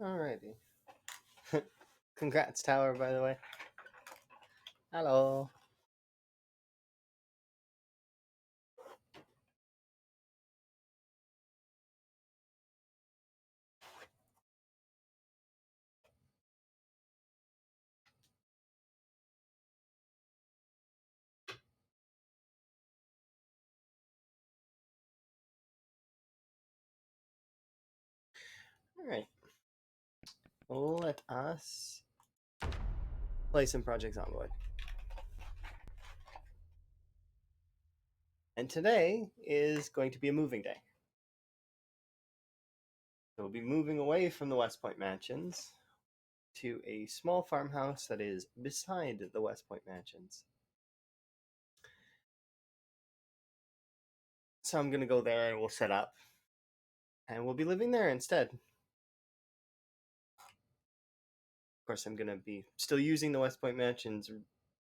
Alrighty. Congrats, Tower, by the way. Hello. Alright. Let us play some Project Zomboid. And today is going to be a moving day. So we'll be moving away from the West Point Mansions to a small farmhouse that is beside the West Point Mansions. So I'm going to go there and we'll set up. And we'll be living there instead. Of course, I'm going to be still using the West Point Mansions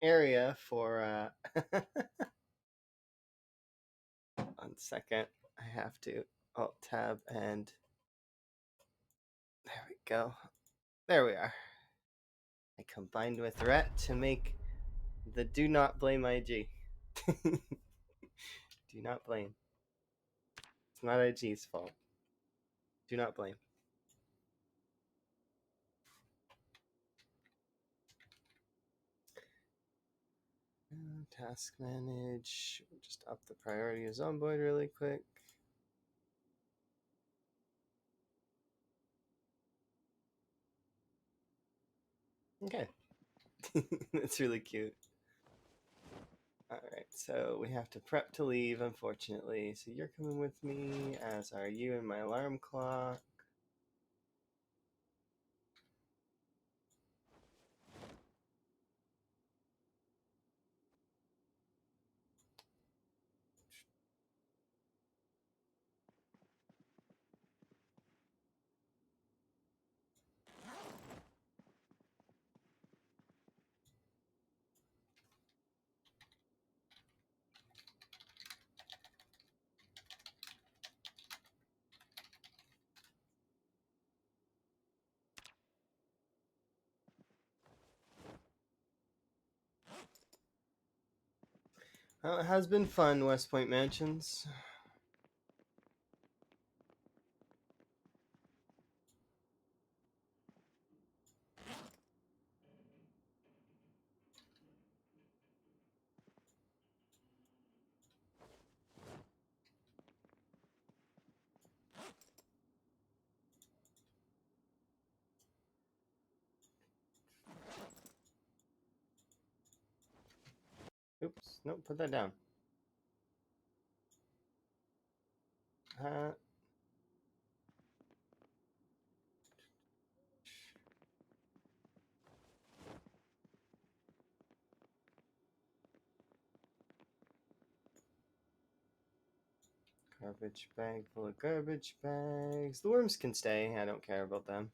area for... 1 second. I have to Alt-Tab and... There we go. There we are. I combined with ret to make the do not blame IG. Do not blame. It's not IG's fault. Do not blame. Task manage. Just up the priority of Zomboid really quick. Okay. That's really cute. Alright, so we have to prep to leave, unfortunately. So you're coming with me, as are you and my alarm clock. Well, it has been fun, West Point Mansions. Oops, nope, put that down. Garbage bag full of garbage bags. The worms can stay. I don't care about them.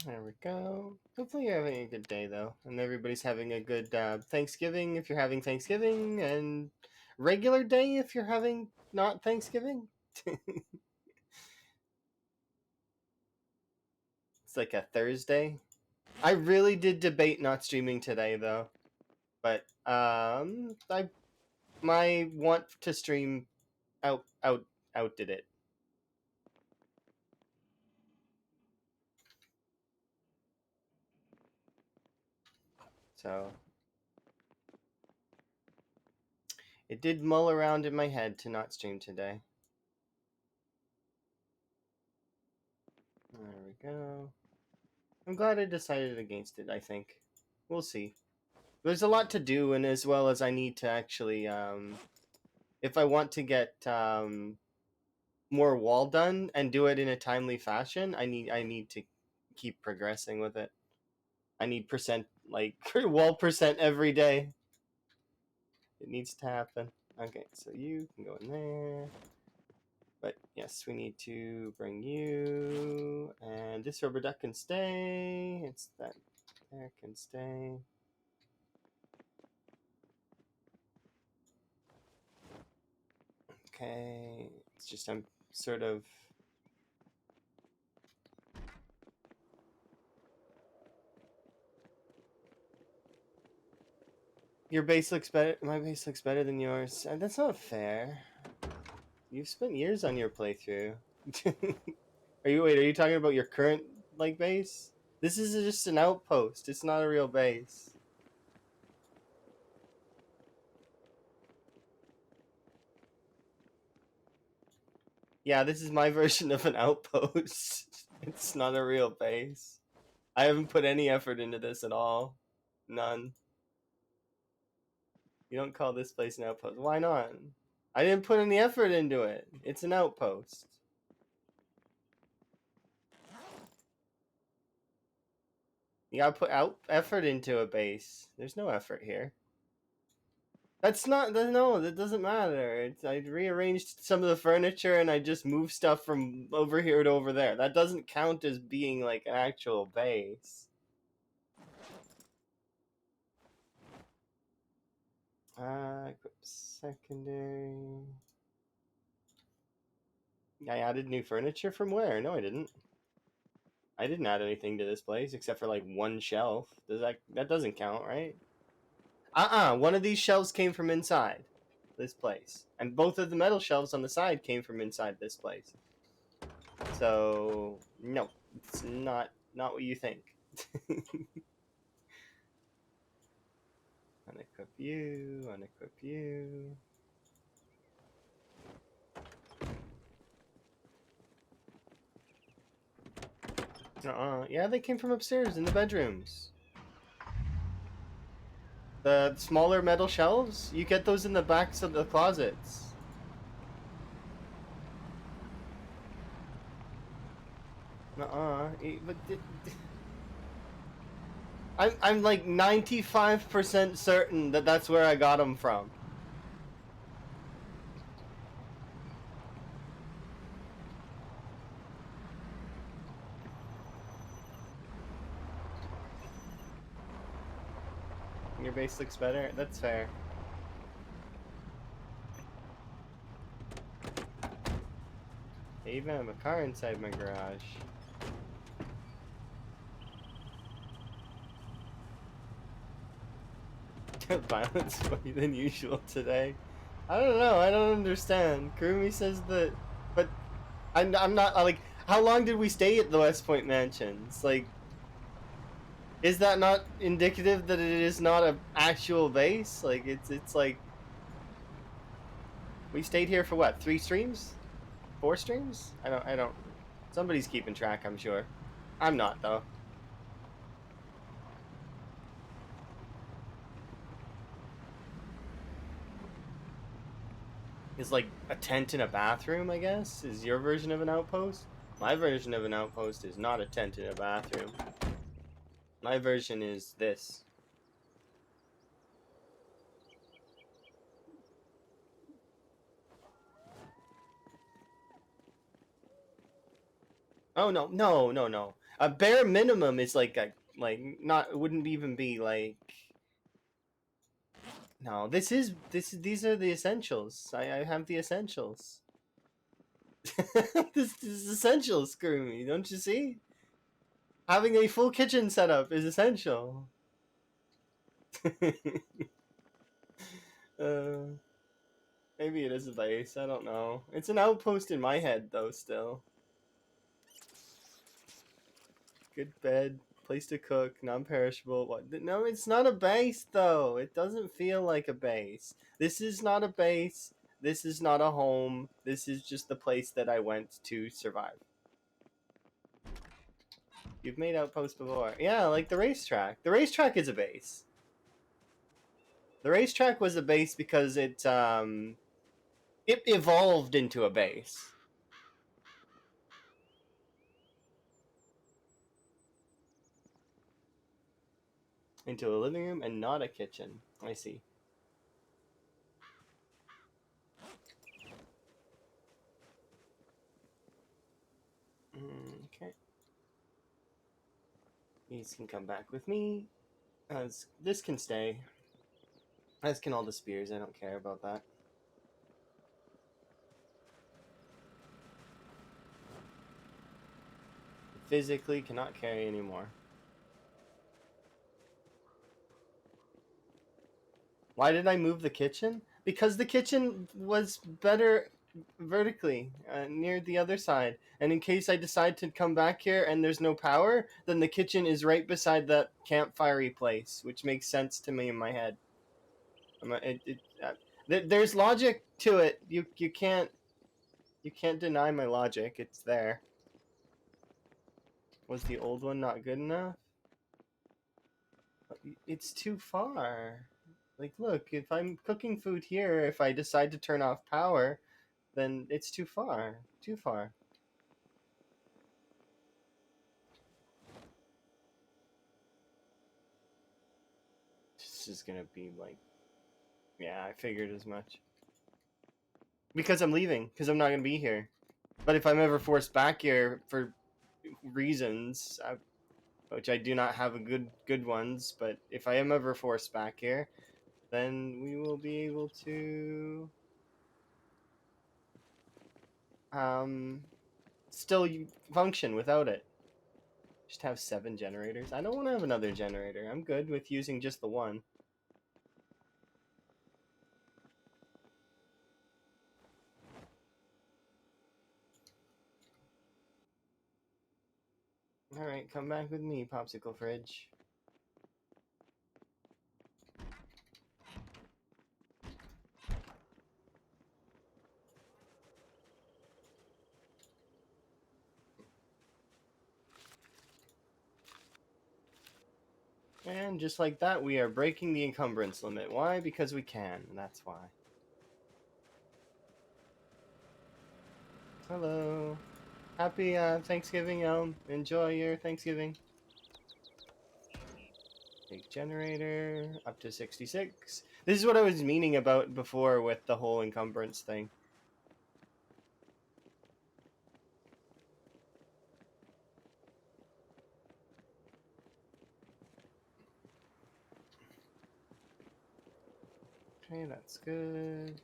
There we go. Hopefully you're having a good day, though. And everybody's having a good Thanksgiving if you're having Thanksgiving. And regular day if you're having not Thanksgiving. It's like a Thursday. I really did debate not streaming today, though. But my want to stream outdid it. So it did mull around in my head to not stream today. There we go. I'm glad I decided against it, I think. We'll see. There's a lot to do, and as well as I need to actually, if I want to get more wall done and do it in a timely fashion, I need to keep progressing with it. I need percent, like, wall percent every day. It needs to happen. Okay, so you can go in there. But yes, we need to bring you, and this rubber duck can stay. It's that there can stay. Okay, it's just I'm sort of. Your base looks better. My base looks better than yours. That's not fair. You've spent years on your playthrough. Are you talking about your current like base? This is just an outpost. It's not a real base. Yeah, this is my version of an outpost. It's not a real base. I haven't put any effort into this at all. None. You don't call this place an outpost. Why not? I didn't put any effort into it. It's an outpost. You gotta put effort into a base. There's no effort here. That's not, no, that doesn't matter. I rearranged some of the furniture and I just moved stuff from over here to over there. That doesn't count as being like an actual base. Equip secondary. I added new furniture from where? No, I didn't. I didn't add anything to this place except for like one shelf. That doesn't count, right? One of these shelves came from inside this place. And both of the metal shelves on the side came from inside this place. So, no, it's not what you think. Unequip you, unequip you. Yeah, they came from upstairs in the bedrooms. The smaller metal shelves, you get those in the backs of the closets. But I'm like 95% certain that that's where I got them from. Your base looks better. That's fair. I even have a car inside my garage. Violence more than usual today. I don't know. I don't understand. Kurumi says that, but I'm not like. How long did we stay at the West Point Mansions? Like, is that not indicative that it is not an actual base? Like, it's like we stayed here for what? 3 streams? 4 streams? I don't. Somebody's keeping track, I'm sure. I'm not though. Is like a tent in a bathroom, I guess, is your version of an outpost. My version of an outpost is not a tent in a bathroom. My version is this. Oh no. A bare minimum is like not wouldn't even be like. No, these are the essentials. I have the essentials. This is essential, screw me, don't you see? Having a full kitchen setup is essential. uh, Maybe it is a base, I don't know. It's an outpost in my head though still. Good bed, place to cook, non-perishable. What? No, it's not a base though. It doesn't feel like a base. This is not a base. This is not a home. This is just the place that I went to survive. You've made outposts before. Yeah, like the racetrack. The racetrack is a base. The racetrack was a base because it evolved into a base. into a living room and not a kitchen. I see. Okay. These can come back with me. This can stay. As can all the spears. I don't care about that. Physically cannot carry anymore. Why did I move the kitchen? Because the kitchen was better vertically, near the other side. And in case I decide to come back here and there's no power, then the kitchen is right beside that campfirey place, which makes sense to me in my head. There's logic to it. You can't deny my logic. It's there. Was the old one not good enough? It's too far. Like, look, if I'm cooking food here, if I decide to turn off power, then it's too far. Too far. This is gonna be like... Yeah, I figured as much. Because I'm leaving. Because I'm not gonna be here. But if I'm ever forced back here for reasons, which I do not have a good ones, but if I am ever forced back here, then we will be able to still function without it. Just have 7 generators. I don't want to have another generator. I'm good with using just the one. Alright, come back with me, Popsicle Fridge. And just like that, we are breaking the encumbrance limit. Why? Because we can. That's why. Hello. Happy Thanksgiving, Elm. Enjoy your Thanksgiving. Big generator, up to 66. This is what I was meaning about before with the whole encumbrance thing. Okay, that's good.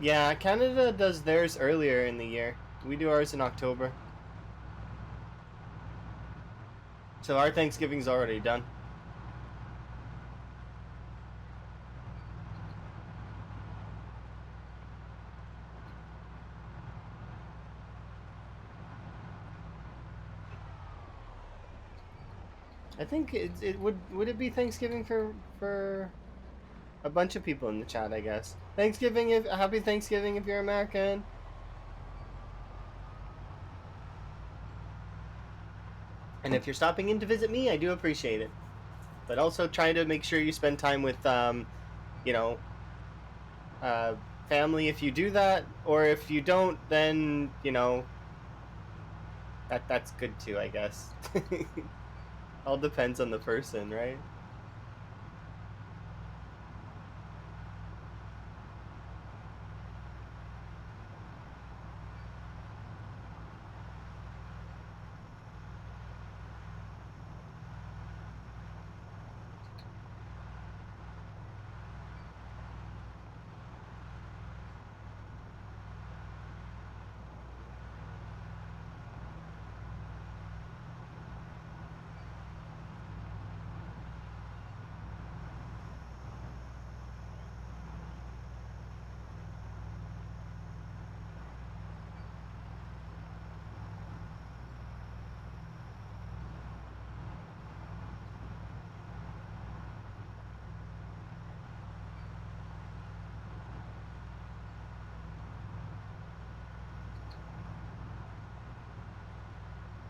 Yeah, Canada does theirs earlier in the year. We do ours in October. So our Thanksgiving's already done. I think it would it be Thanksgiving for a bunch of people in the chat, I guess. Thanksgiving, if happy Thanksgiving if you're American. And if you're stopping in to visit me, I do appreciate it. But also try to make sure you spend time with you know, family if you do that, or if you don't, then, you know, that's good too, I guess. All depends on the person, right?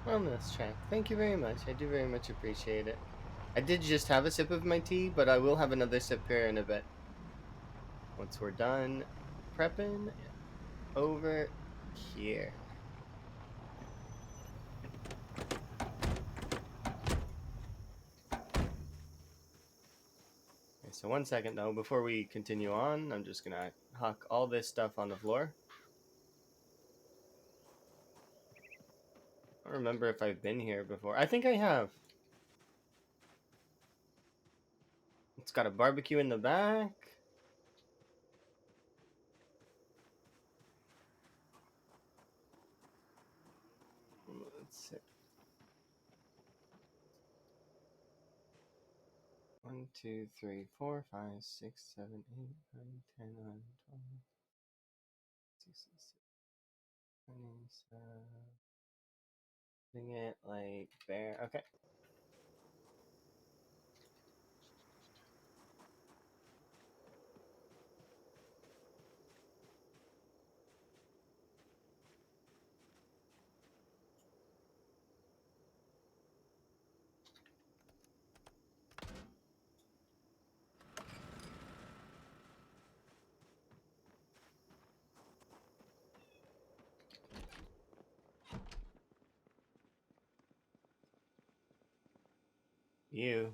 Wellness check. Thank you very much. I do very much appreciate it. I did just have a sip of my tea, but I will have another sip here in a bit. Once we're done prepping over here. Okay, so 1 second though, before we continue on, I'm just gonna huck all this stuff on the floor. I don't remember if I've been here before. I think I have. It's got a barbecue in the back. Let's see. 1, 2, 3, 4, 5, 6, 7, 8, 9, 10, 11, 12, 16, 17, putting it like there. Okay. You.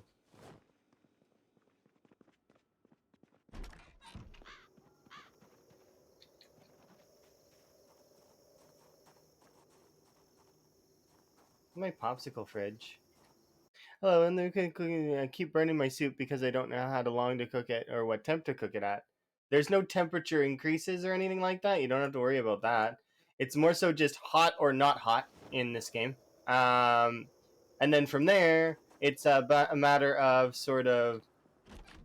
My popsicle fridge. Hello, and they're cooking. I keep burning my soup because I don't know how long to cook it or what temp to cook it at. There's no temperature increases or anything like that. You don't have to worry about that. It's more so just hot or not hot in this game. And then from there, it's a matter of sort of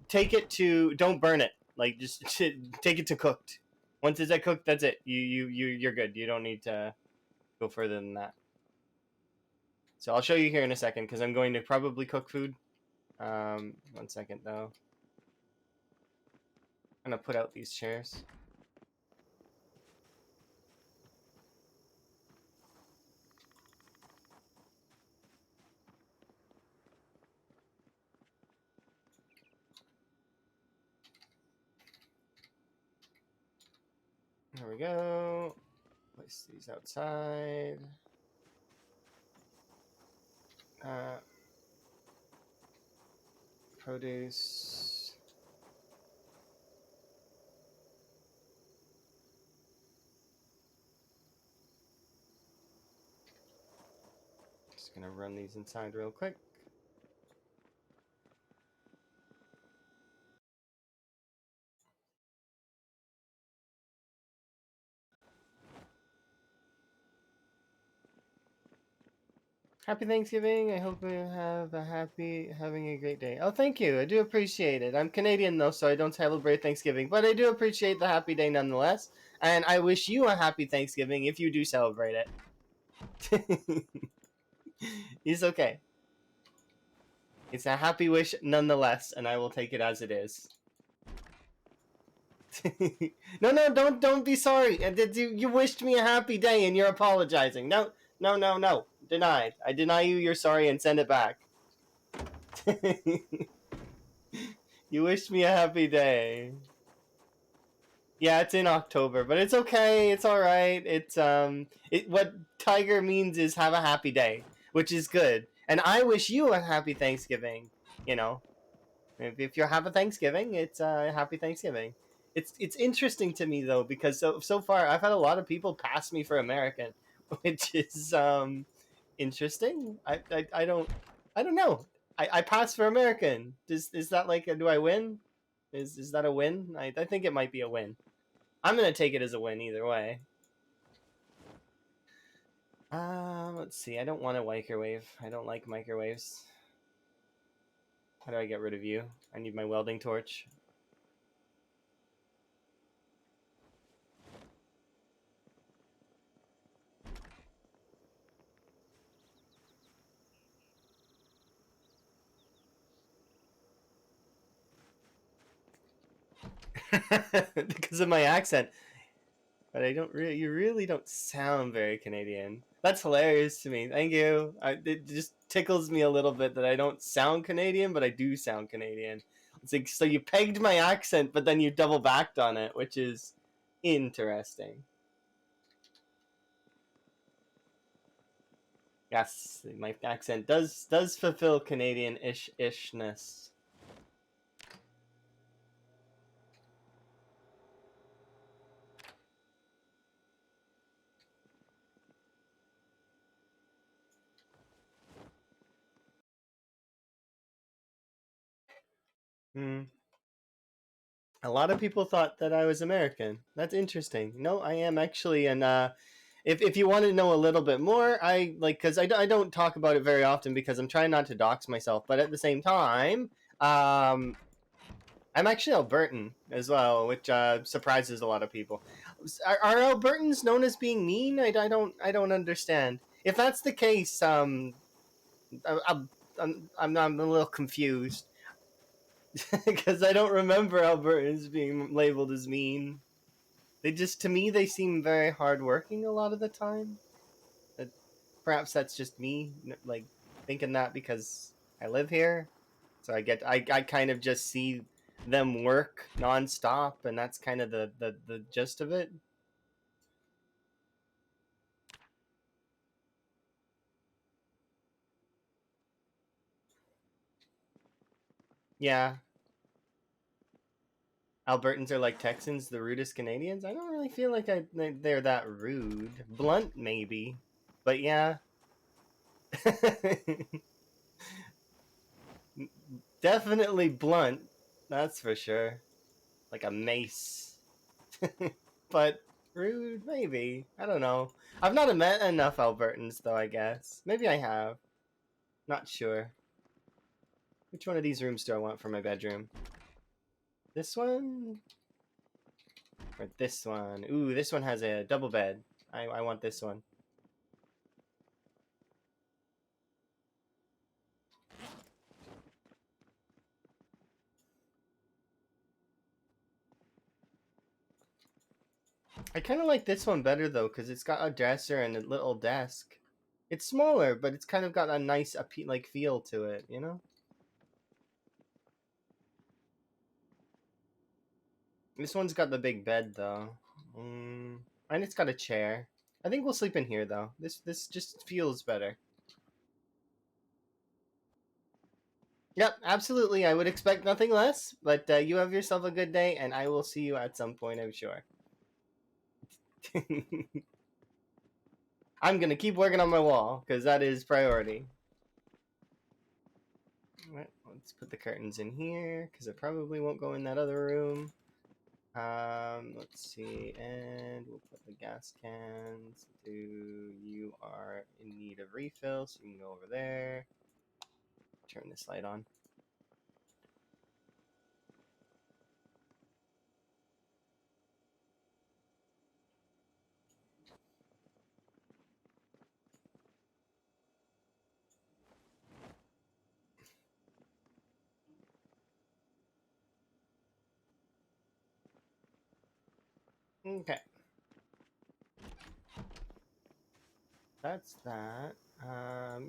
take it to don't burn it. Like just take it to cooked. Once it's at cooked, that's it. You're good. You don't need to go further than that. So I'll show you here in a second because I'm going to probably cook food. 1 second though. I'm gonna put out these chairs. There we go. Place these outside. Produce. Just gonna run these inside real quick. Happy Thanksgiving. I hope you have having a great day. Oh, thank you. I do appreciate it. I'm Canadian though, so I don't celebrate Thanksgiving, but I do appreciate the happy day nonetheless. And I wish you a happy Thanksgiving if you do celebrate it. It's okay. It's a happy wish nonetheless, and I will take it as it is. No, don't be sorry. You wished me a happy day, and you're apologizing. No. Denied. I deny you. You're sorry, and send it back. You wished me a happy day. Yeah, it's in October, but it's okay. It's all right. What Tiger means is have a happy day, which is good. And I wish you a happy Thanksgiving. You know, if you have a Thanksgiving, it's happy Thanksgiving. It's interesting to me though because so far I've had a lot of people pass me for American, which is interesting. I don't know. I pass for American. Is that like do I win? Is that a win? I think it might be a win. I'm gonna take it as a win either way. Let's see. I don't want a microwave. I don't like microwaves. How do I get rid of you? I need my welding torch. Because of my accent. But I don't really, you really don't sound very Canadian. That's hilarious to me. Thank you. It just tickles me a little bit that I don't sound Canadian, but I do sound Canadian. It's like, so you pegged my accent, but then you double backed on it, which is interesting. Yes, my accent does fulfill Canadian ishness. Hmm. A lot of people thought that I was American. That's interesting. No, I am actually, and if you want to know a little bit more, I like because I don't talk about it very often because I'm trying not to dox myself, but at the same time, um, I'm actually Albertan as well, which surprises a lot of people. Are Albertans known as being mean? I don't understand. If that's the case, I, I'm I'm a little confused because I don't remember Albertans being labeled as mean. They just, to me, they seem very hardworking a lot of the time. That perhaps that's just me, like thinking that because I live here, so I kind of just see them work nonstop, and that's kind of the gist of it. Yeah, Albertans are like Texans, the rudest Canadians. I don't really feel like they're that rude. Blunt maybe, but yeah. Definitely blunt, that's for sure. Like a mace. But rude, maybe. I don't know. I've not met enough Albertans, though, I guess. Maybe I have. Not sure. Which one of these rooms do I want for my bedroom? This one? Or this one? Ooh, this one has a double bed. I want this one. I kind of like this one better, though, because it's got a dresser and a little desk. It's smaller, but it's kind of got a nice like feel to it, you know? This one's got the big bed though, and it's got a chair. I think we'll sleep in here though. This just feels better. Yep, absolutely. I would expect nothing less. But you have yourself a good day, and I will see you at some point, I'm sure. I'm gonna keep working on my wall because that is priority. Right, let's put the curtains in here because it probably won't go in that other room. Let's see, and we'll put the gas cans. You are in need of refill, so you can go over there. Turn this light on. Okay, that's that.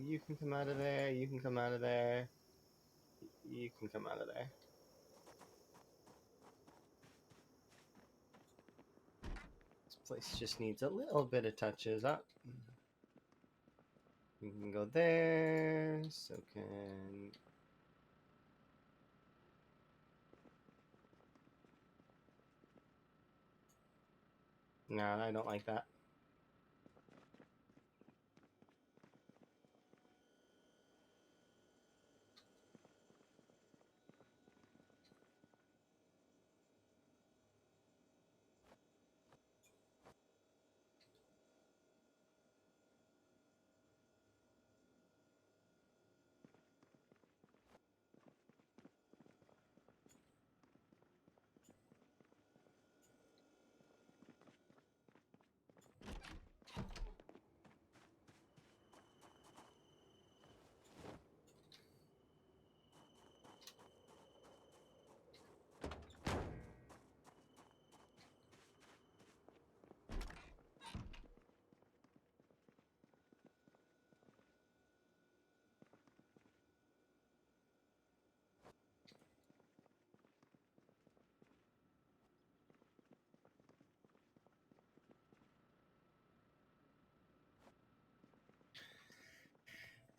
You can come out of there. You can come out of there. You can come out of there. This place just needs a little bit of touches up. You can go there. So can. No, I don't like that.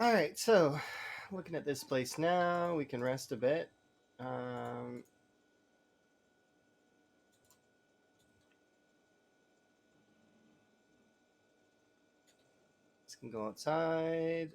All right, so looking at this place now, we can rest a bit. Um, Let's can go outside.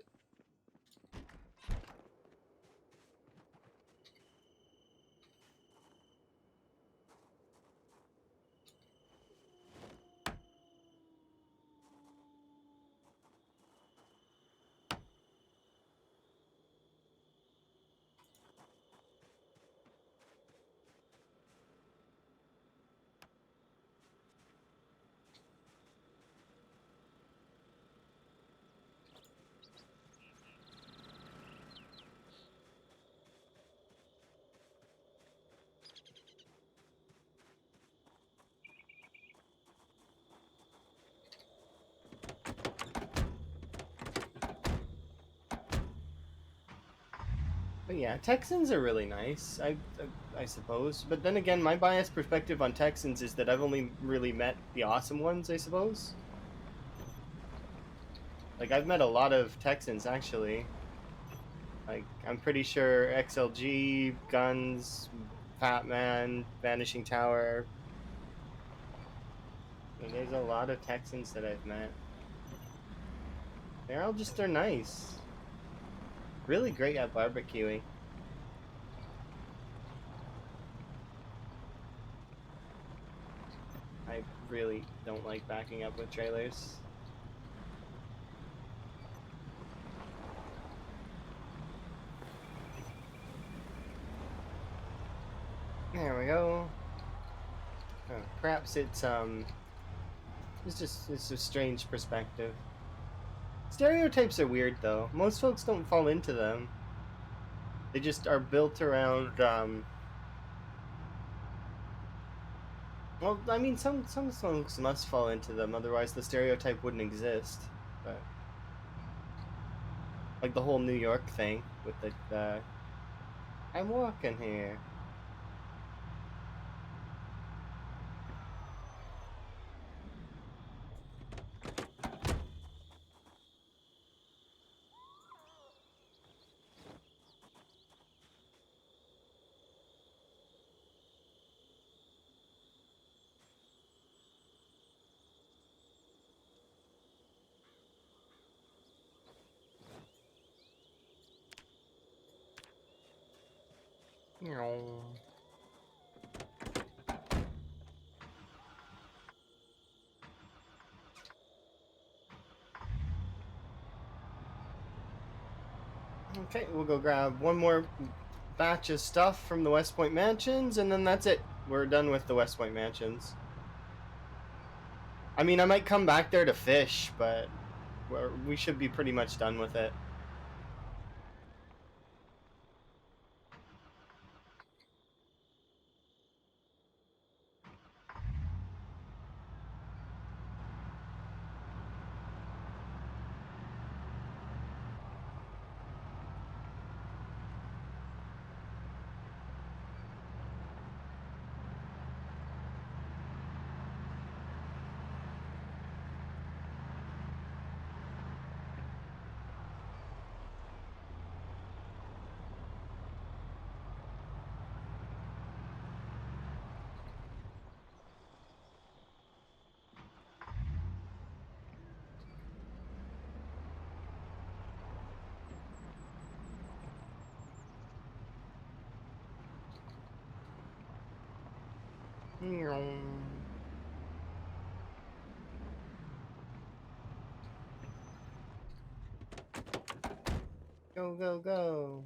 But yeah, Texans are really nice, I suppose. But then again, my biased perspective on Texans is that I've only really met the awesome ones, I suppose. Like, I've met a lot of Texans, actually. Like, I'm pretty sure XLG, Guns, Fat Man, Vanishing Tower. And there's a lot of Texans that I've met. They're nice. Really great at barbecuing. I really don't like backing up with trailers. There we go. Perhaps it's it's a strange perspective. Stereotypes are weird though. Most folks don't fall into them. They just are built around well, I mean some folks must fall into them, otherwise the stereotype wouldn't exist. But like the whole New York thing with the I'm walking here. Okay, we'll go grab one more batch of stuff from the West Point Mansions, and then that's it. We're done with the West Point Mansions. I mean, I might come back there to fish, but we should be pretty much done with it. Go, go, go.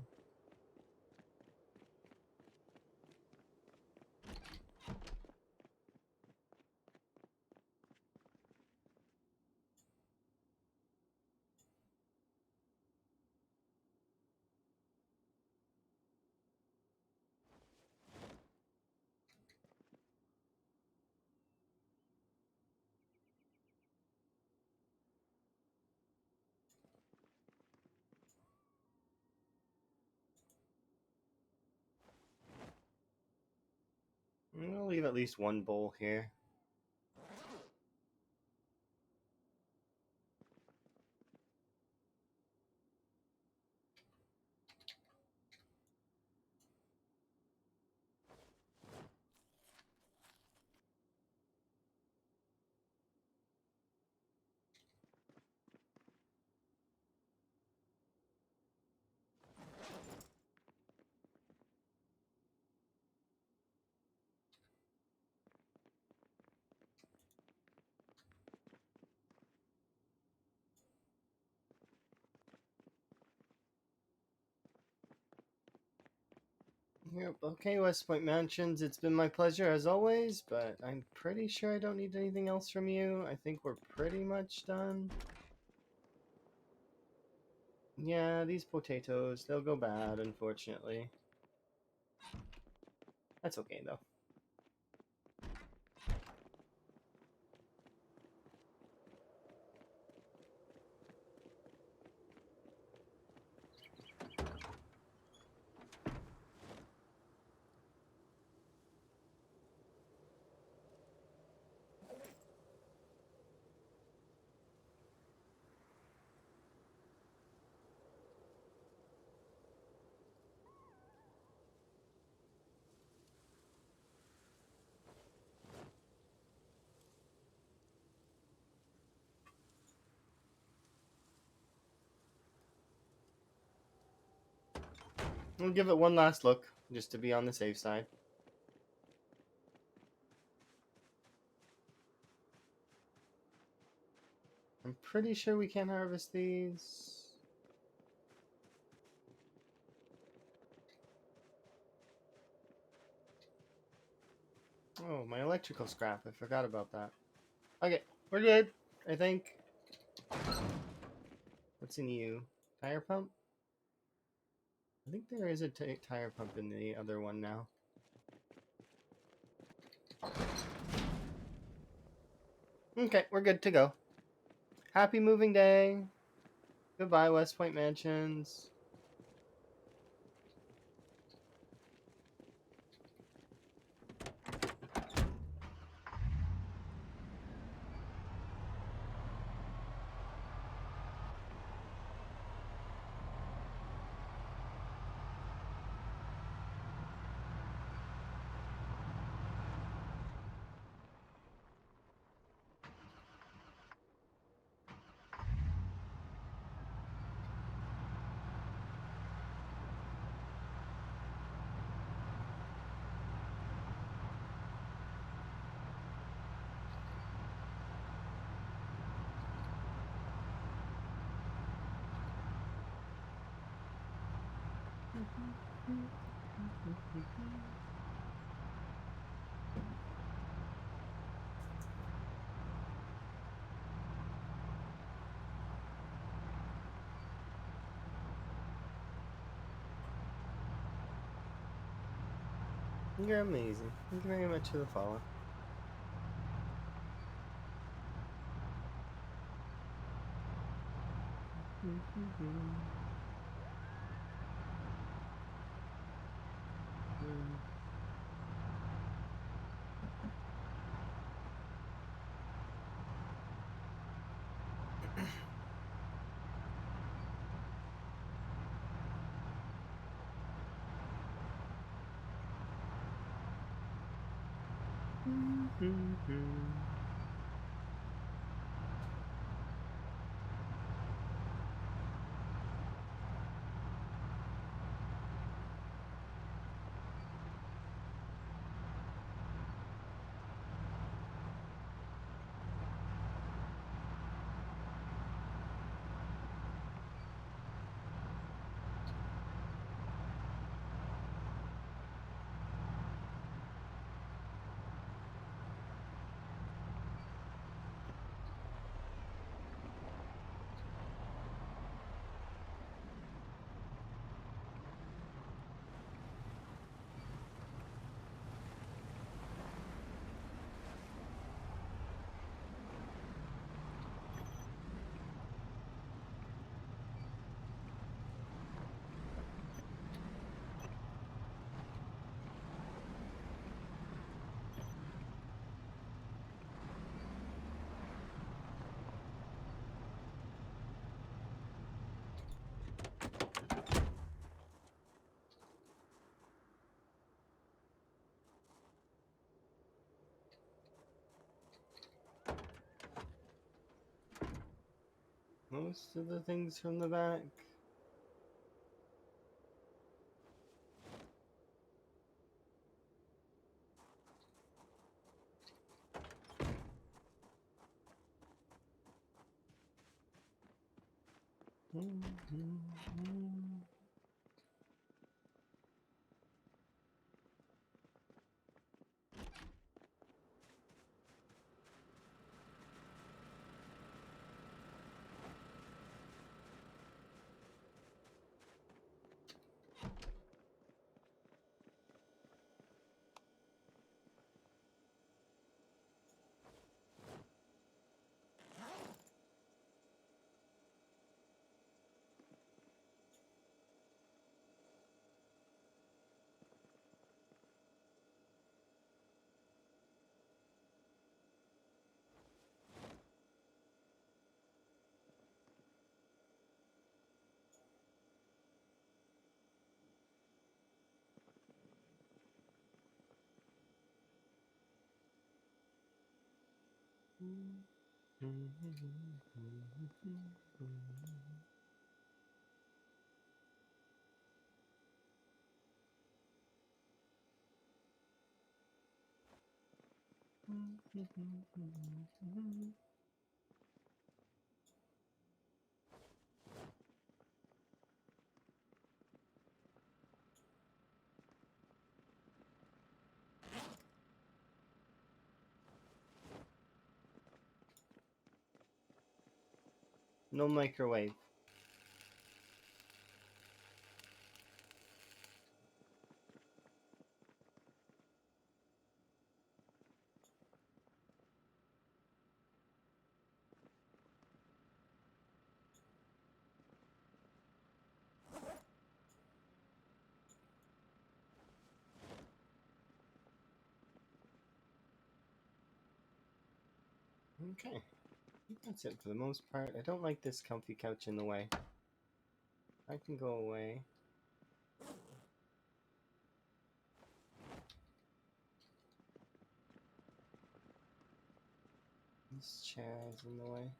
We'll leave at least one bowl here. Yep, okay, West Point Mansions, it's been my pleasure as always, but I'm pretty sure I don't need anything else from you. I think we're pretty much done. Yeah, these potatoes, they'll go bad, unfortunately. That's okay, though. We'll give it one last look, just to be on the safe side. I'm pretty sure we can't harvest these. Oh, my electrical scrap. I forgot about that. Okay, we're good, I think. What's in you? Tire pump? I think there is a tire pump in the other one now. Okay, we're good to go. Happy moving day. Goodbye, West Point Mansions. You're amazing. Thank you very much for the follow. Most of the things from the back. No microwave. Okay. I think that's it for the most part. I don't like this comfy couch in the way. I can go away. This chair is in the way.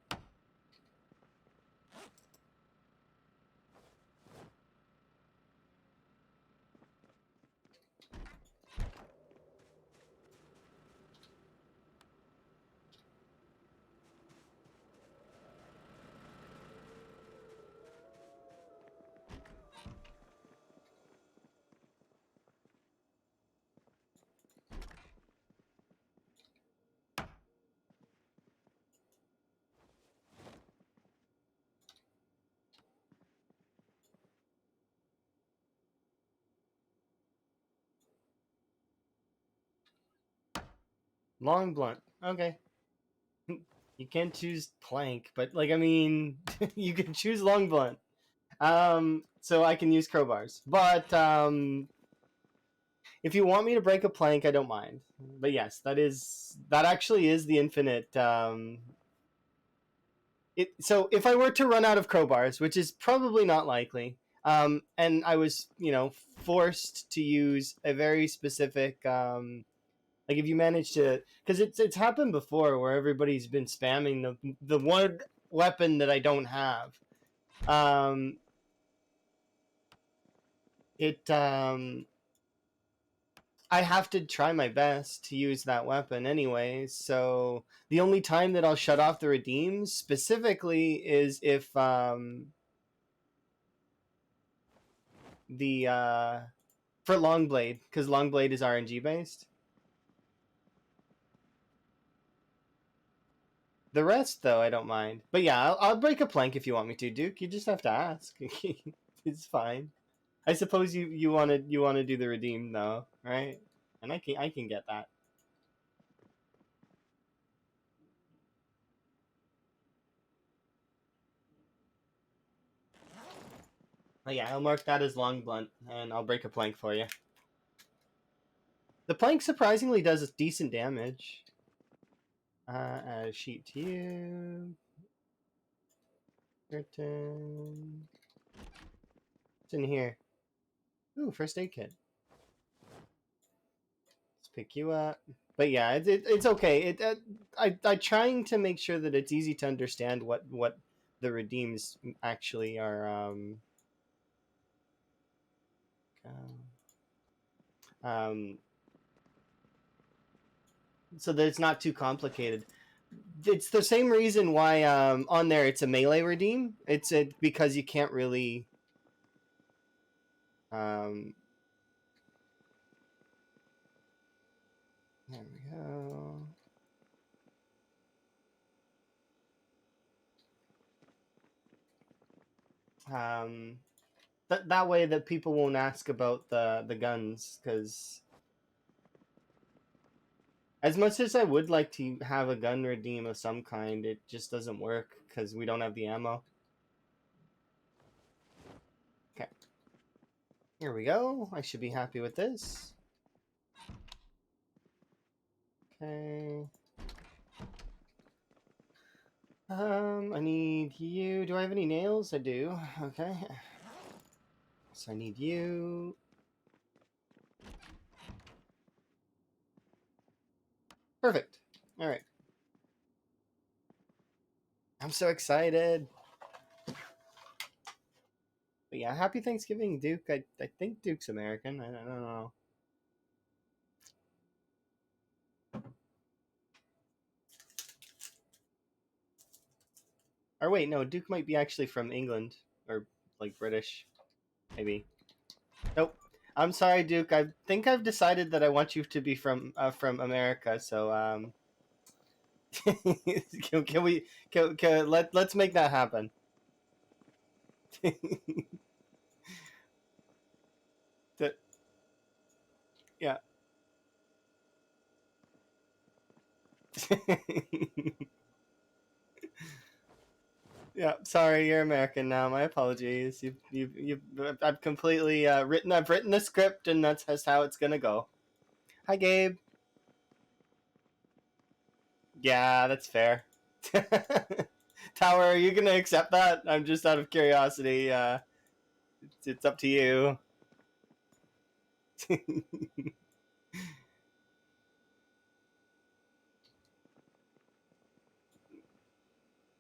Long blunt. Okay. You can't choose plank, but like I mean, you can choose long blunt. So I can use crowbars. But if you want me to break a plank, I don't mind. But yes, that actually is the infinite. So if I were to run out of crowbars, which is probably not likely, and I was forced to use a very specific like if you manage to, because it's happened before where everybody's been spamming the one weapon that I don't have. Um, it I have to try my best to use that weapon anyway. So the only time that I'll shut off the redeems specifically is if the for Longblade, because Longblade is RNG based. The rest, though, I don't mind. But yeah, I'll break a plank if you want me to, Duke. You just have to ask. It's fine. I suppose you want to do the redeem though, right? And I can get that. But yeah, I'll mark that as long blunt, and I'll break a plank for you. The plank surprisingly does decent damage. Add a sheet to you. Curtain. What's in here? Ooh, first aid kit. Let's pick you up. But yeah, it's okay. I'm trying to make sure that it's easy to understand what the redeems actually are. Um, so that it's not too complicated. It's the same reason why on there it's a melee redeem. It's because you can't really um, there we go. That way that people won't ask about the guns, because as much as I would like to have a gun redeem of some kind, it just doesn't work because we don't have the ammo. Okay. Here we go. I should be happy with this. Okay. I need you. Do I have any nails? I do. Okay. So I need you. Perfect. All right. I'm so excited. But yeah, happy Thanksgiving, Duke. I think Duke's American. I don't know. Or wait, no, Duke might be actually from England or like British, maybe. Nope. I'm sorry, Duke. I think I've decided that I want you to be from America. So can we let's make that happen. That yeah. Yeah, sorry, you're American now. My apologies. I've completely I've written the script, and that's just how it's gonna go. Hi, Gabe. Yeah, that's fair. Tower, are you gonna accept that? I'm just out of curiosity. It's up to you.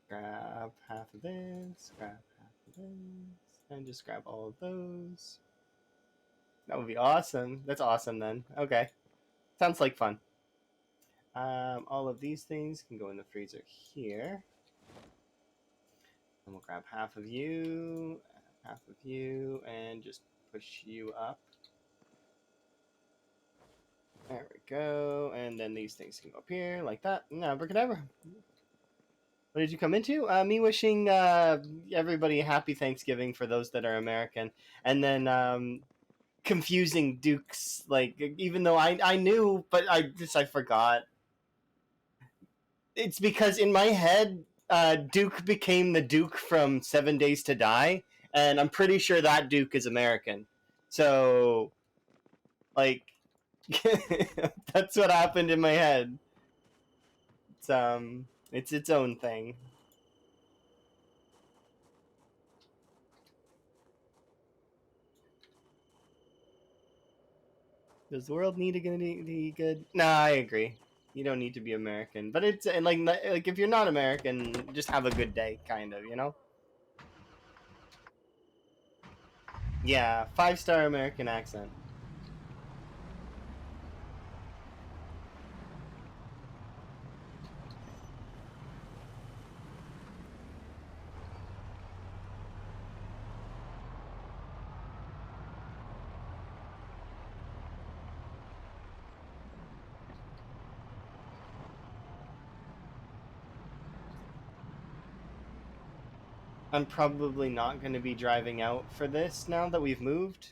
Grab half of this. Grab half of this, and just grab all of those. That would be awesome. That's awesome then. Okay, sounds like fun. All of these things can go in the freezer here. And we'll grab half of you, and just push you up. There we go. And then these things can go up here like that. No, abracadabra. What did you come into? Me wishing everybody a happy Thanksgiving for those that are American. And then confusing Duke's, like, even though I knew, but I forgot. It's because in my head, Duke became the Duke from 7 Days to Die, and I'm pretty sure that Duke is American. So, like, that's what happened in my head. It's its own thing. Does the world need to be good? Nah, I agree. You don't need to be American, but it's and like if you're not American, just have a good day, kind of, you know. Yeah, 5-star American accent. I'm probably not going to be driving out for this now that we've moved.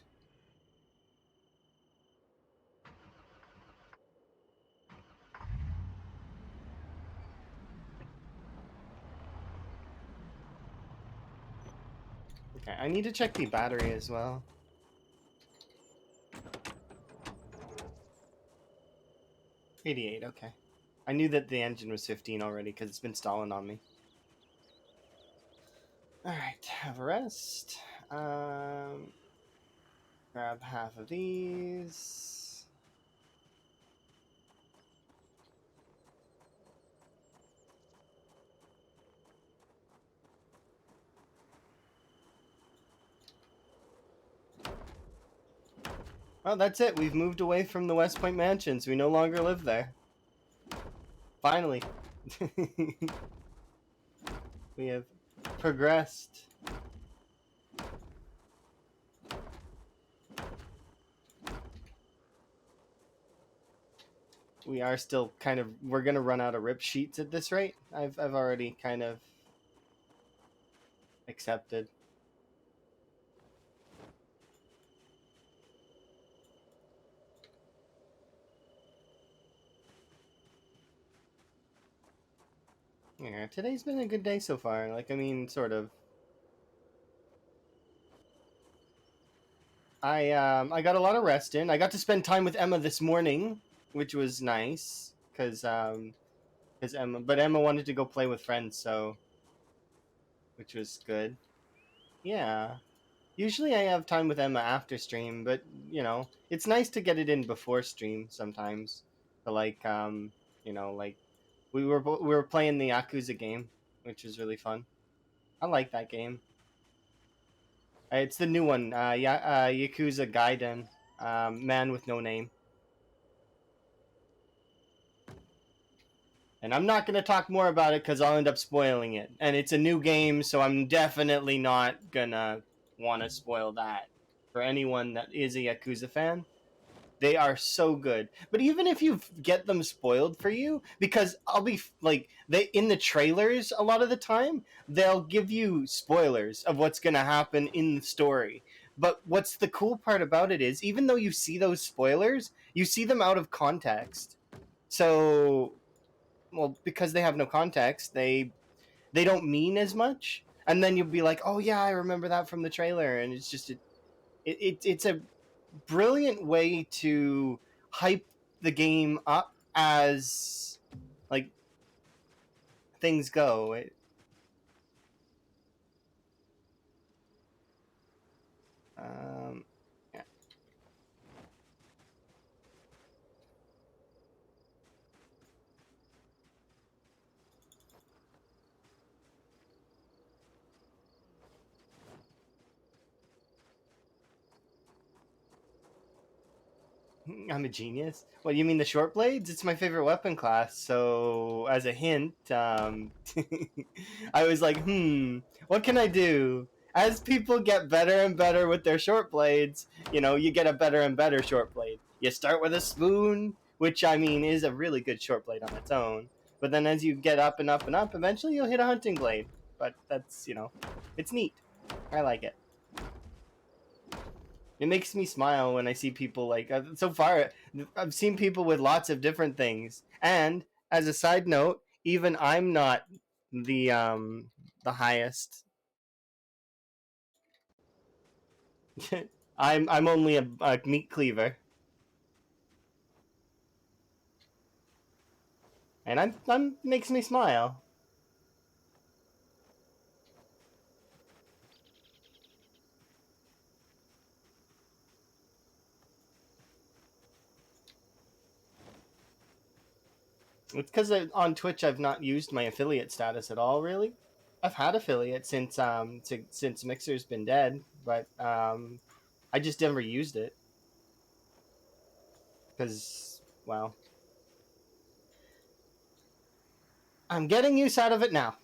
Okay, I need to check the battery as well. 88, okay. I knew that the engine was 15 already because it's been stalling on me. Alright, have a rest. Grab half of these. Oh, that's it. We've moved away from the West Point Mansions. We no longer live there. Finally. We have progressed. We are still kind of, we're gonna run out of rip sheets at this rate. I've already kind of accepted. Yeah, today's been a good day so far. Like, I mean, sort of. I got a lot of rest in. I got to spend time with Emma this morning, which was nice cuz Emma wanted to go play with friends, so which was good. Yeah. Usually I have time with Emma after stream, but it's nice to get it in before stream sometimes. But like like we were playing the Yakuza game, which is really fun. I like that game. It's the new one, Yakuza Gaiden, Man with No Name. And I'm not going to talk more about it because I'll end up spoiling it. And it's a new game, so I'm definitely not going to want to spoil that for anyone that is a Yakuza fan. They are so good. But even if you get them spoiled for you, because I'll be like, they in the trailers a lot of the time, they'll give you spoilers of what's going to happen in the story. But what's the cool part about it is, even though you see those spoilers, you see them out of context. So, well, because they have no context, they don't mean as much. And then you'll be like, oh yeah, I remember that from the trailer, and it's just it's a brilliant way to hype the game up as like things go. Um, yeah. I'm a genius. What, you mean the short blades? It's my favorite weapon class. So, as a hint, I was like, what can I do? As people get better and better with their short blades, you get a better and better short blade. You start with a spoon, which I mean is a really good short blade on its own. But then as you get up and up and up, eventually you'll hit a hunting blade. But that's, it's neat. I like it. It makes me smile when I see people like so far I've seen people with lots of different things. And as a side note, even I'm not the highest. I'm only a meat cleaver. And I'm makes me smile. It's because on Twitch I've not used my affiliate status at all, really. I've had affiliate since Mixer's been dead, but I just never used it because, well, I'm getting use out of it now.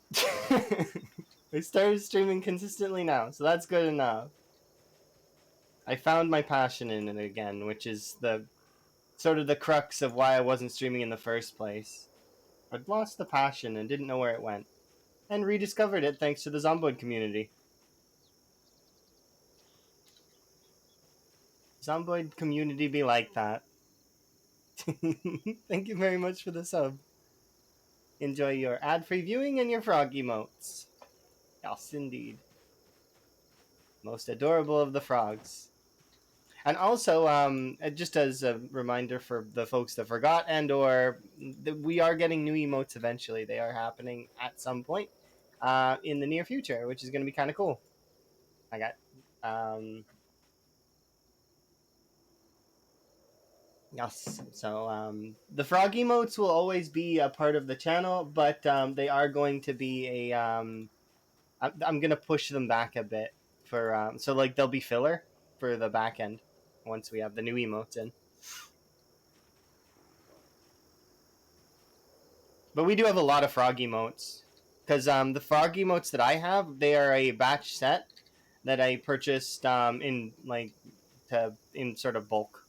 I started streaming consistently now, so that's good enough. I found my passion in it again, which is the sort of the crux of why I wasn't streaming in the first place. I'd lost the passion and didn't know where it went, and rediscovered it thanks to the Zomboid community. Zomboid community be like that. Thank you very much for the sub. Enjoy your ad-free viewing and your frog emotes. Yes, indeed. Most adorable of the frogs. And also, just as a reminder for the folks that forgot, we are getting new emotes eventually. They are happening at some point in the near future, which is going to be kind of cool. I got yes. So the frog emotes will always be a part of the channel, but they are going to be a. I'm going to push them back a bit for so like they'll be filler for the back end once we have the new emotes in. But we do have a lot of frog emotes. Because the frog emotes that I have, they are a batch set that I purchased in sort of bulk.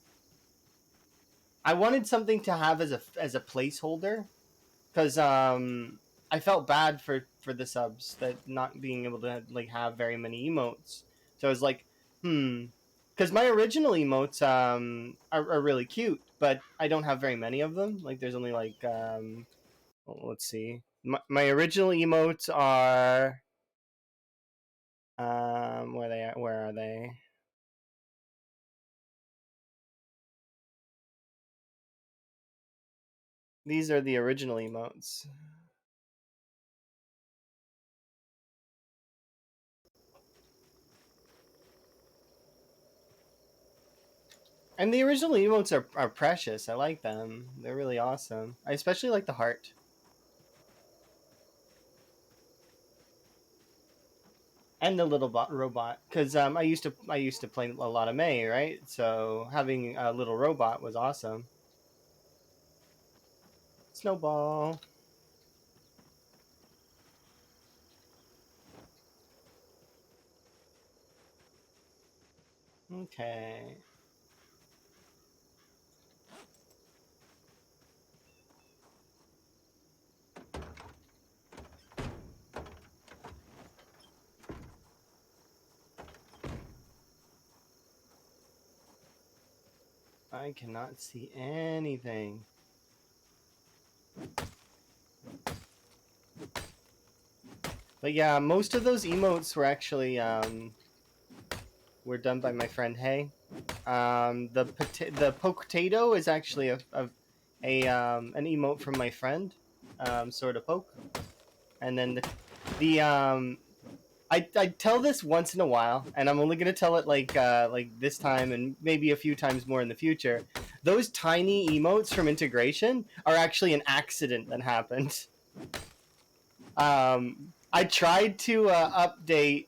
I wanted something to have as a placeholder because I felt bad for the subs that not being able to like have very many emotes. So I was like, because my original emotes are really cute, but I don't have very many of them. Like there's only like well, let's see. My original emotes are where are they? These are the original emotes. And the original emotes are precious. I like them. They're really awesome. I especially like the heart. and the little robot, because I used to play a lot of May, right? So having a little robot was awesome. Snowball. Okay. I cannot see anything. But yeah, most of those emotes were actually were done by my friend Hey. The potato is actually an emote from my friend, sort of poke, and then the I tell this once in a while, and I'm only gonna tell it like this time and maybe a few times more in the future. Those tiny emotes from integration are actually an accident that happened. I tried to update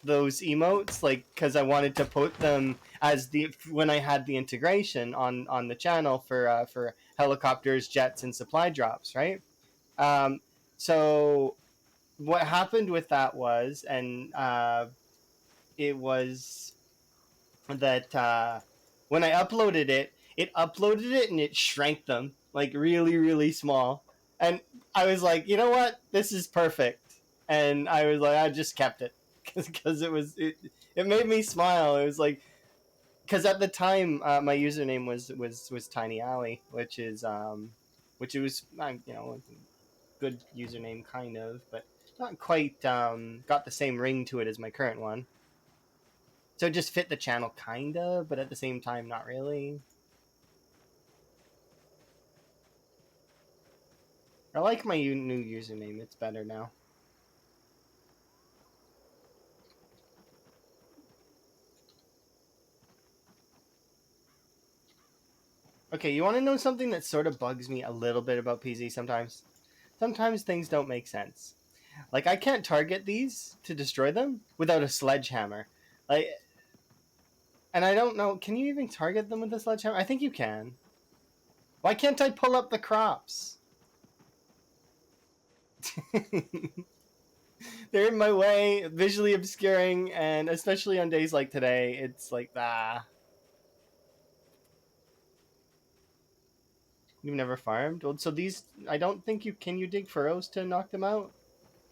those emotes like because I wanted to put them as the when I had the integration on the channel for helicopters, jets, and supply drops, right? Um, so what happened with that was, and it was that when I uploaded it, it uploaded it and it shrank them like really, really small. And I was like, you know what? This is perfect. And I was like, I just kept it because it made me smile. It was like because at the time my username was Tiny Alley, which it was good username kind of, but not quite got the same ring to it as my current one. So it just fit the channel kinda, but at the same time not really. I like my new username. It's better now. Okay, you want to know something that sort of bugs me a little bit about PZ sometimes? Sometimes things don't make sense. Like I can't target these to destroy them without a sledgehammer. Like and I don't know, can you even target them with a sledgehammer? I think you can. Why can't I pull up the crops? They're in my way, visually obscuring, and especially on days like today, it's like You've never farmed? Well, so these, I don't think you can. You dig furrows to knock them out?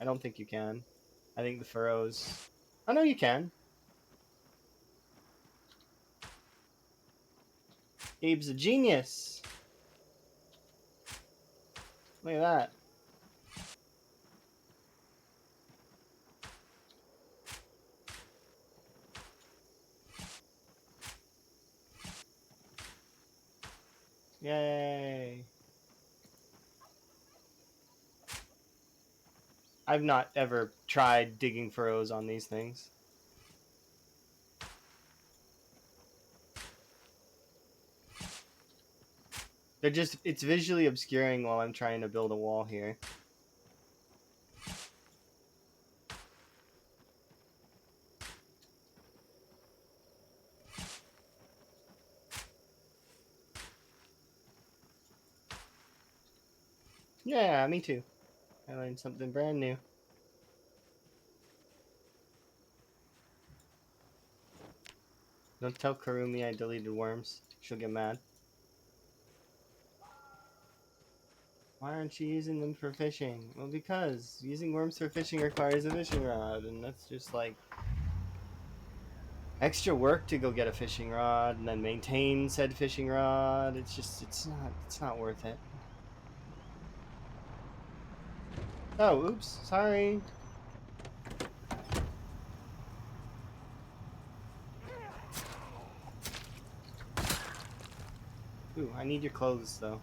I don't think you can. I think the furrows. Oh no, you can. Gabe's a genius. Look at that. Yay. I've not ever tried digging furrows on these things. They're just, it's visually obscuring while I'm trying to build a wall here. Yeah, me too. I learned something brand new. Don't tell Karumi I deleted worms. She'll get mad. Why aren't you using them for fishing? Well, because using worms for fishing requires a fishing rod, and that's just like extra work to go get a fishing rod and then maintain said fishing rod. It's not worth it. Oh, oops, sorry. Ooh, I need your clothes though.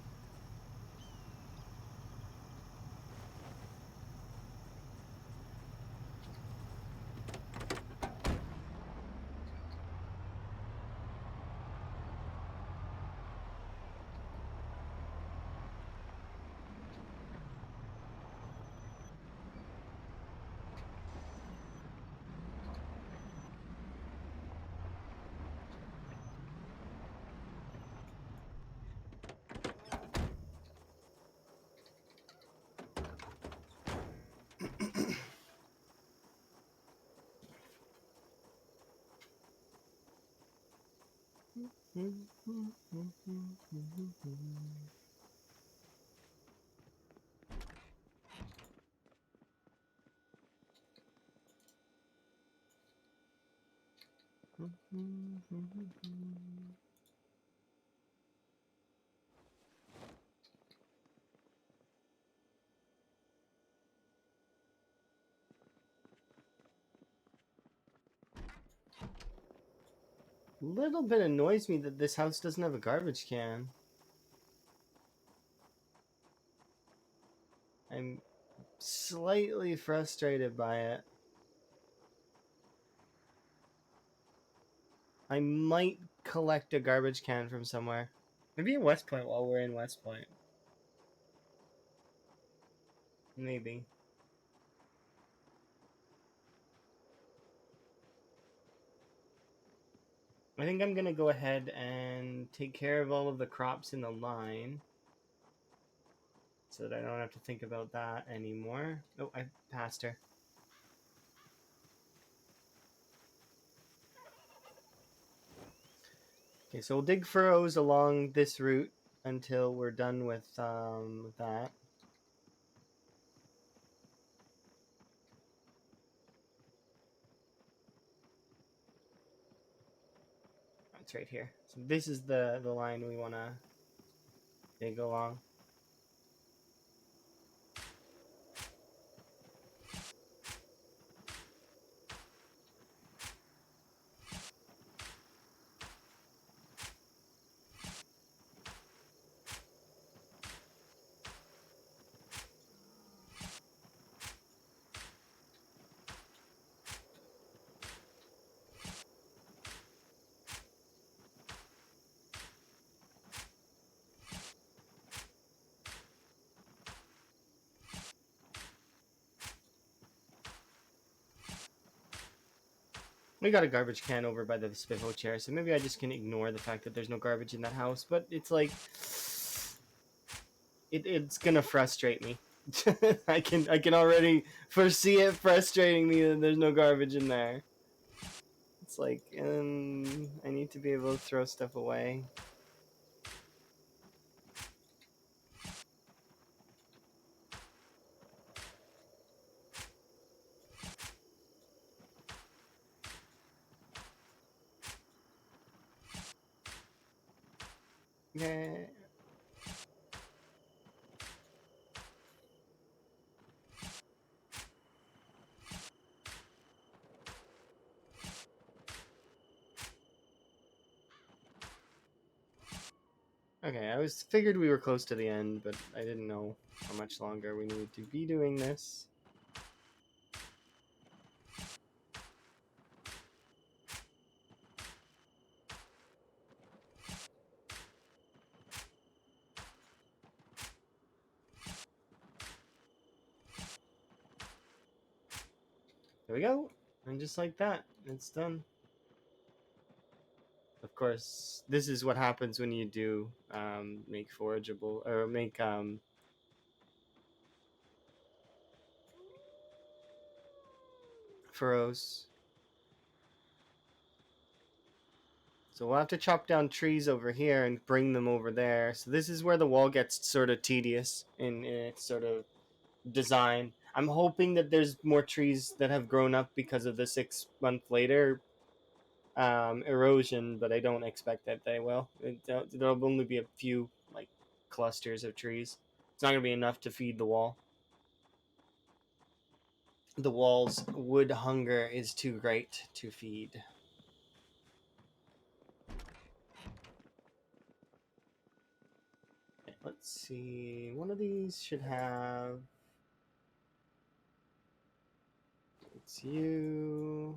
Little bit annoys me that this house doesn't have a garbage can. I'm slightly frustrated by it. I might collect a garbage can from somewhere. Maybe in West Point while we're in West Point. Maybe. I think I'm gonna go ahead and take care of all of the crops in the line so that I don't have to think about that anymore. Oh, I passed her. Okay, so we'll dig furrows along this route until we're done with that. It's right here. So this is the line we want to dig along. We got a garbage can over by the spiffo chair, so maybe I just can ignore the fact that there's no garbage in that house, but it's like it's gonna frustrate me. I can already foresee it frustrating me that there's no garbage in there. It's like I need to be able to throw stuff away. Yeah. Okay, I figured we were close to the end, but I didn't know how much longer we needed to be doing this. There we go. And just like that, it's done. Of course, this is what happens when you do make forageable, or make furrows. So we'll have to chop down trees over here and bring them over there. So this is where the wall gets sort of tedious in its sort of design. I'm hoping that there's more trees that have grown up because of the 6 month later erosion, but I don't expect that they will. There'll only be a few like clusters of trees. It's not going to be enough to feed the wall. The wall's wood hunger is too great to feed. Let's see. One of these should have. It's you.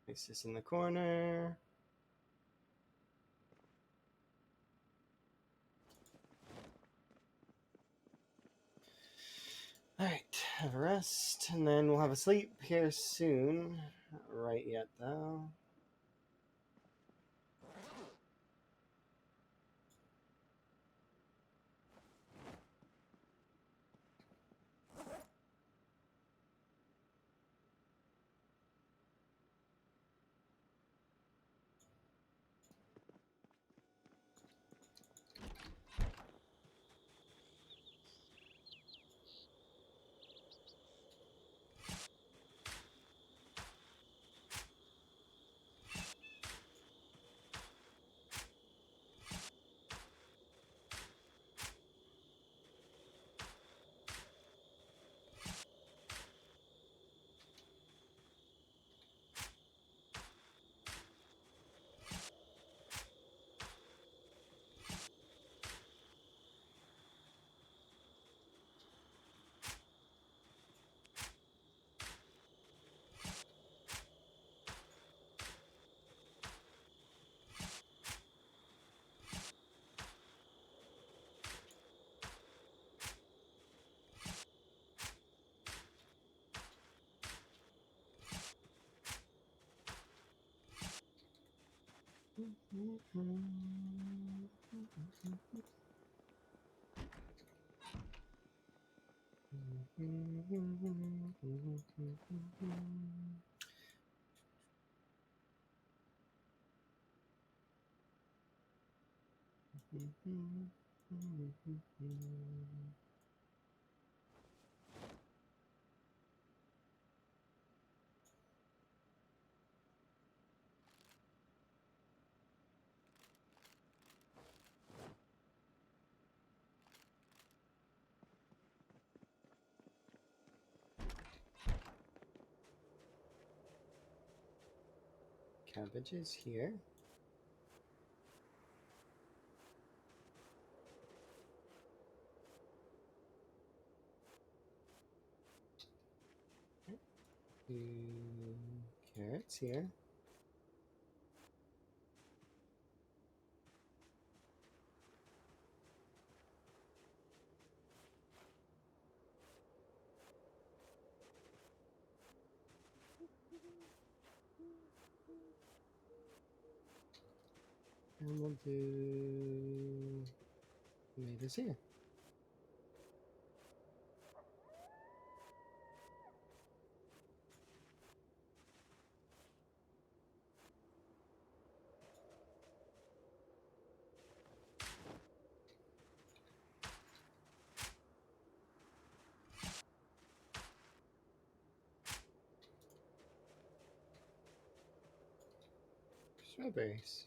Place this in the corner. Alright, have a rest, and then we'll have a sleep here soon. Not right yet, though. Cabbages here. Carrots here. And we'll do tomatoes here. Strawberries.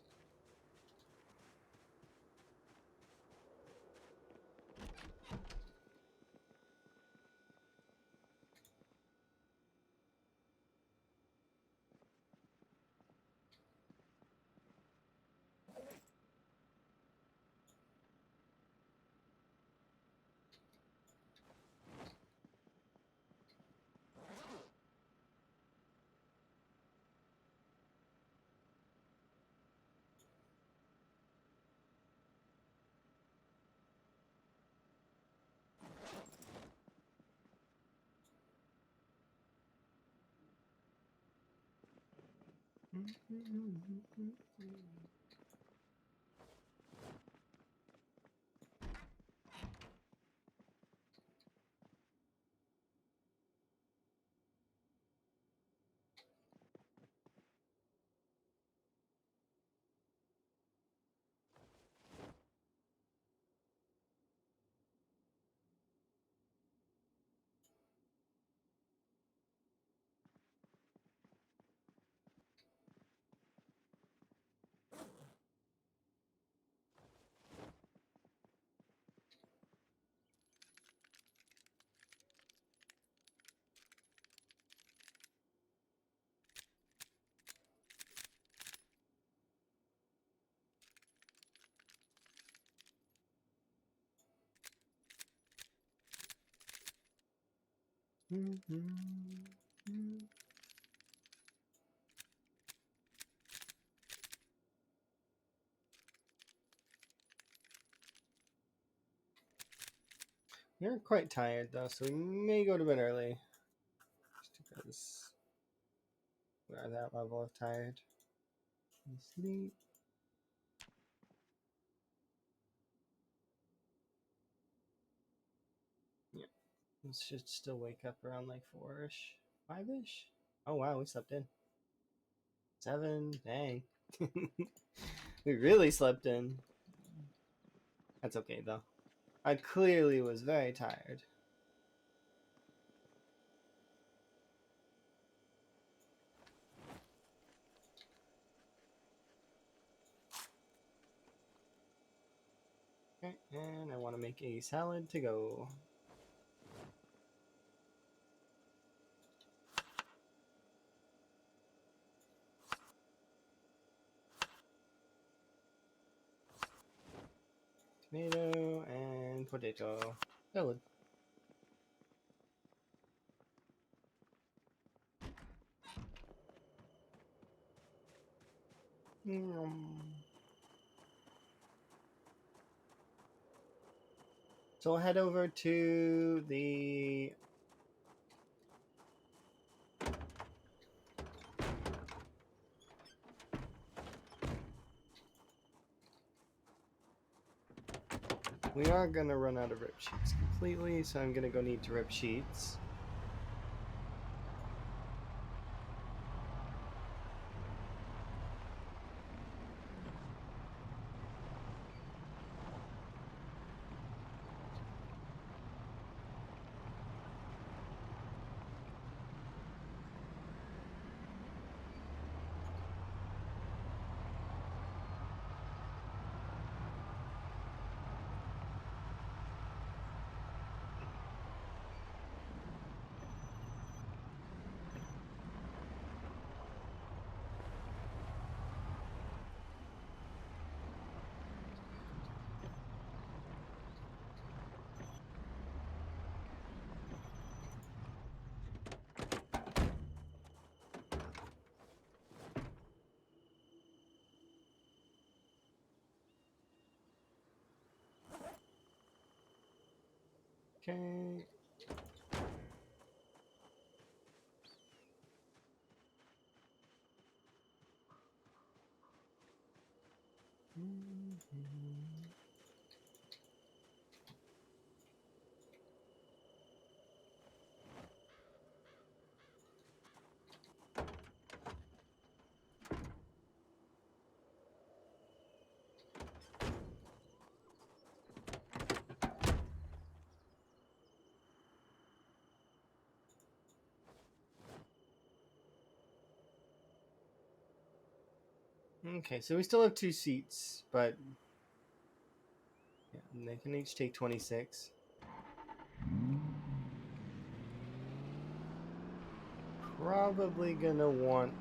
You're quite tired though, so we may go to bed early. Just because we're at that level of tired. Sleep. Yeah. We should still wake up around like 4-ish. 5-ish? Oh wow, we slept in. 7, dang. We really slept in. That's okay though. I clearly was very tired. Okay, and I want to make a salad to go. Tomato and potato salad. So we'll head over to the We are gonna run out of rip sheets completely, so I'm gonna go need to rip sheets. Okay. Okay, so we still have 2 seats, but yeah, they can each take 26. Probably gonna want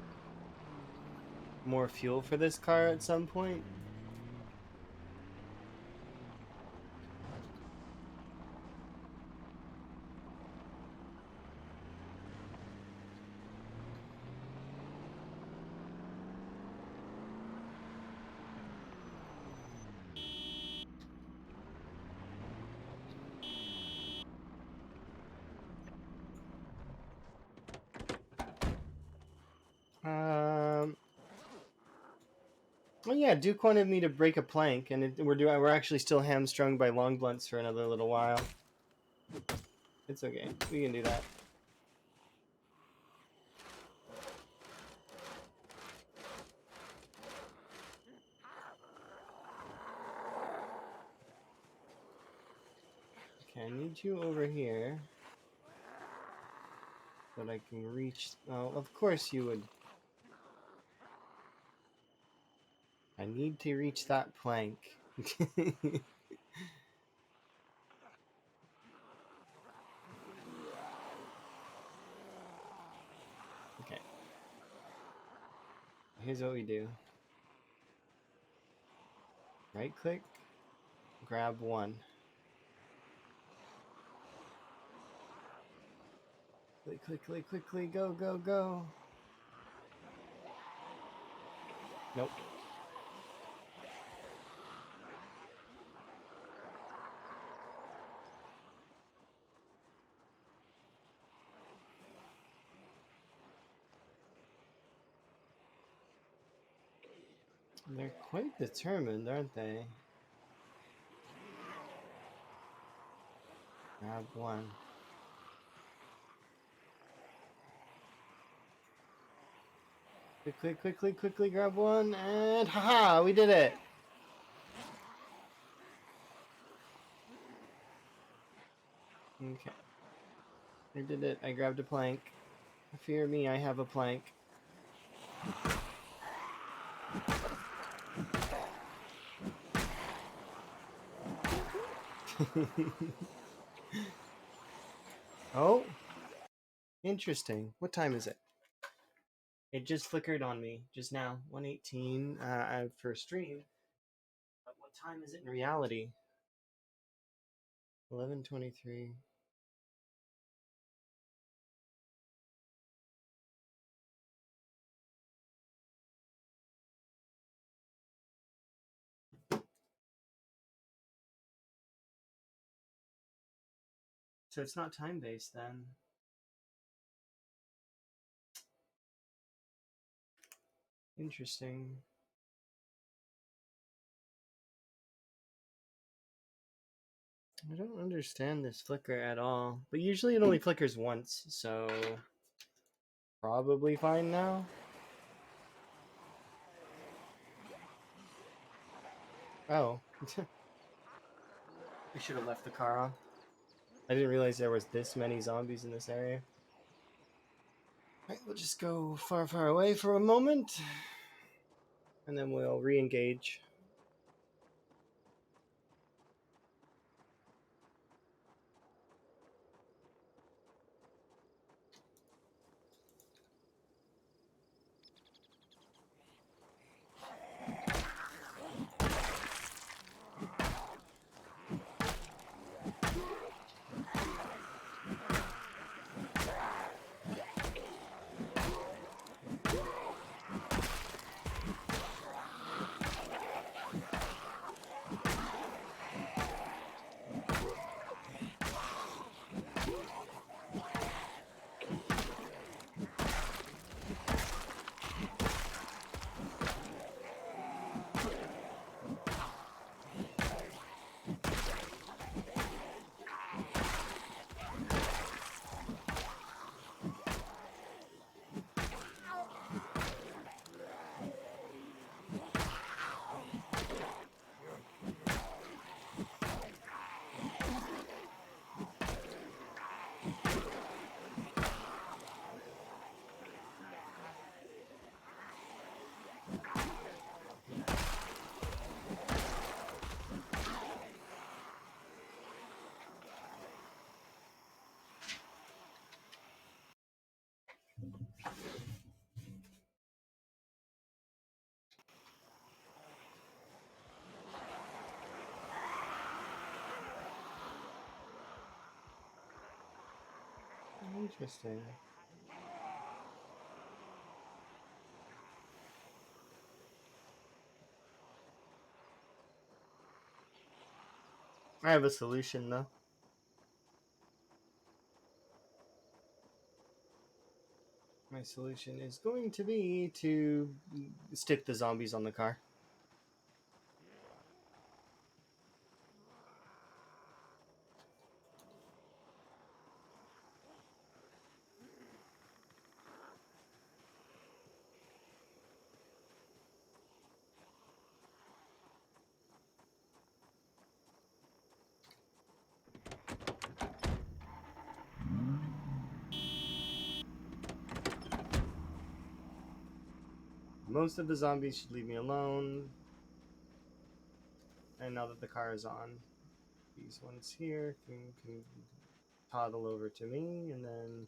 more fuel for this car at some point. Well, yeah, Duke wanted me to break a plank, and we're actually still hamstrung by long blunts for another little while. It's okay, we can do that. Okay, I need you over here so that I can reach. Oh, of course you would. I need to reach that plank. Okay. Here's what we do. Right click, grab one. Quickly, go. Nope. They're quite determined, aren't they? Grab one. Quickly, grab one, and haha, we did it! Okay. I did it, I grabbed a plank. Fear me, I have a plank. Oh, interesting. What time is it? It just flickered on me just now. 1:18 for stream. But what time is it in reality? 11:23. So it's not time based then. Interesting. I don't understand this flicker at all. But usually it only flickers once, so probably fine now. Oh. We should have left the car on. I didn't realize there was this many zombies in this area. Alright, we'll just go far, far away for a moment. And then we'll re-engage. Interesting. I have a solution though. My solution is going to be to stick the zombies on the car. Most of the zombies should leave me alone. And now that the car is on, these ones here can toddle over to me, and then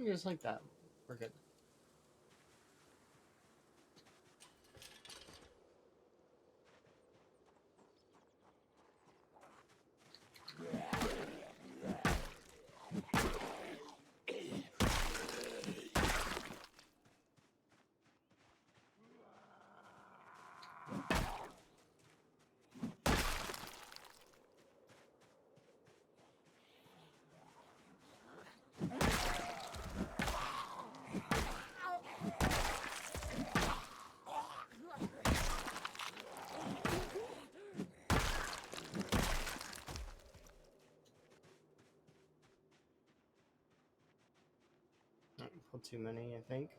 just like that. We're good. too many, I think.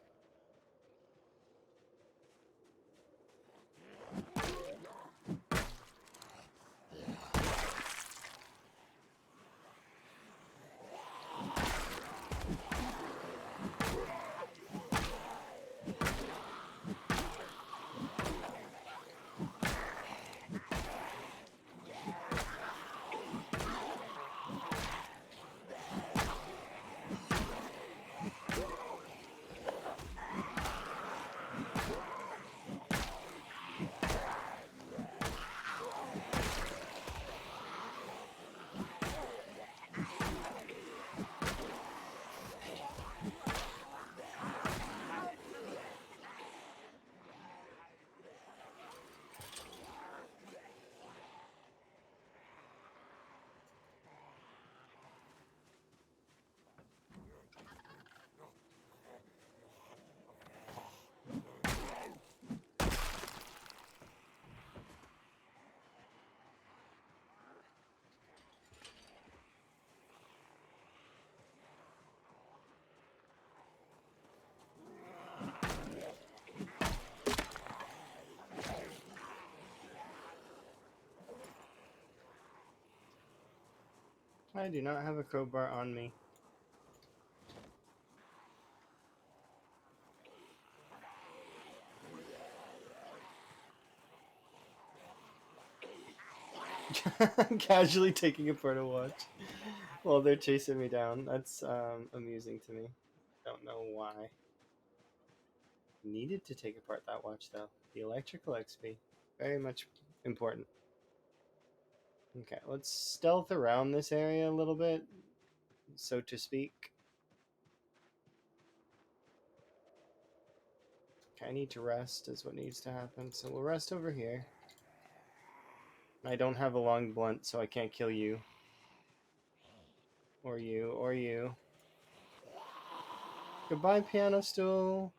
I do not have a crowbar on me. Casually taking apart a watch while they're chasing me down. That's amusing to me. Don't know why. Needed to take apart that watch though. The electrical XP. Very much important. Okay, let's stealth around this area a little bit, so to speak. Okay, I need to rest is what needs to happen. So we'll rest over here. I don't have a long blunt, so I can't kill you. Or you, or you. Goodbye, piano stool.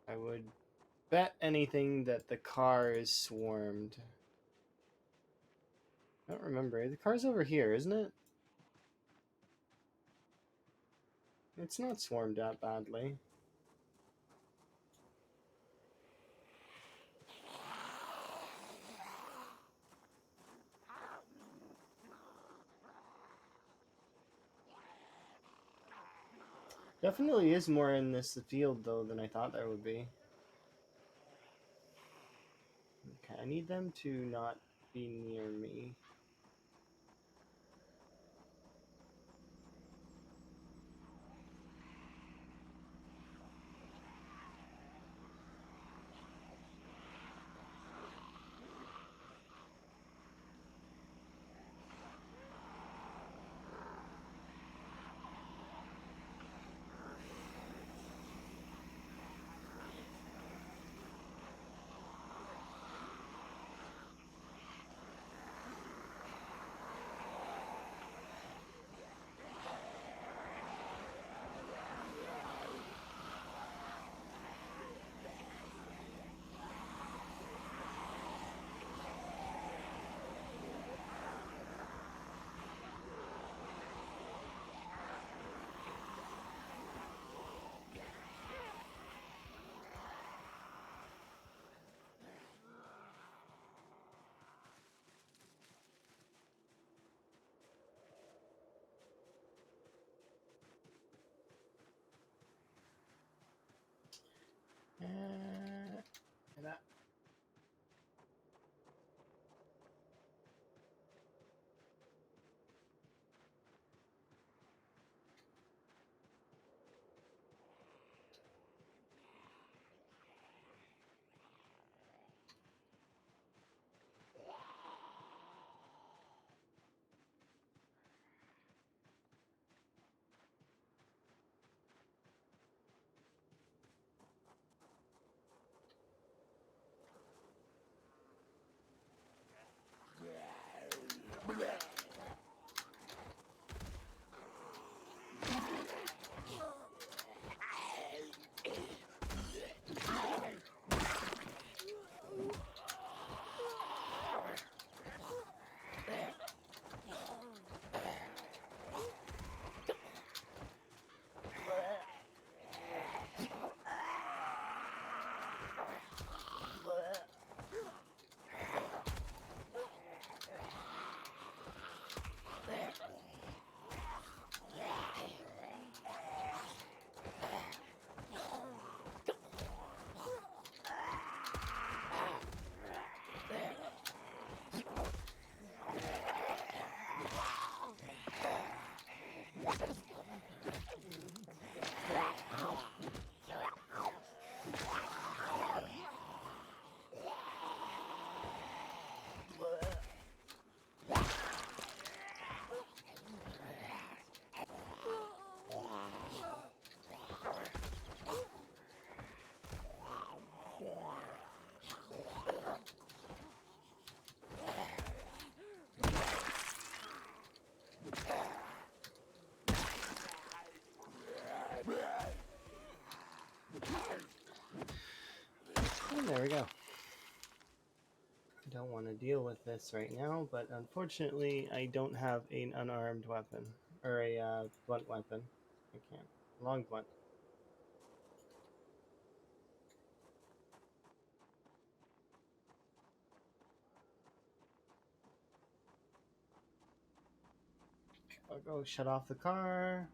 I would bet anything that the car is swarmed. I don't remember. The car's over here, isn't it? It's not swarmed that badly. Definitely is more in this field, though, than I thought there would be. Okay, I need them to not be near me. there we go. I don't want to deal with this right now, but unfortunately, I don't have an unarmed weapon or a blunt weapon. I can't. Long blunt. I'll go shut off the car.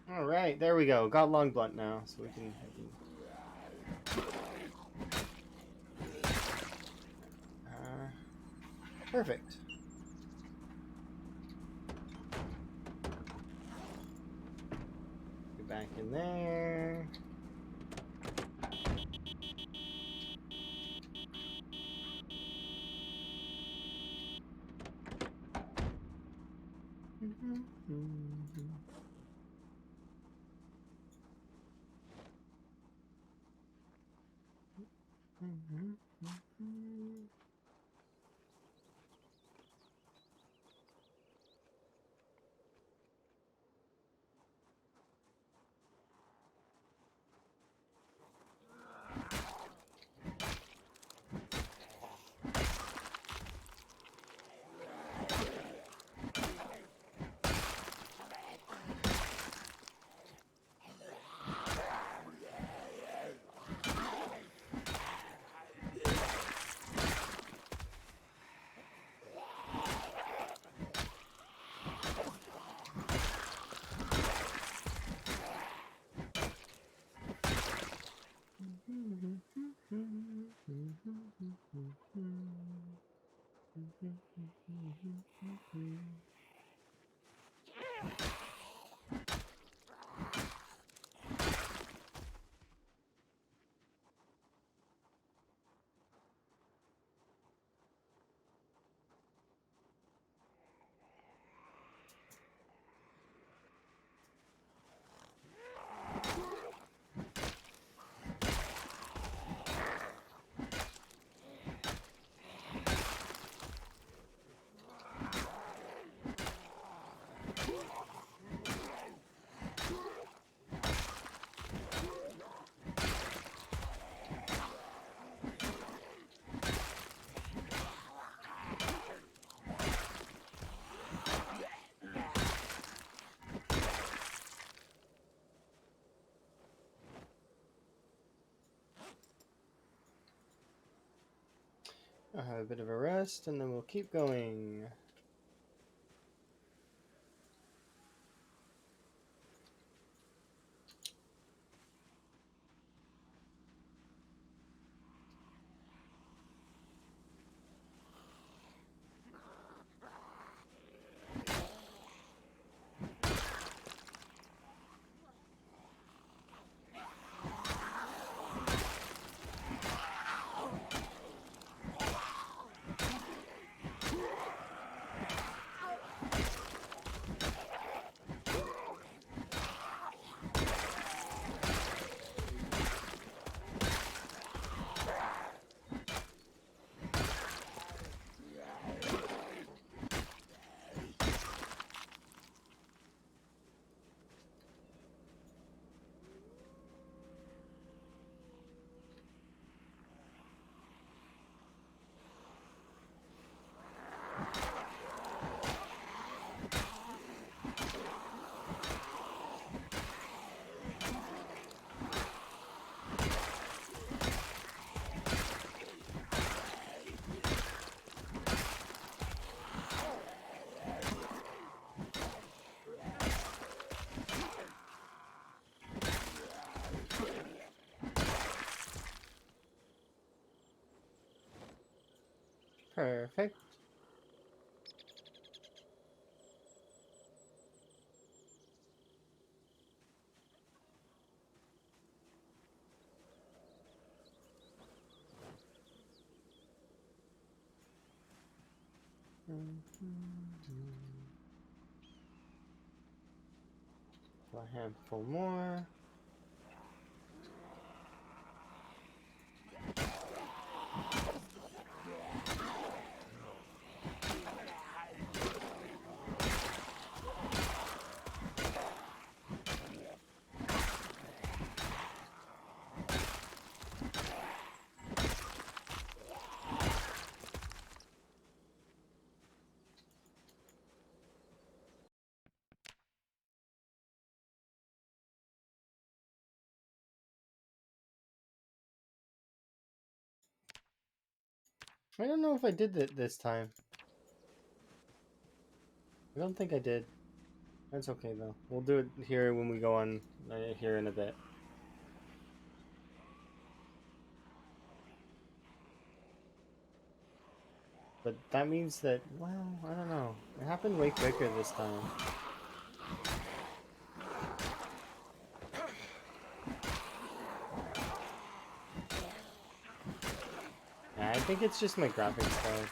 All right, there we go. Got long blunt now, so we can. Perfect. Get back in there. I'll have a bit of a rest, and then we'll keep going. Perfect. A handful more. I don't know if I did that this time. I don't think I did. That's okay though. We'll do it here when we go on here in a bit. But that means that, well, I don't know. It happened way quicker this time. Yeah, I think it's just my graphics card.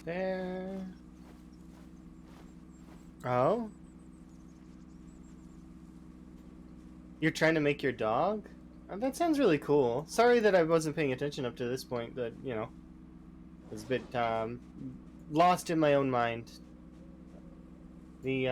There. Oh? You're trying to make your dog? That sounds really cool. Sorry that I wasn't paying attention up to this point, but, you know, I was a bit, lost in my own mind. The,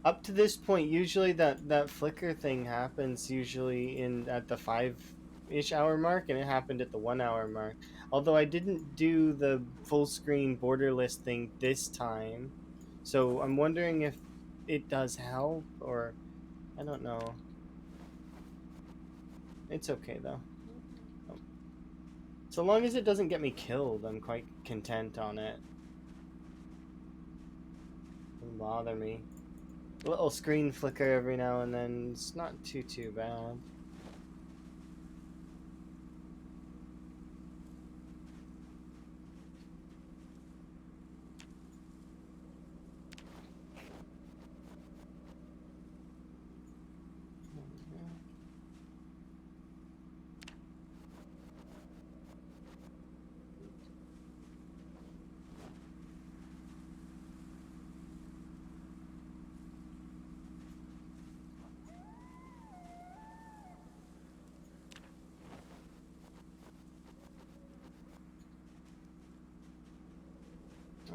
up to this point, usually that flicker thing happens usually at the 5-ish hour mark, and it happened at the 1 hour mark. Although I didn't do the full screen borderless thing this time, so I'm wondering if it does help, or I don't know. It's okay though. So long as it doesn't get me killed, I'm quite content on it. Doesn't bother me. A little screen flicker every now and then. It's not too bad.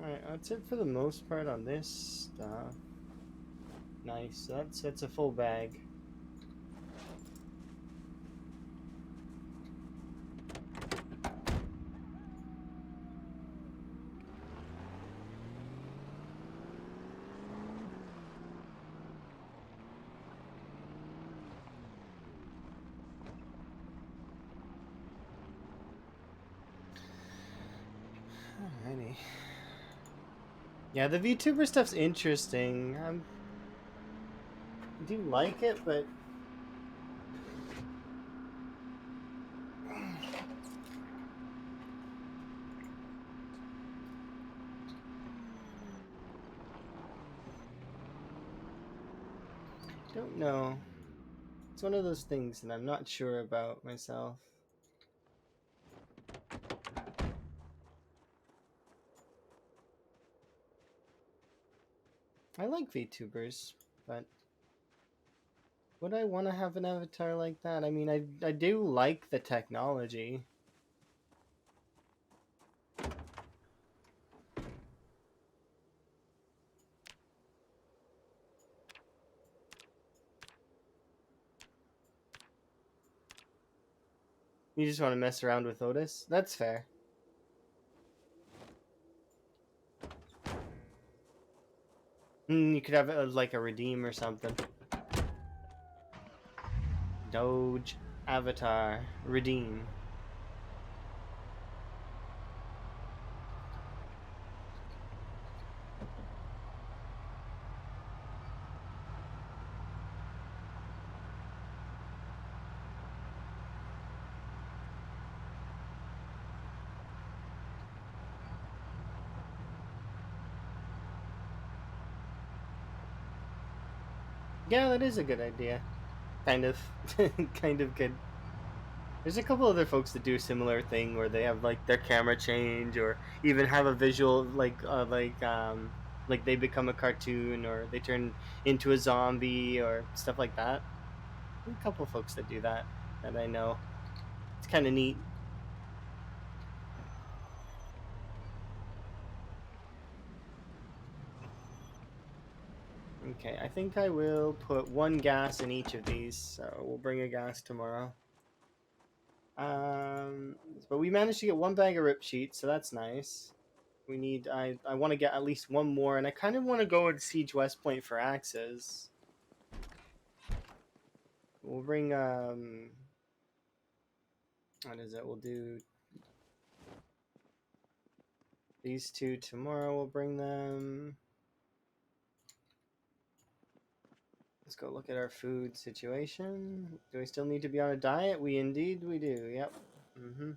Alright, that's it for the most part on this stuff. Nice, that's a full bag. Alrighty. Yeah, the VTuber stuff's interesting. I do like it, but don't know. It's one of those things that I'm not sure about myself. I like VTubers, but would I want to have an avatar like that? I mean, I do like the technology. You just want to mess around with Otis? That's fair. You could have like a redeem or something. Doge, avatar, redeem. Yeah, that is a good idea. Kind of. Kind of good. There's a couple other folks that do a similar thing where they have like their camera change or even have a visual like they become a cartoon or they turn into a zombie or stuff like that. There's a couple folks that do that I know. It's kind of neat. Okay, I think I will put one gas in each of these, so we'll bring a gas tomorrow. But we managed to get one bag of rip sheets, so that's nice. We need. I want to get at least one more, and I kind of want to go and siege West Point for axes. We'll bring What is it? We'll do these two tomorrow. We'll bring them. Let's go look at our food situation. Do we still need to be on a diet? We do. Yep. Mm-hmm.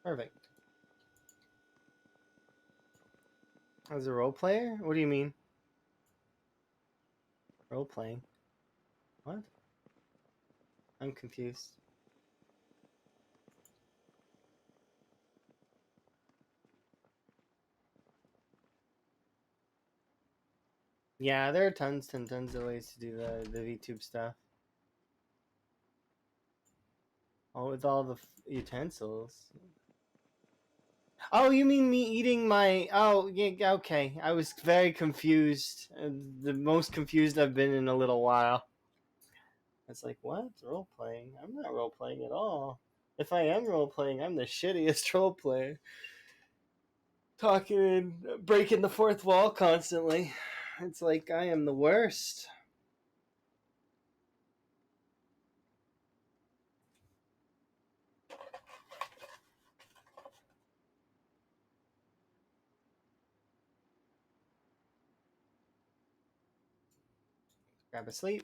Perfect. As a role player? What do you mean? Role playing? What? I'm confused. Yeah, there are tons and tons of ways to do the VTube stuff. All with all the utensils. Oh, you mean me eating my? Oh, yeah. Okay, I was very confused. The most confused I've been in a little while. It's like, what? Role playing? I'm not role playing at all. If I am role playing, I'm the shittiest role player. Talking and breaking the fourth wall constantly. It's like I am the worst. Grab a sleep.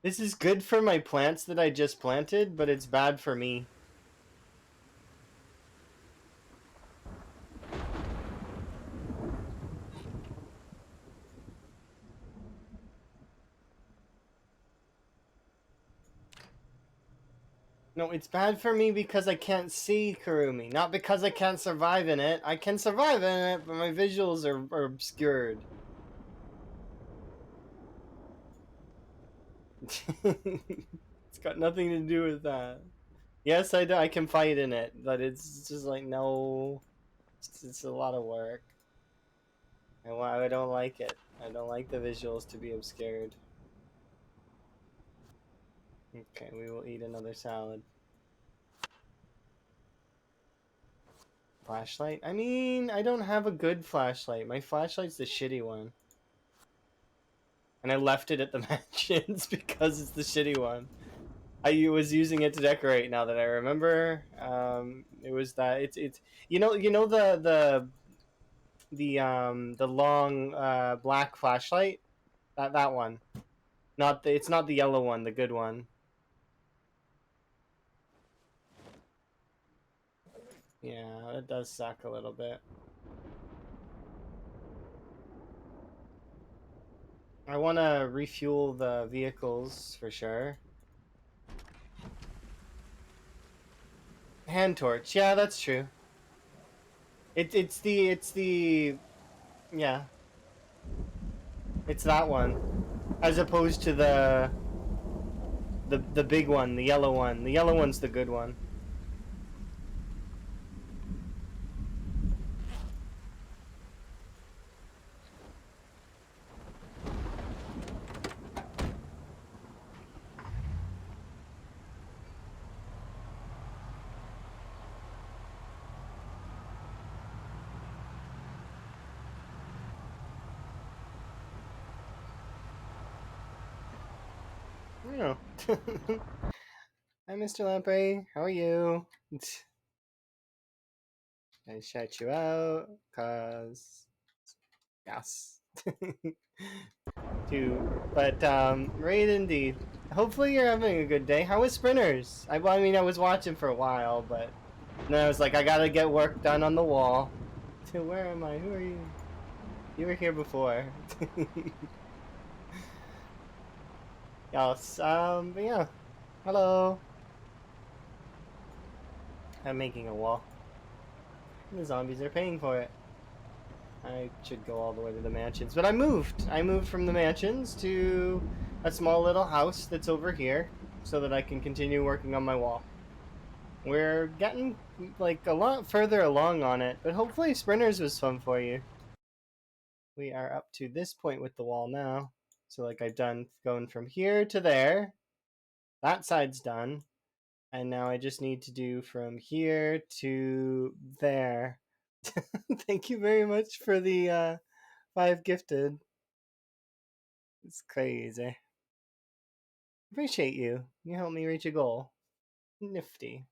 This is good for my plants that I just planted, but it's bad for me. No, it's bad for me because I can't see Kurumi. Not because I can't survive in it. I can survive in it, but my visuals are obscured. It's got nothing to do with that. Yes, I do. I can fight in it, but it's just like, no. It's a lot of work. I don't like it. I don't like the visuals to be obscured. Okay, we will eat another salad. Flashlight? I mean, I don't have a good flashlight. My flashlight's the shitty one. And I left it at the mansions because it's the shitty one. I was using it to decorate now that I remember. It was that it's the long black flashlight? That one. Not the it's not the yellow one, the good one. Yeah, it does suck a little bit. I want to refuel the vehicles for sure. Hand torch. Yeah, that's true. It's the yeah. It's that one as opposed to the big one, the yellow one. The yellow one's the good one. Oh. Hi, Mr. Lamprey. How are you? I shout you out, cause yes. But right indeed. Hopefully you're having a good day. How was Sprinters? I mean, I was watching for a while, but then I was like, I gotta get work done on the wall. Where am I? Who are you? You were here before. Yes. But yeah. Hello. I'm making a wall. The zombies are paying for it. I should go all the way to the mansions, but I moved. I moved from the mansions to a small little house that's over here so that I can continue working on my wall. We're getting like a lot further along on it, but hopefully Sprinters was fun for you. We are up to this point with the wall now. So like I've done going from here to there. That side's done. And now I just need to do from here to there. Thank you very much for the 5 gifted. It's crazy. Appreciate you. You helped me reach a goal. Nifty.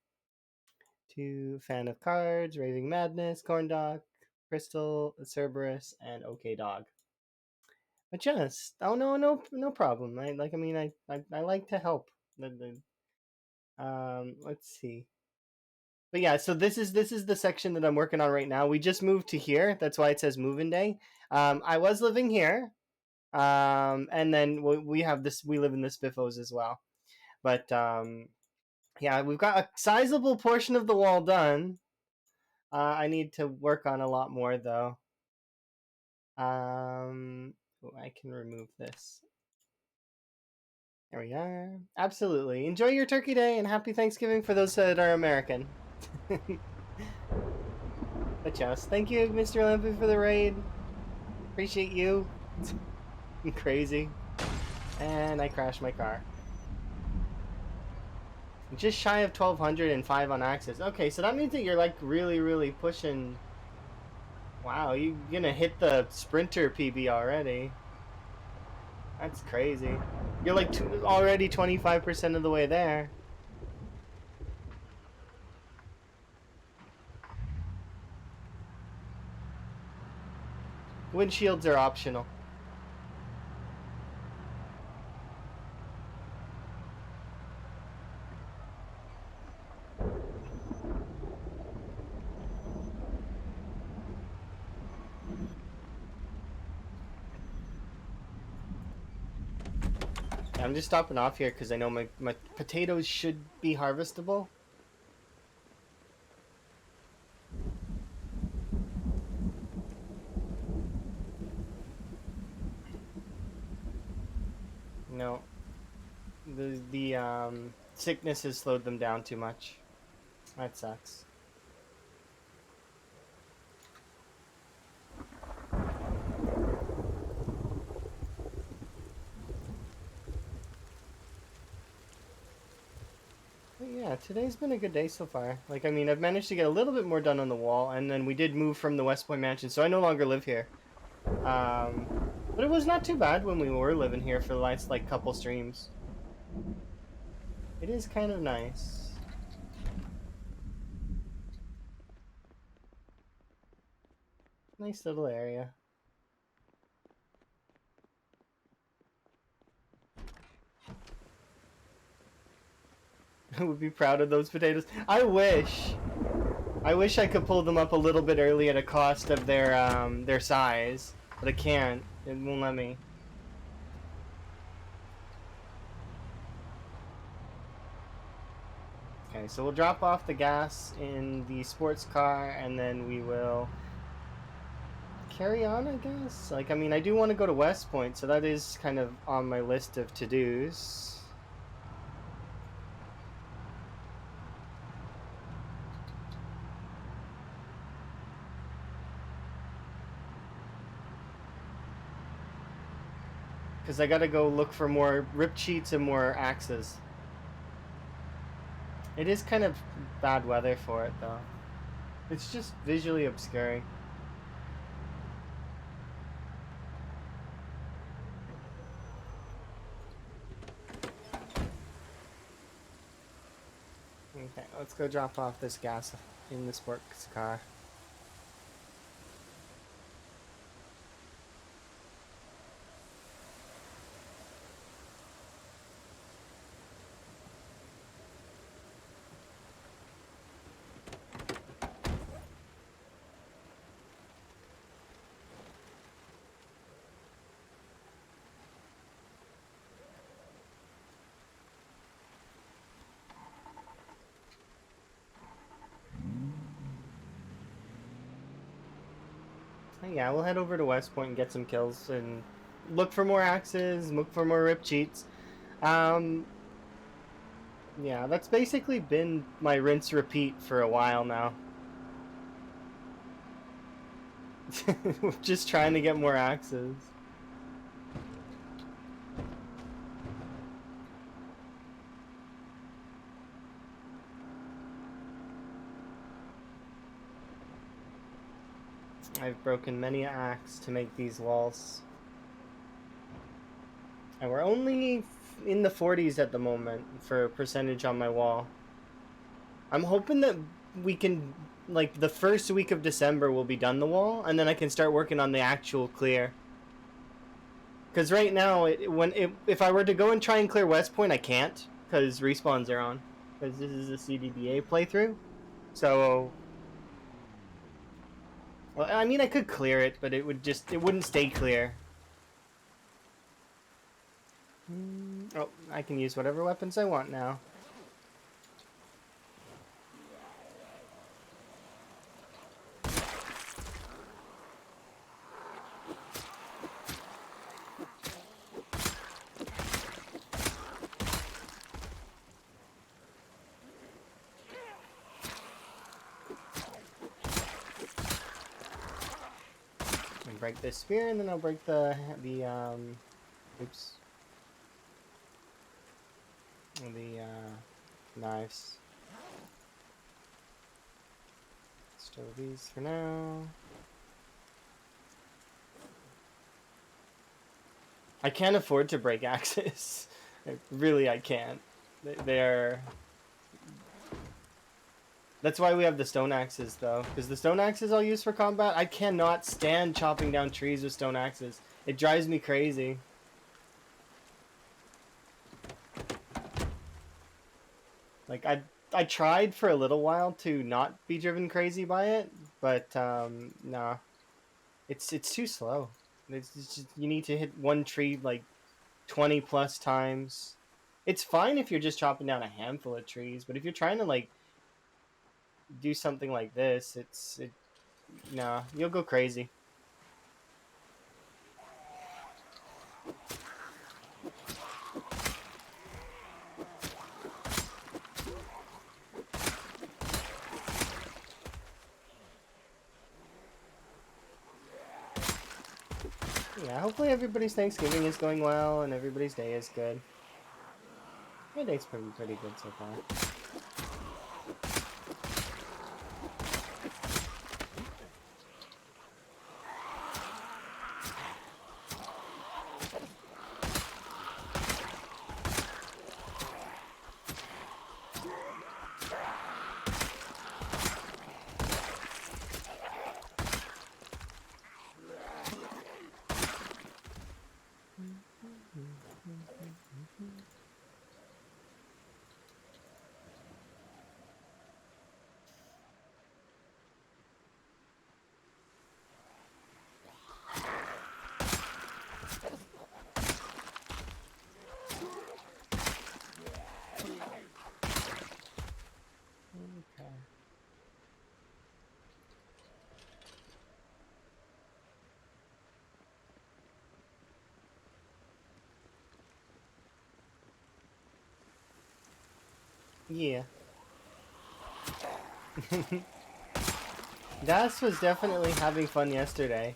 2 fan of cards, Raving Madness, Corndock, Crystal, Cerberus, and OK Dog. But just no problem. I like to help. Let's see. But yeah, so this is the section that I'm working on right now. We just moved to here. That's why it says moving day. I was living here. And then we have this. We live in the Spiffos as well. But yeah, we've got a sizable portion of the wall done. I need to work on a lot more though. I can remove this. There we are. Absolutely. Enjoy your Turkey Day and happy Thanksgiving for those that are American. But yes, thank you, Mr. Lampy, for the raid. Appreciate you. Crazy. And I crashed my car. Just shy of 1205 on access. Okay, so that means that you're like really pushing. Wow, you're gonna hit the sprinter PB already. That's crazy. You're like already 25% of the way there. Windshields are optional. I'm just stopping off here because I know my potatoes should be harvestable. No, the sickness has slowed them down too much. That sucks. But yeah, today's been a good day so far. Like, I mean, I've managed to get a little bit more done on the wall, and then we did move from the West Point mansion, so I no longer live here. But it was not too bad when we were living here for the last, like, couple streams. It is kind of nice. Nice little area. I would be proud of those potatoes. I wish. I wish I could pull them up a little bit early at a cost of their size, but I can't. It won't let me. Okay, so we'll drop off the gas in the sports car, and then we will carry on, I guess. Like, I mean, I do want to go to West Point, so that is kind of on my list of to-dos. Because I gotta go look for more rip cheats and more axes. It is kind of bad weather for it, though. It's just visually obscuring. Okay, let's go drop off this gas in the sports car. Yeah, we'll head over to West Point and get some kills and look for more axes, look for more rip cheats. Yeah, that's basically been my rinse repeat for a while now. Just trying to get more axes. I've broken many an axe to make these walls. And we're only in the 40s at the moment for percentage on my wall. I'm hoping that we can, like, the first week of December we'll be done the wall, and then I can start working on the actual clear. Because right now, if I were to go and try and clear West Point, I can't, because respawns are on. Because this is a CDDA playthrough. So, well, I mean, I could clear it, but it wouldn't stay clear. Oh, I can use whatever weapons I want now. Break this spear, and then I'll break the oops, the knives. Stow these for now. I can't afford to break axes. Really, I can't. They're... That's why we have the stone axes, though. Because the stone axes I'll use for combat, I cannot stand chopping down trees with stone axes. It drives me crazy. Like, I tried for a little while to not be driven crazy by it, but, nah. It's too slow. It's just, you need to hit one tree, like, 20 plus times. It's fine if you're just chopping down a handful of trees, but if you're trying to like do something like this, nah, you'll go crazy. Yeah, hopefully everybody's Thanksgiving is going well and everybody's day is good. My day's pretty good so far. Okay. Yeah. Das was definitely having fun yesterday.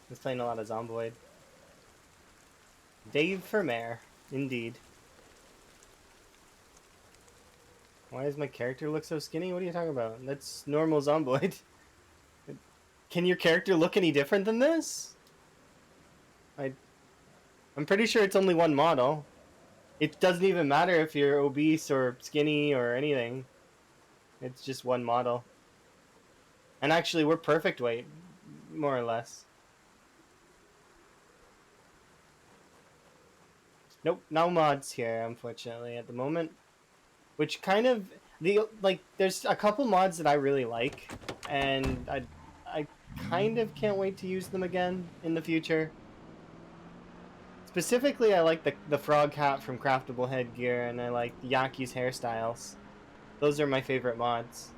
He was playing a lot of Zomboid. Dave for mayor, indeed. Why does my character look so skinny? What are you talking about? That's normal Zomboid. Can your character look any different than this? I'm pretty sure it's only one model. It doesn't even matter if you're obese or skinny or anything. It's just one model. And actually, we're perfect weight, more or less. Nope, no mods here, unfortunately, at the moment. Which kind of there's a couple mods that I really like, and I kind of can't wait to use them again in the future. Specifically, I like the frog hat from Craftable Headgear, and I like Yaki's hairstyles. Those are my favorite mods.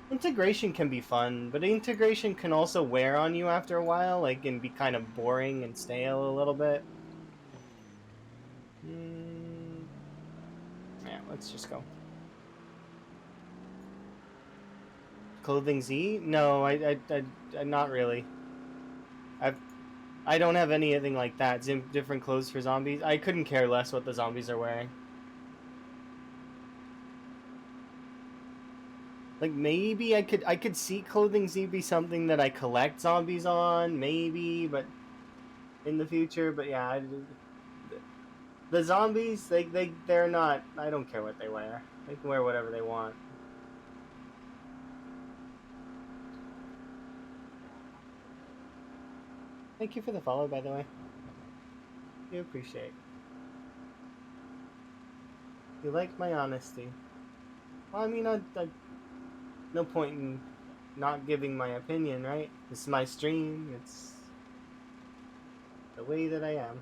Integration can be fun, but integration can also wear on you after a while, like, and be kind of boring and stale a little bit. Yeah, let's just go. Clothing Z? No, I not really. I don't have anything like that. Different clothes for zombies. I couldn't care less what the zombies are wearing. Like maybe I could see Clothing Z be something that I collect zombies on, maybe, but in the future. But yeah, the zombies they're not. I don't care what they wear. They can wear whatever they want. Thank you for the follow, by the way. I appreciate. You like my honesty. Well, I mean, no point in not giving my opinion, right? This is my stream. It's the way that I am.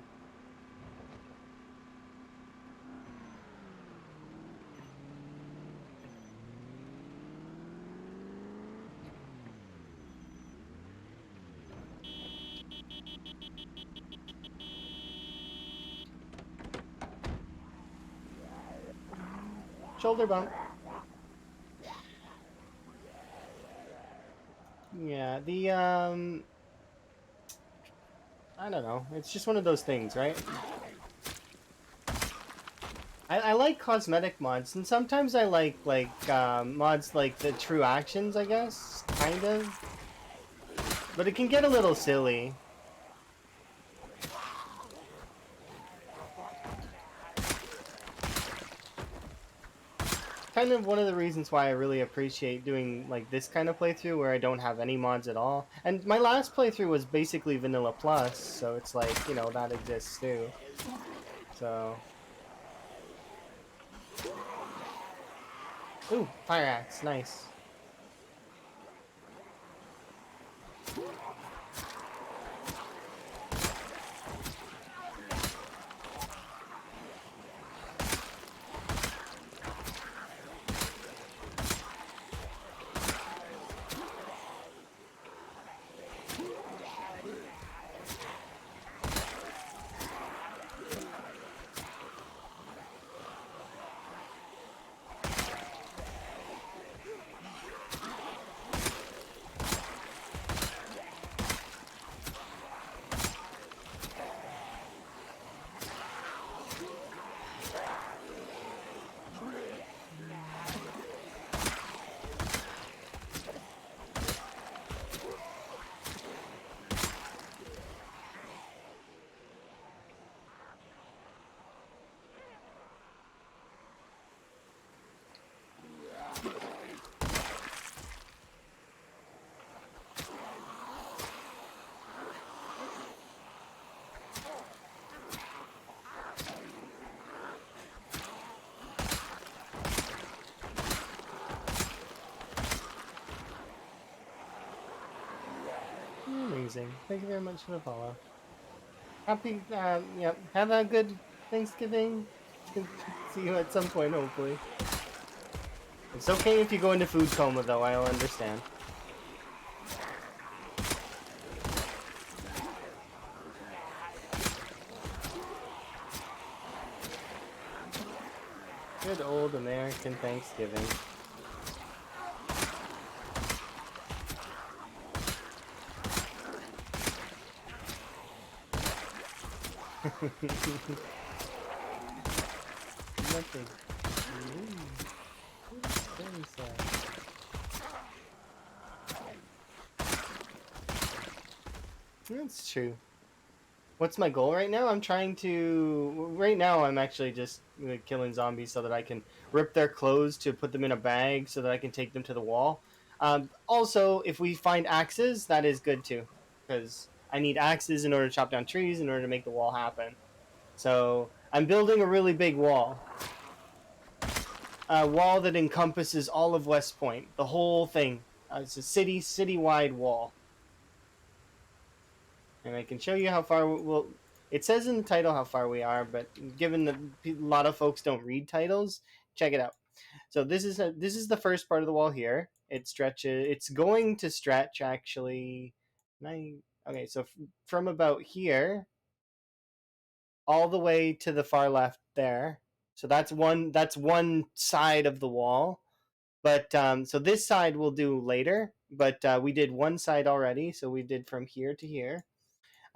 Shoulder bump. Yeah, I don't know. It's just one of those things, right? I like cosmetic mods, and sometimes I like mods like the true actions, I guess, kind of. But it can get a little silly. Kind of one of the reasons why I really appreciate doing like this kind of playthrough where I don't have any mods at all. And my last playthrough was basically Vanilla Plus, so it's like, you know, that exists too. So... Ooh, fire axe, nice. amazing. Thank you very much for the follow. Happy, yep. Have a good Thanksgiving. See you at some point, hopefully. It's okay if you go into food coma, though. I'll understand. Good old American Thanksgiving. Nothing. Very sad. That's true. What's my goal right now? I'm trying to... Right now, I'm actually just killing zombies so that I can rip their clothes to put them in a bag so that I can take them to the wall. Also, if we find axes, that is good too. Because I need axes in order to chop down trees in order to make the wall happen. So, I'm building a really big wall. A wall that encompasses all of West Point. The whole thing. It's a citywide wall. And I can show you how far we'll... It says in the title how far we are, but given that a lot of folks don't read titles, check it out. So this is the first part of the wall here. It stretches. It's going to stretch actually. Okay, so from about here all the way to the far left there. So that's one side of the wall. But so this side we'll do later. But we did one side already, so we did from here to here.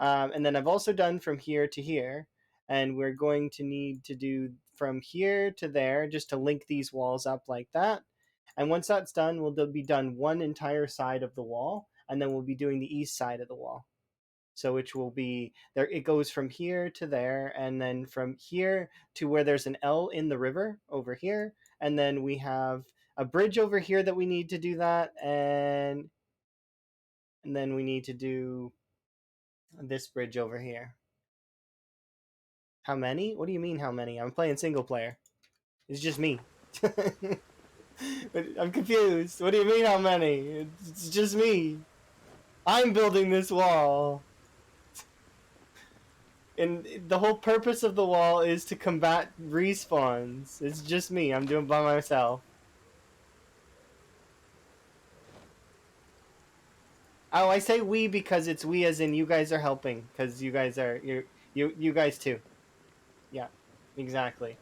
And then I've also done from here to here, and we're going to need to do from here to there just to link these walls up like that. And once that's done, we'll be done one entire side of the wall, and then we'll be doing the east side of the wall. So which will be there. It goes from here to there, and then from here to where there's an L in the river over here, and then we have a bridge over here that we need to do that, and then we need to do this bridge over here. How many? What do you mean how many? I'm playing single player. It's just me. But I'm confused. What do you mean how many? It's just me. I'm building this wall. And the whole purpose of the wall is to combat respawns. It's just me. I'm doing it by myself. Oh, I say we because it's we as in you guys are helping. Because you guys are... You guys too. Yeah, exactly.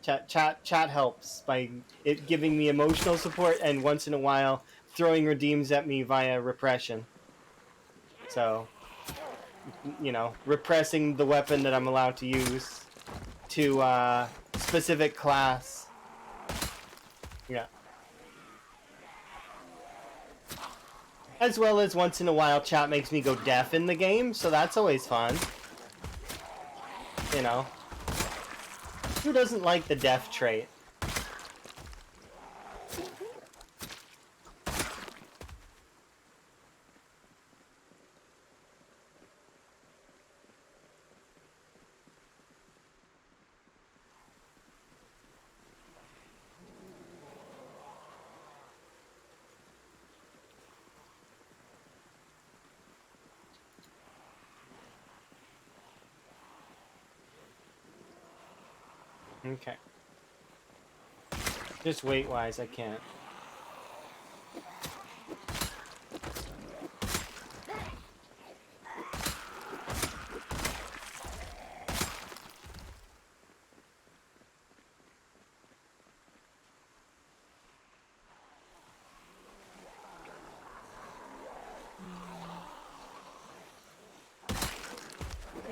Chat helps by it giving me emotional support and once in a while throwing redeems at me via repression. So, repressing the weapon that I'm allowed to use to a specific class. Yeah. As well as once in a while chat makes me go deaf in the game, so that's always fun. Who doesn't like the deaf trait? Okay. Just weight-wise, I can't.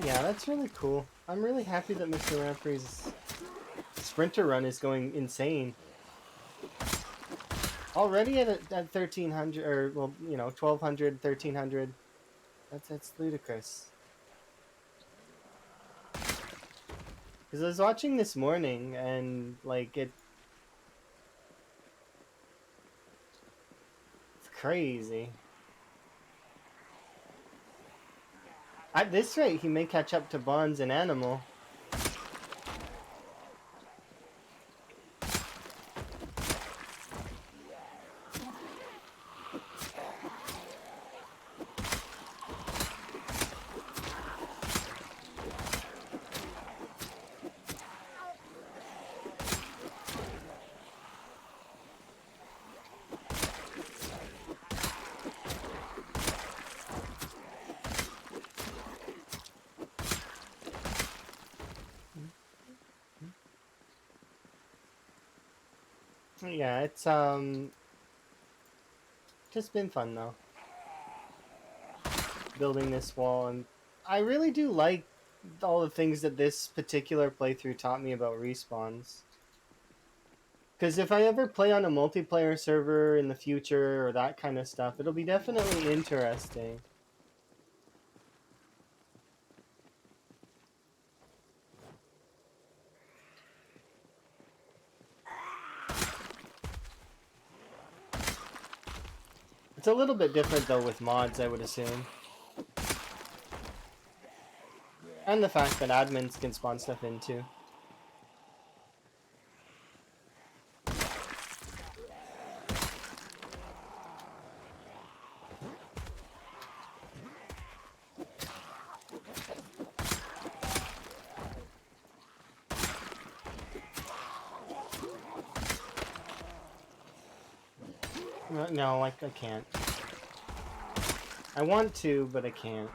Yeah, that's really cool. I'm really happy that Mr. Ramphrey's sprinter run is going insane. Already at 1300, or, well, 1200, 1300. That's ludicrous. Because I was watching this morning, and, it's crazy. At this rate, he may catch up to Bonds and Animal. Yeah, it's just been fun though, building this wall, and I really do like all the things that this particular playthrough taught me about respawns. Because if I ever play on a multiplayer server in the future or that kind of stuff, it'll be definitely interesting. It's a little bit different though with mods, I would assume. And the fact that admins can spawn stuff in too. No, I can't. I want to, but I can't.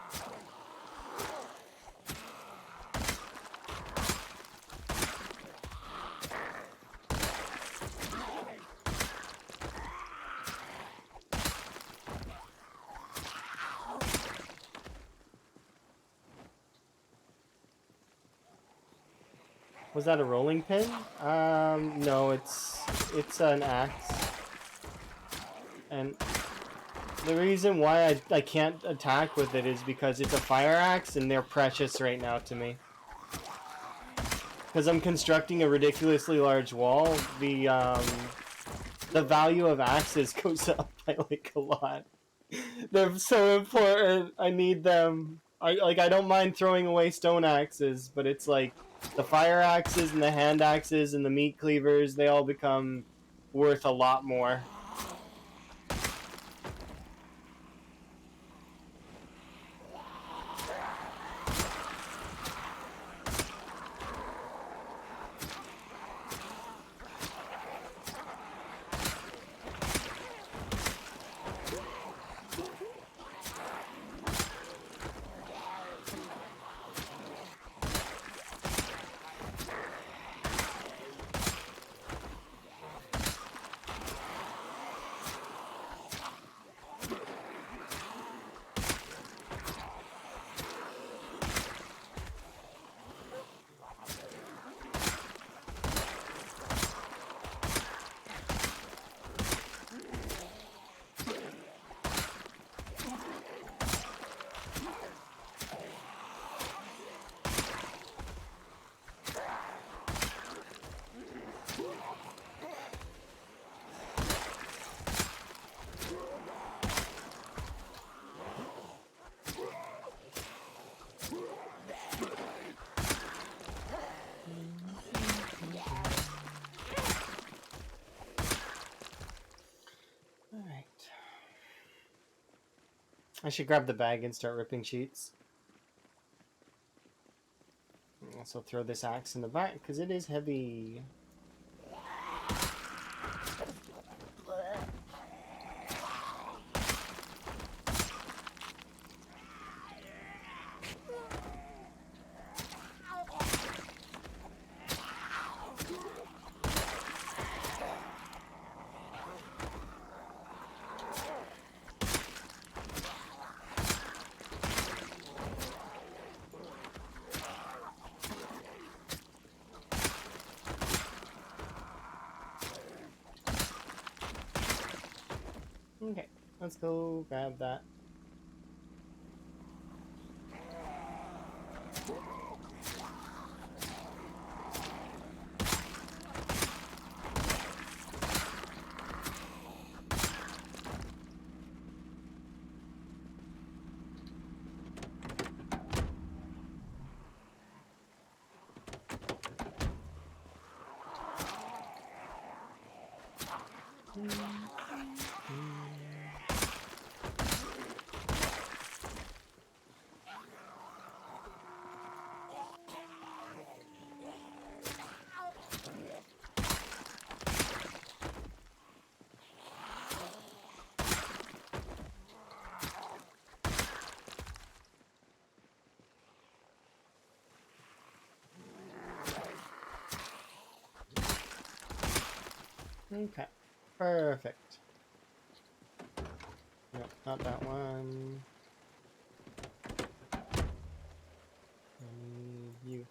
Was that a rolling pin? No, it's an axe. And the reason why I can't attack with it is because it's a fire axe and they're precious right now to me. Because I'm constructing a ridiculously large wall, the value of axes goes up by like a lot. They're so important. I need them. I don't mind throwing away stone axes, but it's like the fire axes and the hand axes and the meat cleavers, they all become worth a lot more. I should grab the bag and start ripping sheets. Also throw this axe in the back because it is heavy. Okay, let's go grab that. Okay. Perfect. Nope, not that one. I need you.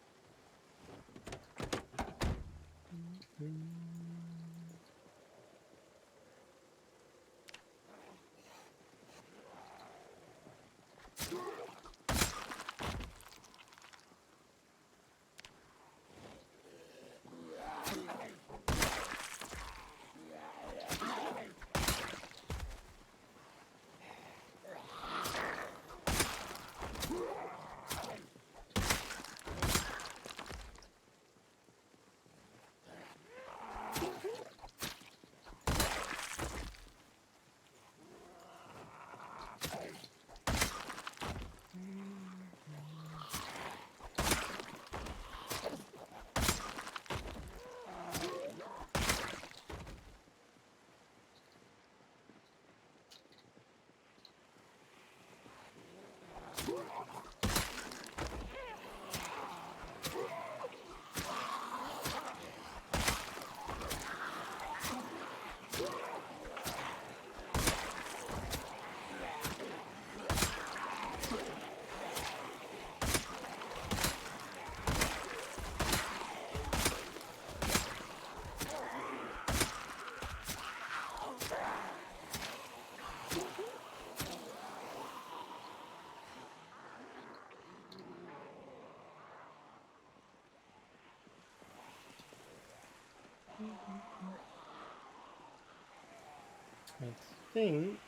I think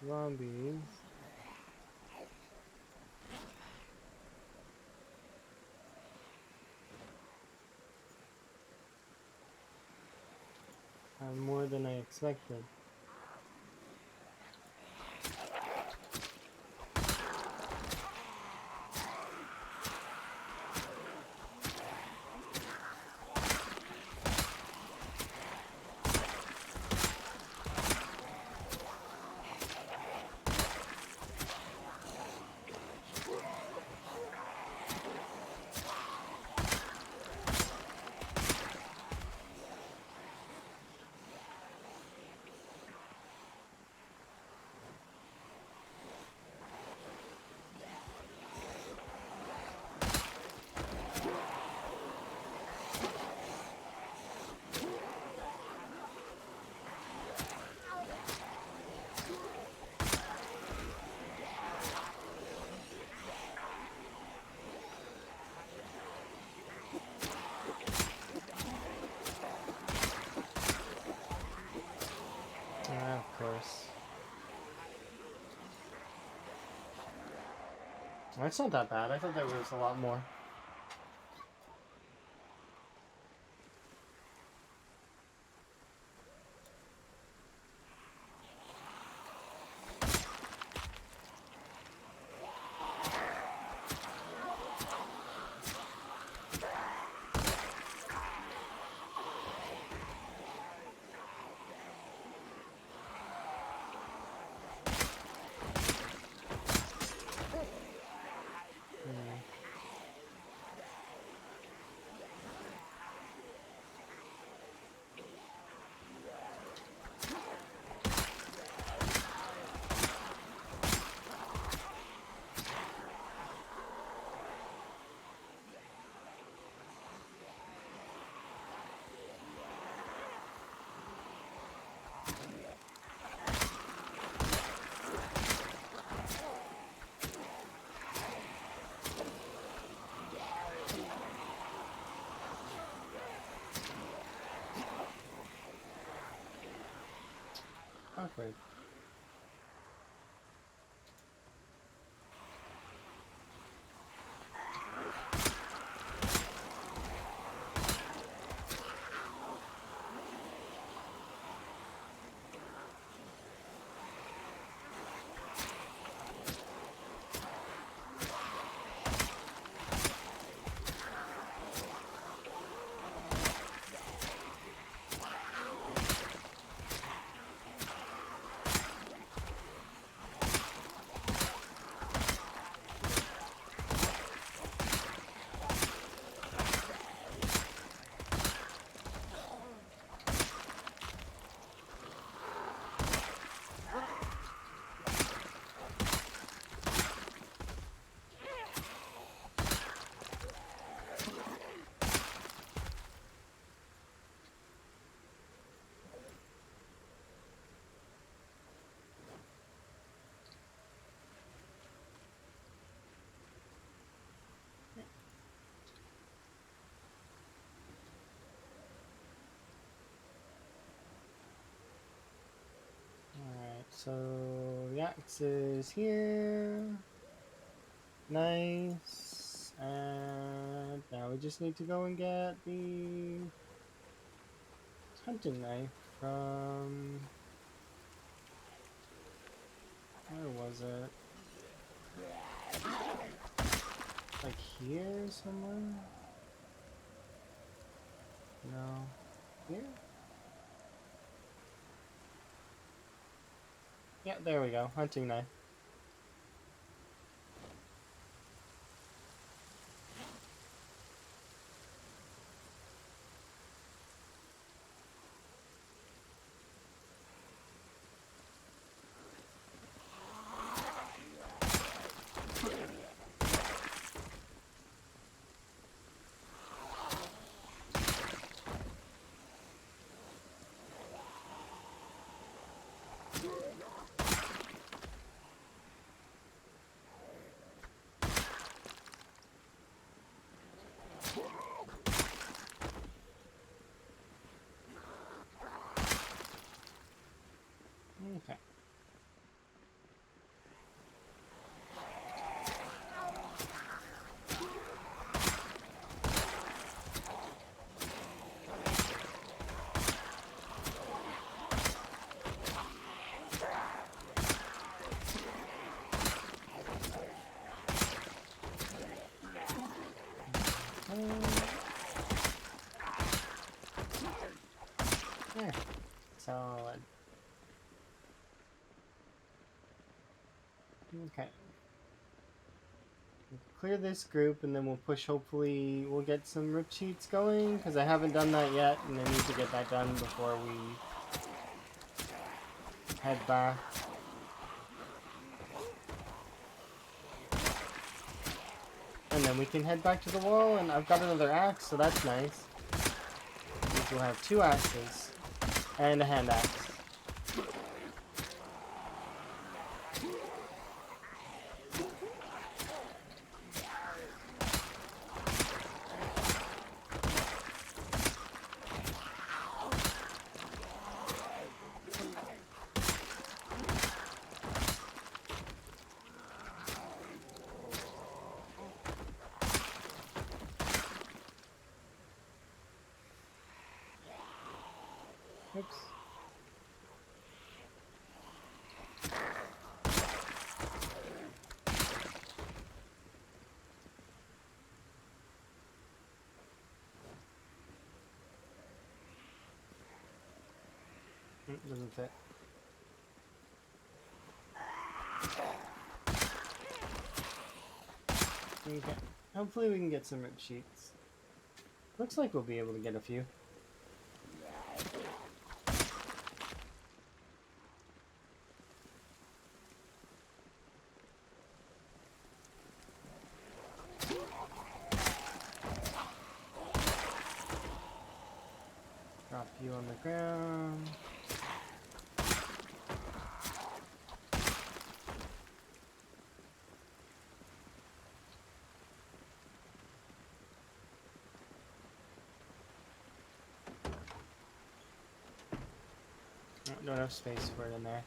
zombies are more than I expected. Of course. That's not that bad. I thought there was a lot more. Awkward. So the axe is here. Nice. And now we just need to go and get the hunting knife from... Where was it? Like here somewhere? No. Here? Yeah, there we go. Hunting knife. Okay. There. Solid. Okay. Clear this group and then we'll push, hopefully we'll get some rip sheets going, because I haven't done that yet and I need to get that done before we head back. And then we can head back to the wall, and I've got another axe, so that's nice. We'll have 2 axes and a hand axe. Oops. Doesn't fit. Okay. Hopefully we can get some rip sheets. Looks like we'll be able to get a few. Drop you on the ground. Don't have space for it in there.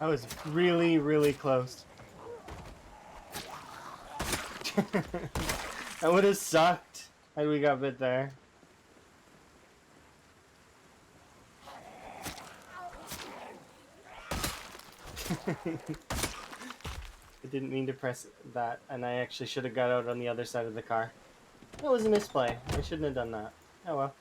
That was really, really close. That would have sucked had we got bit there. I didn't mean to press that, and I actually should have got out on the other side of the car. That was a misplay. I shouldn't have done that. Oh well.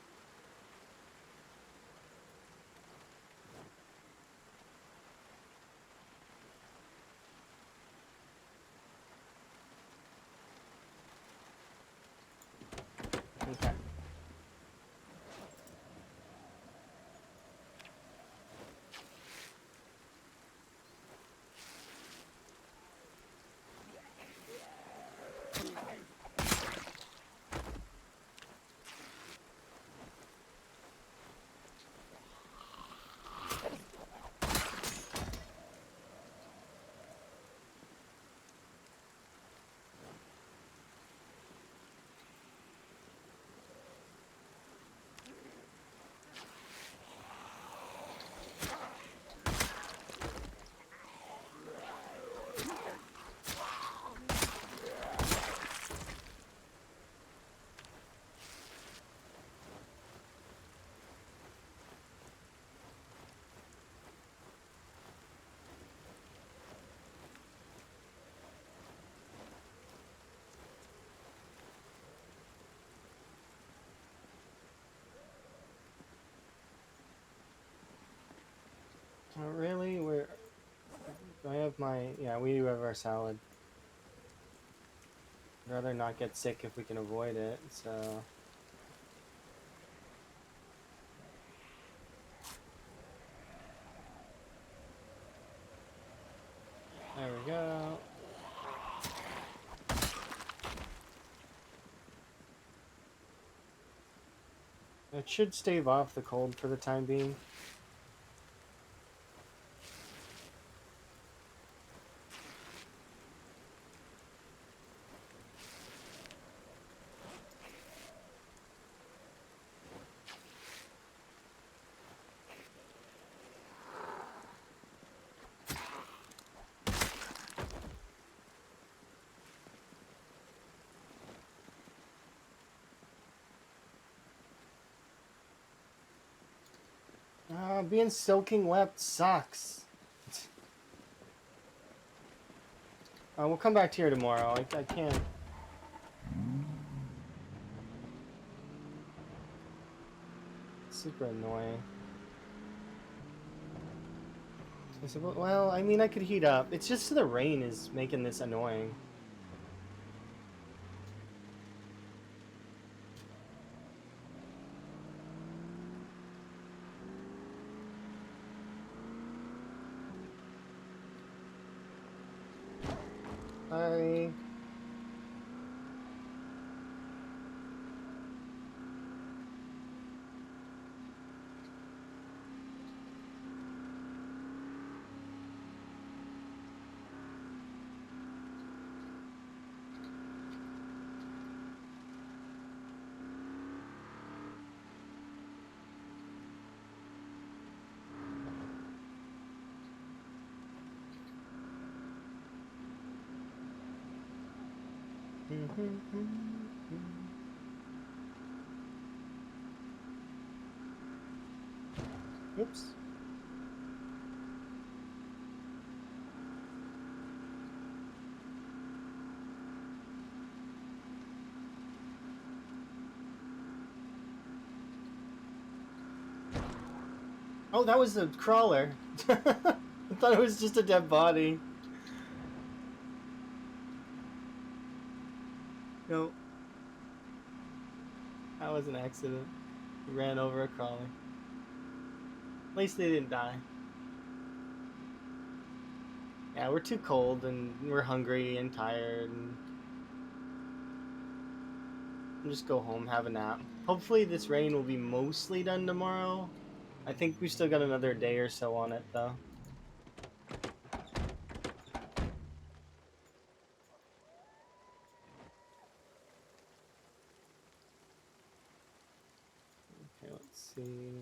Oh, really? I have my... Yeah, we do have our salad. I'd rather not get sick if we can avoid it, so... There we go. It should stave off the cold for the time being. Being soaking wet sucks. We'll come back to here tomorrow. I can't... Super annoying. Well, I mean, I could heat up. It's just the rain is making this annoying. Sorry. Oops. Oh, that was a crawler. I thought it was just a dead body. No. That was an accident. He ran over a crawler. At least they didn't die. Yeah, we're too cold and we're hungry and tired and we'll just go home, have a nap. Hopefully this rain will be mostly done tomorrow. I think we still got another day or so on it though. Okay, let's see.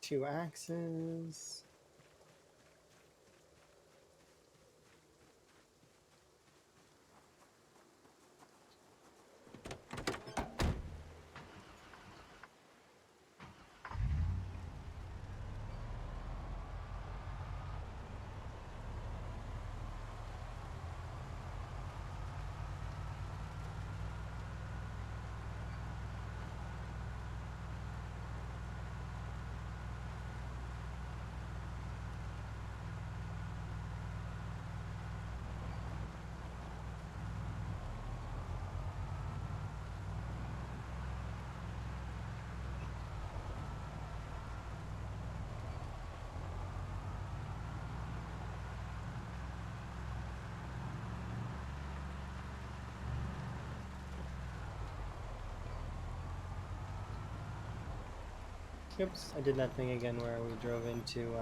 Two axes. Oops, I did that thing again where we drove into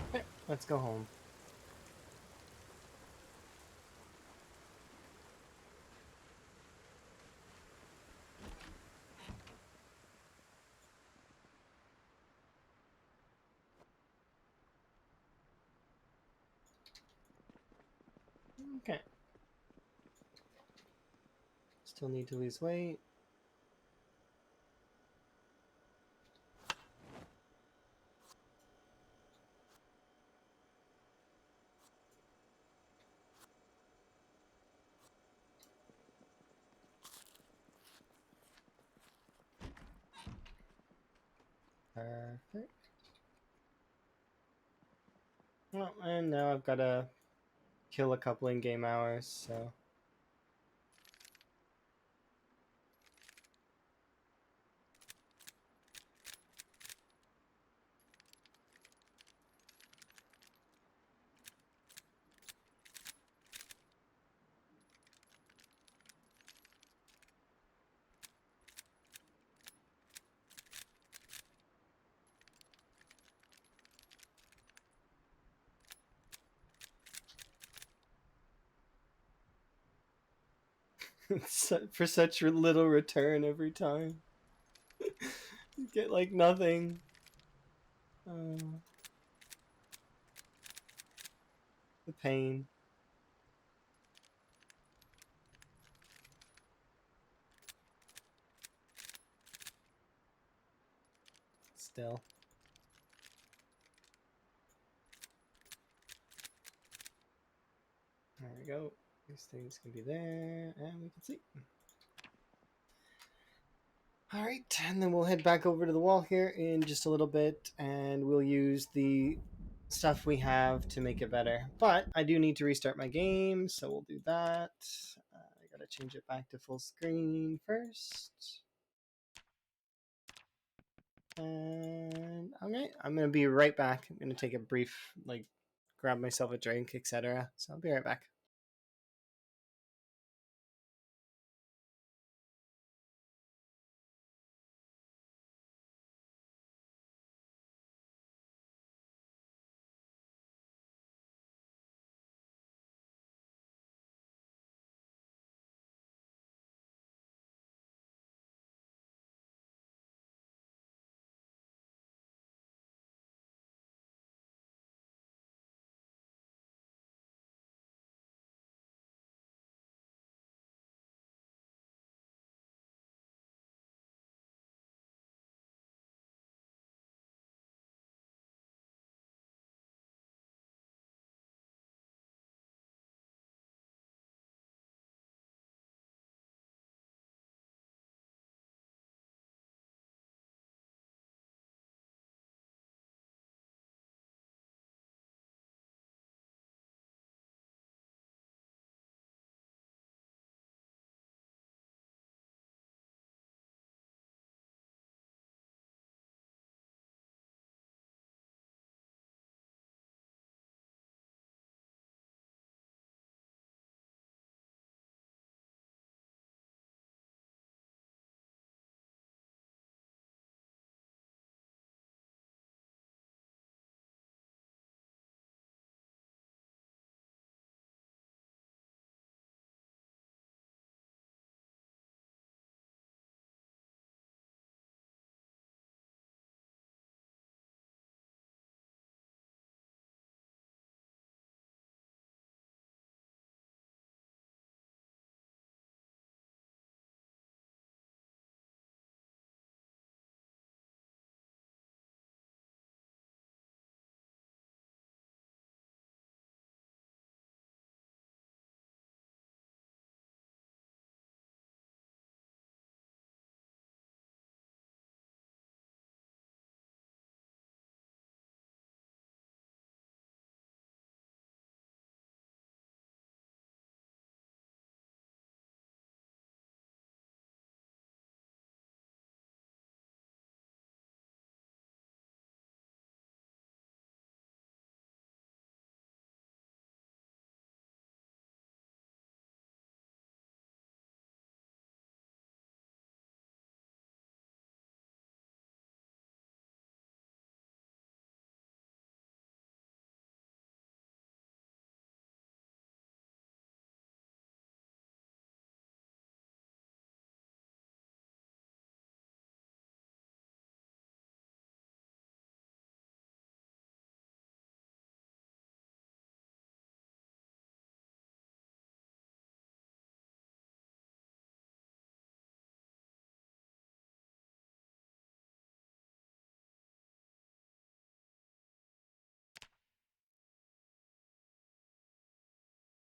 okay, let's go home. Okay. Still need to lose weight. Perfect. Well, and now I've got to kill a couple in game hours, so. For such little return every time. You get like nothing. The pain. Still. There we go. These things can be there, and we can sleep. All right, and then we'll head back over to the wall here in just a little bit, and we'll use the stuff we have to make it better. But I do need to restart my game, so we'll do that. I gotta change it back to full screen first. And okay, I'm gonna be right back. I'm gonna take a brief, grab myself a drink, etc. So I'll be right back.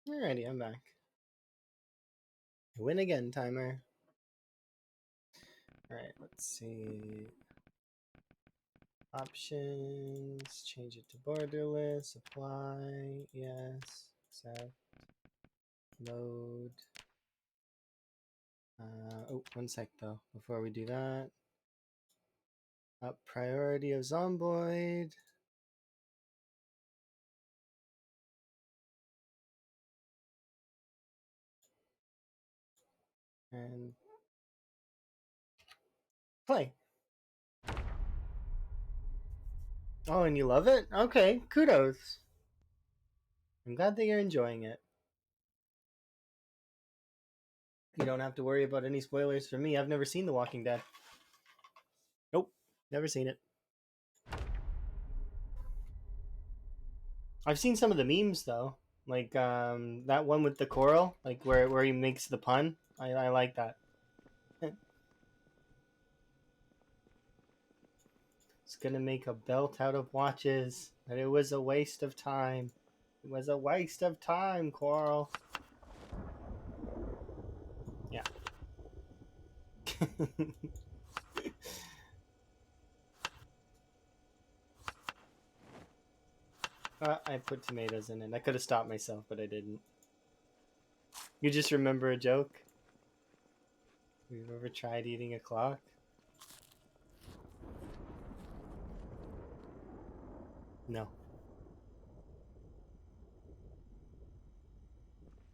Alrighty, I'm back. Win again, timer. Alright, let's see. Options, change it to borderless, apply, yes, accept, load. Oh, one sec though, before we do that. Up priority of Zomboid. And play. Oh, and you love it? Okay, kudos. I'm glad that you're enjoying it. You don't have to worry about any spoilers for me. I've never seen The Walking Dead. Nope, never seen it. I've seen some of the memes though, like that one with the coral, like where he makes the pun. I like that. It's gonna make a belt out of watches. But it was a waste of time. It was a waste of time, Coral. Yeah. I put tomatoes in it. I could have stopped myself, but I didn't. You just remember a joke? You've ever tried eating a clock? No.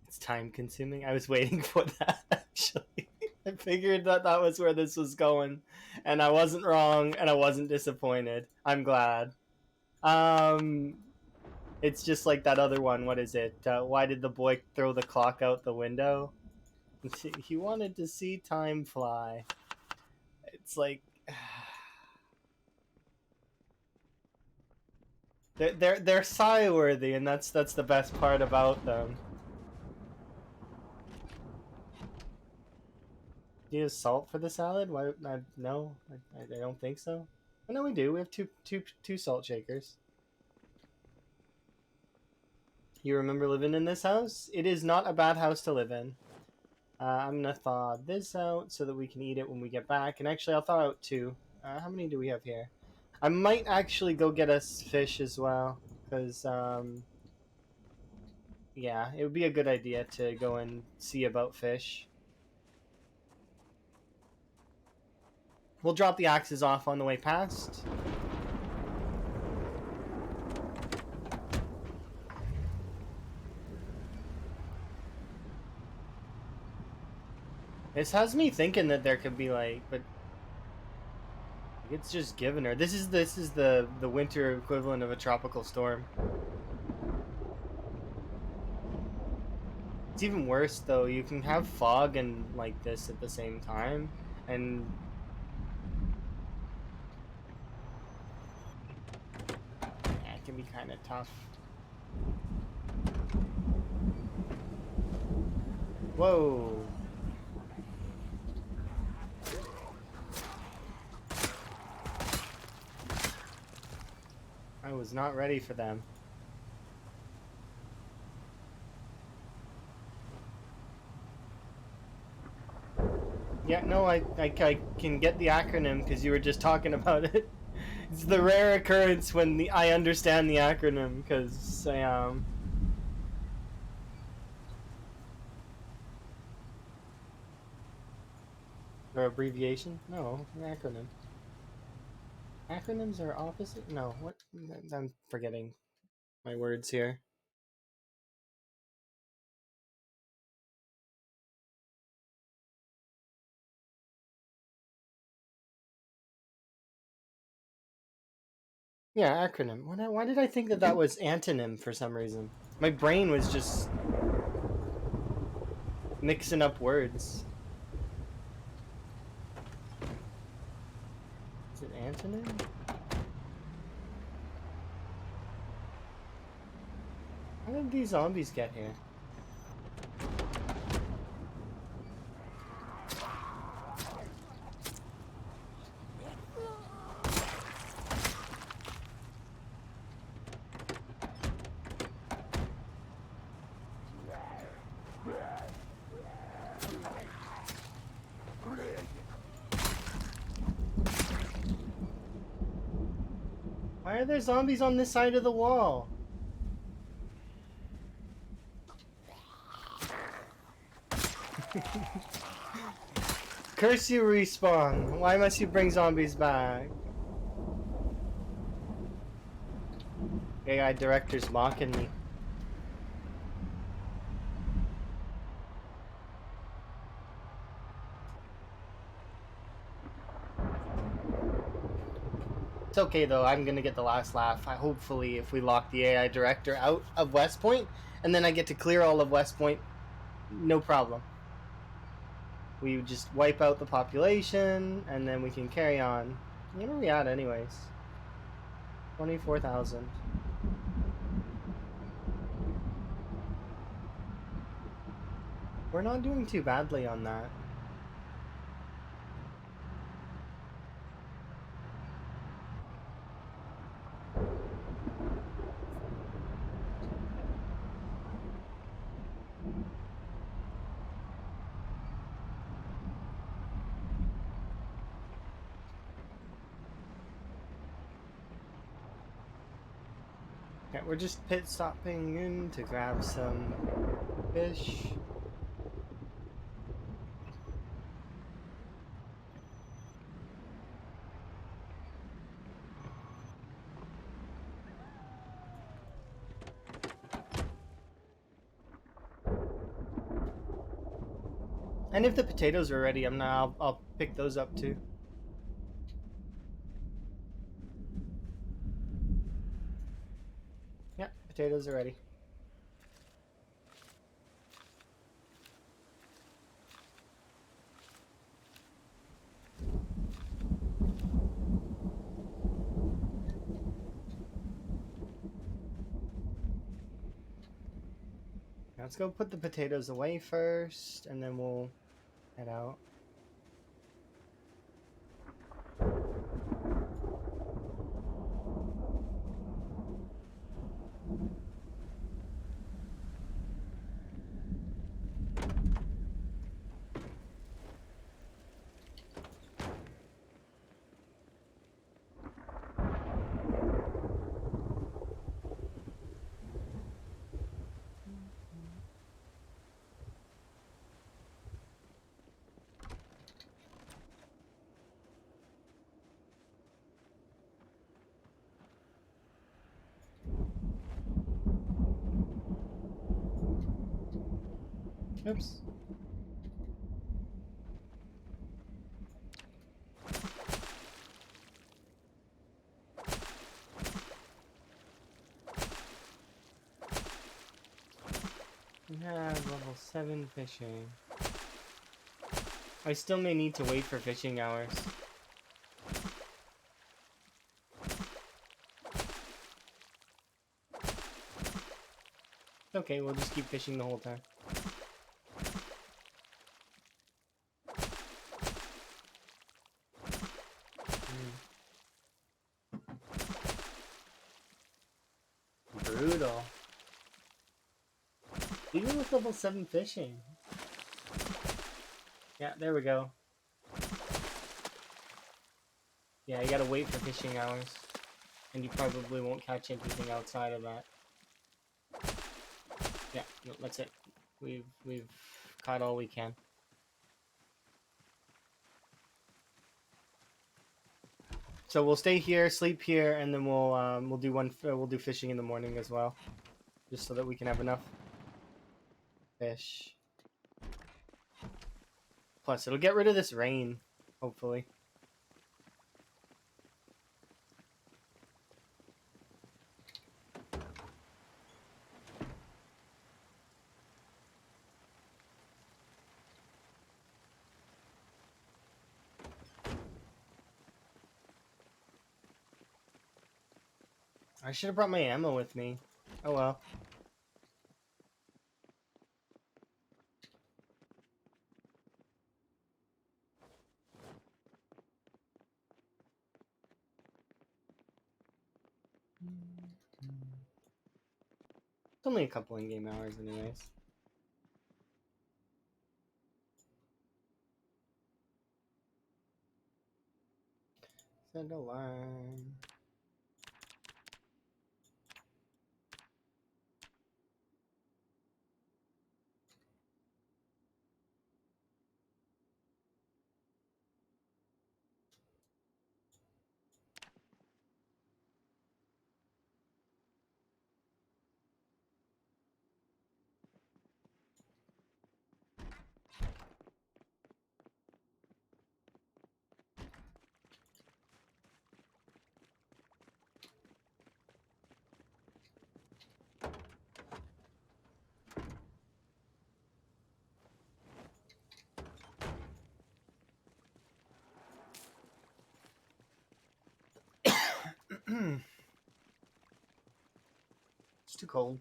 It's time consuming. I was waiting for that, actually. I figured that that was where this was going. And I wasn't wrong, and I wasn't disappointed. I'm glad. Um, it's just like that other one. What is it? Why did the boy throw the clock out the window? He wanted to see time fly. It's like they're sigh worthy, and that's the best part about them. Do you have salt for the salad? Why? No, I don't think so. Oh, no, we do. We have two salt shakers. You remember living in this house? It is not a bad house to live in. I'm gonna thaw this out so that we can eat it when we get back. And actually, I'll thaw out two. How many do we have here? I might actually go get us fish as well, because yeah, it would be a good idea to go and see about fish. We'll drop the axes off on the way past. This has me thinking that there could be like, but it's just given her. This is the winter equivalent of a tropical storm. It's even worse though. You can have fog and like this at the same time, and yeah, it can be kind of tough. Whoa. I was not ready for them. Yeah, no, I can get the acronym because you were just talking about it. It's the rare occurrence when I understand the acronym because or abbreviation? No, an acronym. Acronyms are opposite? No, what? I'm forgetting my words here. Yeah, acronym. Why did I think that that was antonym for some reason? My brain was just mixing up words. Is it antonym? How did these zombies get here? Why are there zombies on this side of the wall? Curse you, Respawn. Why must you bring zombies back? AI director's mocking me. It's okay though, I'm gonna get the last laugh. Hopefully, if we lock the AI director out of West Point, and then I get to clear all of West Point, no problem. We just wipe out the population, and then we can carry on. What are we at anyways? 24,000. We're not doing too badly on that. Yeah, we're just pit stopping in to grab some fish. And if the potatoes are ready, I'll pick those up too. Yeah, potatoes are ready. Let's go put the potatoes away first, and then we'll head out. Oops. We have level 7 fishing. I still may need to wait for fishing hours. Okay, we'll just keep fishing the whole time. Brutal. Even with level 7 fishing. Yeah, there we go. Yeah, you gotta wait for fishing hours. And you probably won't catch anything outside of that. Yeah, no, that's it. We've caught all we can. So we'll stay here, sleep here, and then we'll do fishing in the morning as well, just so that we can have enough fish. Plus, it'll get rid of this rain, hopefully. I should have brought my ammo with me. Oh well. It's only a couple in-game hours anyways. Send alarm. cold.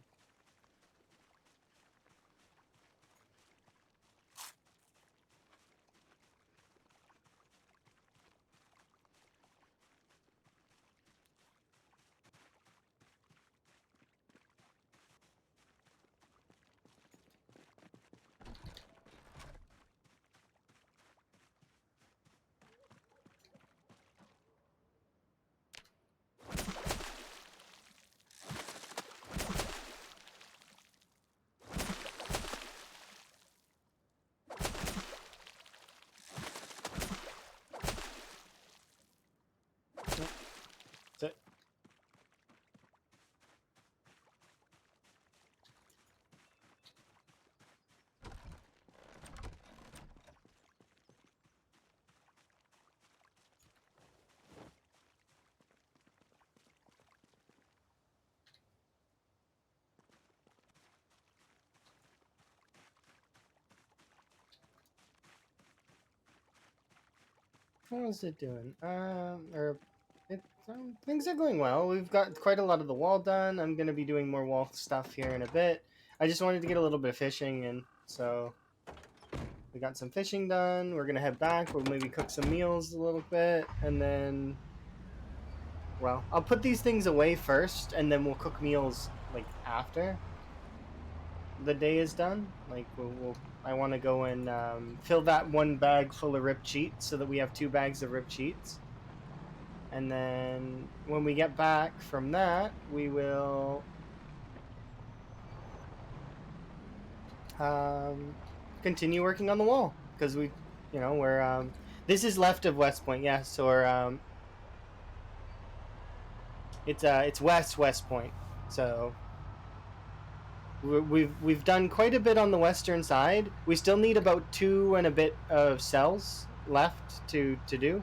That's it. How's it doing? Things are going well. We've got quite a lot of the wall done. I'm gonna be doing more wall stuff here in a bit. I just wanted to get a little bit of fishing in, so we got some fishing done. We're gonna head back. We'll maybe cook some meals a little bit, and then, well, I'll put these things away first, and then we'll cook meals like after the day is done. Like I want to go and fill that one bag full of ripped cheats so that we have 2 bags of ripped cheats. And then when we get back from that, we will continue working on the wall because we're this is left of West Point, yes, or it's West Point. So we've done quite a bit on the western side. We still need about 2 and a bit of cells left to do.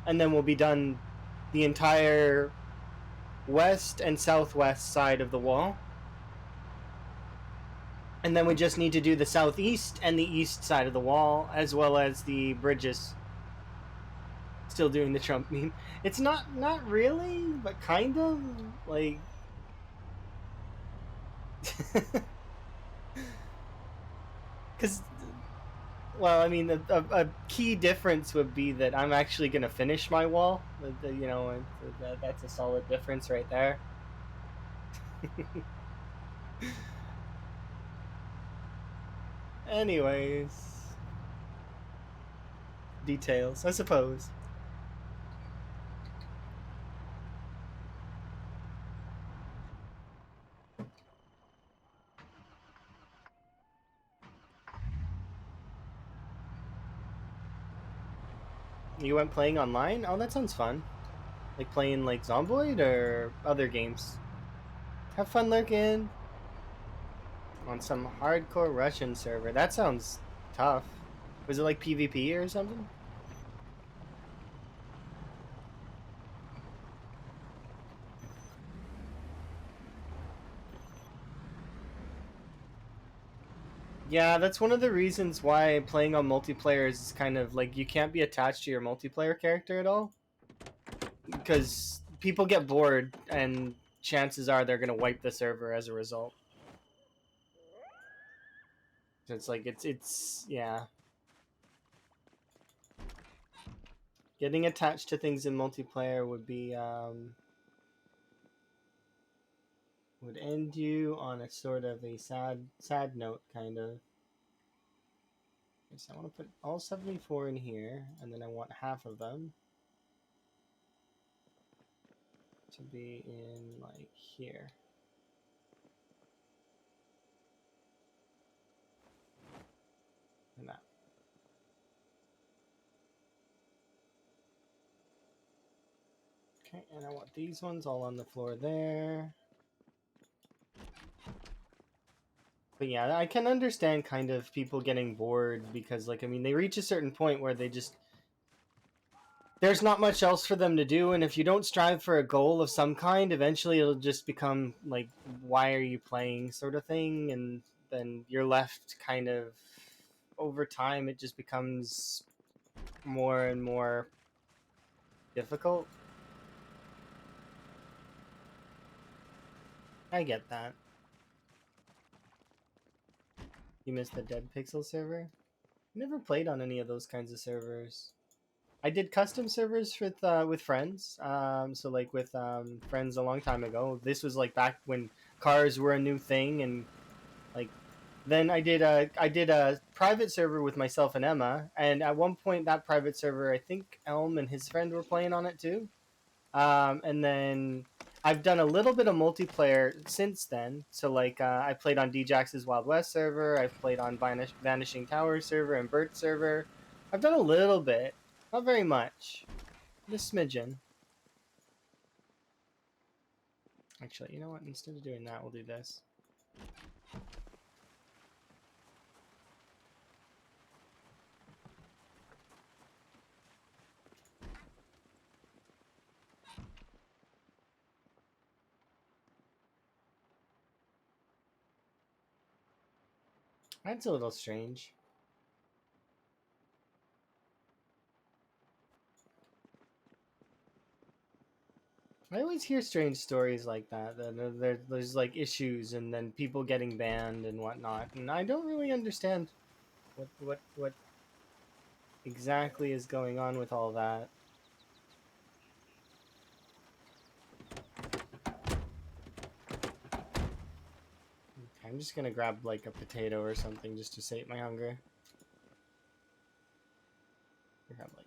And then we'll be done the entire west and southwest side of the wall. And then we just need to do the southeast and the east side of the wall, as well as the bridges. Still doing the Trump meme. It's not really, but kind of, like... Because... Well, I mean, a key difference would be that I'm actually going to finish my wall. That's a solid difference right there. Anyways. Details, I suppose. You went playing online? Oh, that sounds fun. Like playing like Zomboid or other games. Have fun lurking on some hardcore Russian server. That sounds tough. Was it like PvP or something? Yeah, that's one of the reasons why playing on multiplayer is kind of like you can't be attached to your multiplayer character at all. Because people get bored and chances are they're going to wipe the server as a result. So it's like, yeah. Getting attached to things in multiplayer would be, would end you on a sort of a sad note, kind of. So I want to put all 74 in here, and then I want half of them to be in, like, here. And that. Okay, and I want these ones all on the floor there. But yeah, I can understand kind of people getting bored because, like, I mean, they reach a certain point where they just... There's not much else for them to do, and if you don't strive for a goal of some kind, eventually it'll just become, like, why are you playing sort of thing, and then you're left kind of... Over time, it just becomes more and more difficult. I get that. You missed the Dead Pixel server? Never played on any of those kinds of servers. I did custom servers with friends. So like with friends a long time ago. This was like back when cars were a new thing, and like then I did a private server with myself and Emma, and at one point that private server, I think Elm and his friend were playing on it too. And then I've done a little bit of multiplayer since then. So like I played on Djax's Wild West server. I've played on Vanishing Tower server and Burt server. I've done a little bit, not very much, just a smidgen. Actually, you know what? Instead of doing that, we'll do this. That's a little strange. I always hear strange stories like that. There's like issues and then people getting banned and whatnot, and I don't really understand what exactly is going on with all that. Okay, I'm just gonna grab like a potato or something just to sate my hunger. Grab like.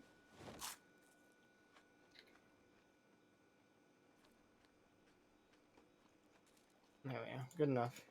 There we go. Good enough.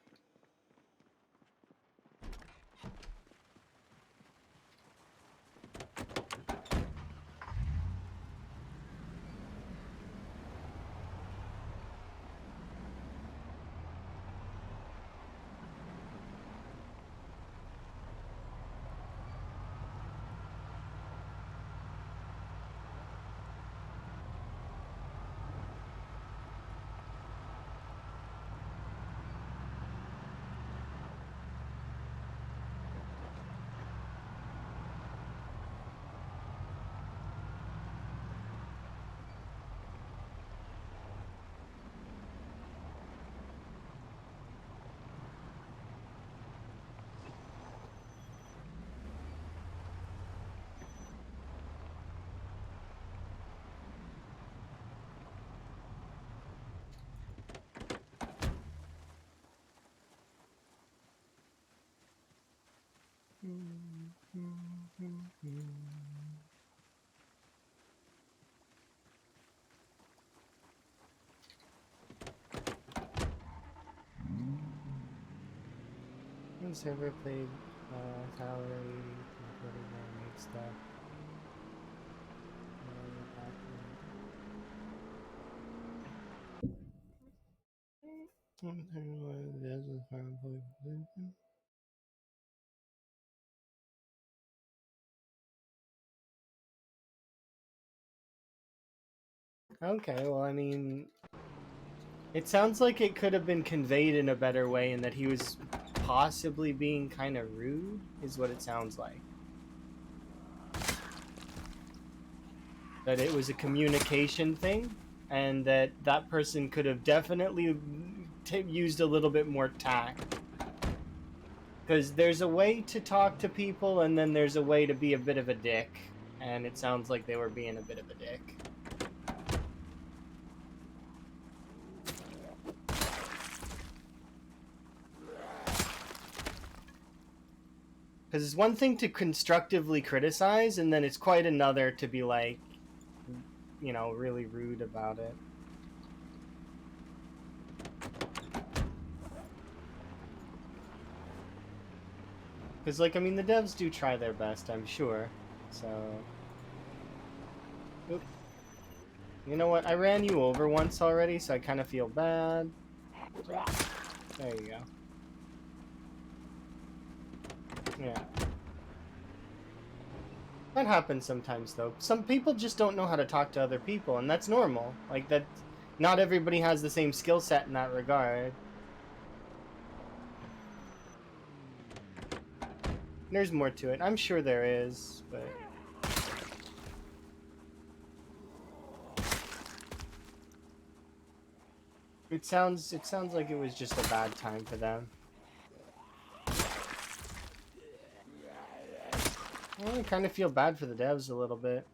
Once ever played salary, make stuff. Okay, well, I mean, it sounds like it could have been conveyed in a better way, and that he was possibly being kind of rude, is what it sounds like. That it was a communication thing, and that that person could have definitely used a little bit more tact. Because there's a way to talk to people, and then there's a way to be a bit of a dick, and it sounds like they were being a bit of a dick. Because it's one thing to constructively criticize, and then it's quite another to be like, you know, really rude about it. Because, like, I mean, the devs do try their best, I'm sure. So... Oop. You know what? I ran you over once already, so I kind of feel bad. There you go. Yeah. That happens sometimes, though. Some people just don't know how to talk to other people, and that's normal. Like, that... Not everybody has the same skill set in that regard. There's more to it. I'm sure there is, but... It sounds like it was just a bad time for them. Well, I kind of feel bad for the devs a little bit.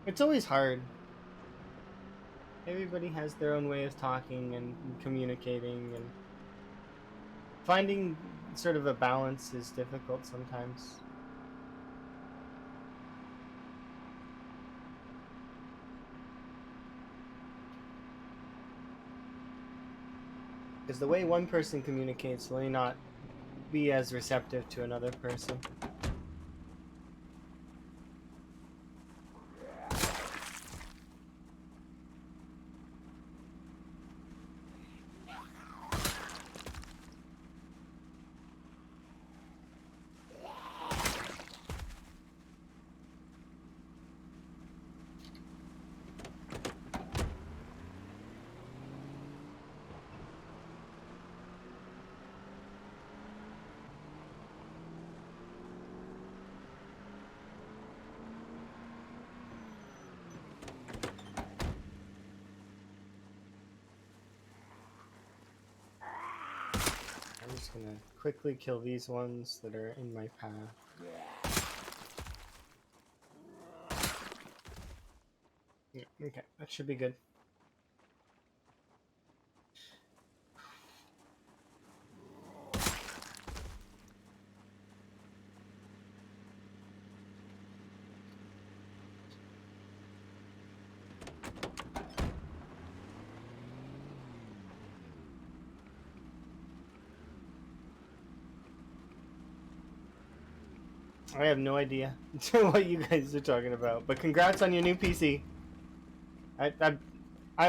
It's always hard. Everybody has their own way of talking and communicating, and finding sort of a balance is difficult sometimes. Because the way one person communicates may not be as receptive to another person. I'm just gonna quickly kill these ones that are in my path. Yeah, okay, that should be good. I have no idea what you guys are talking about, but congrats on your new PC. I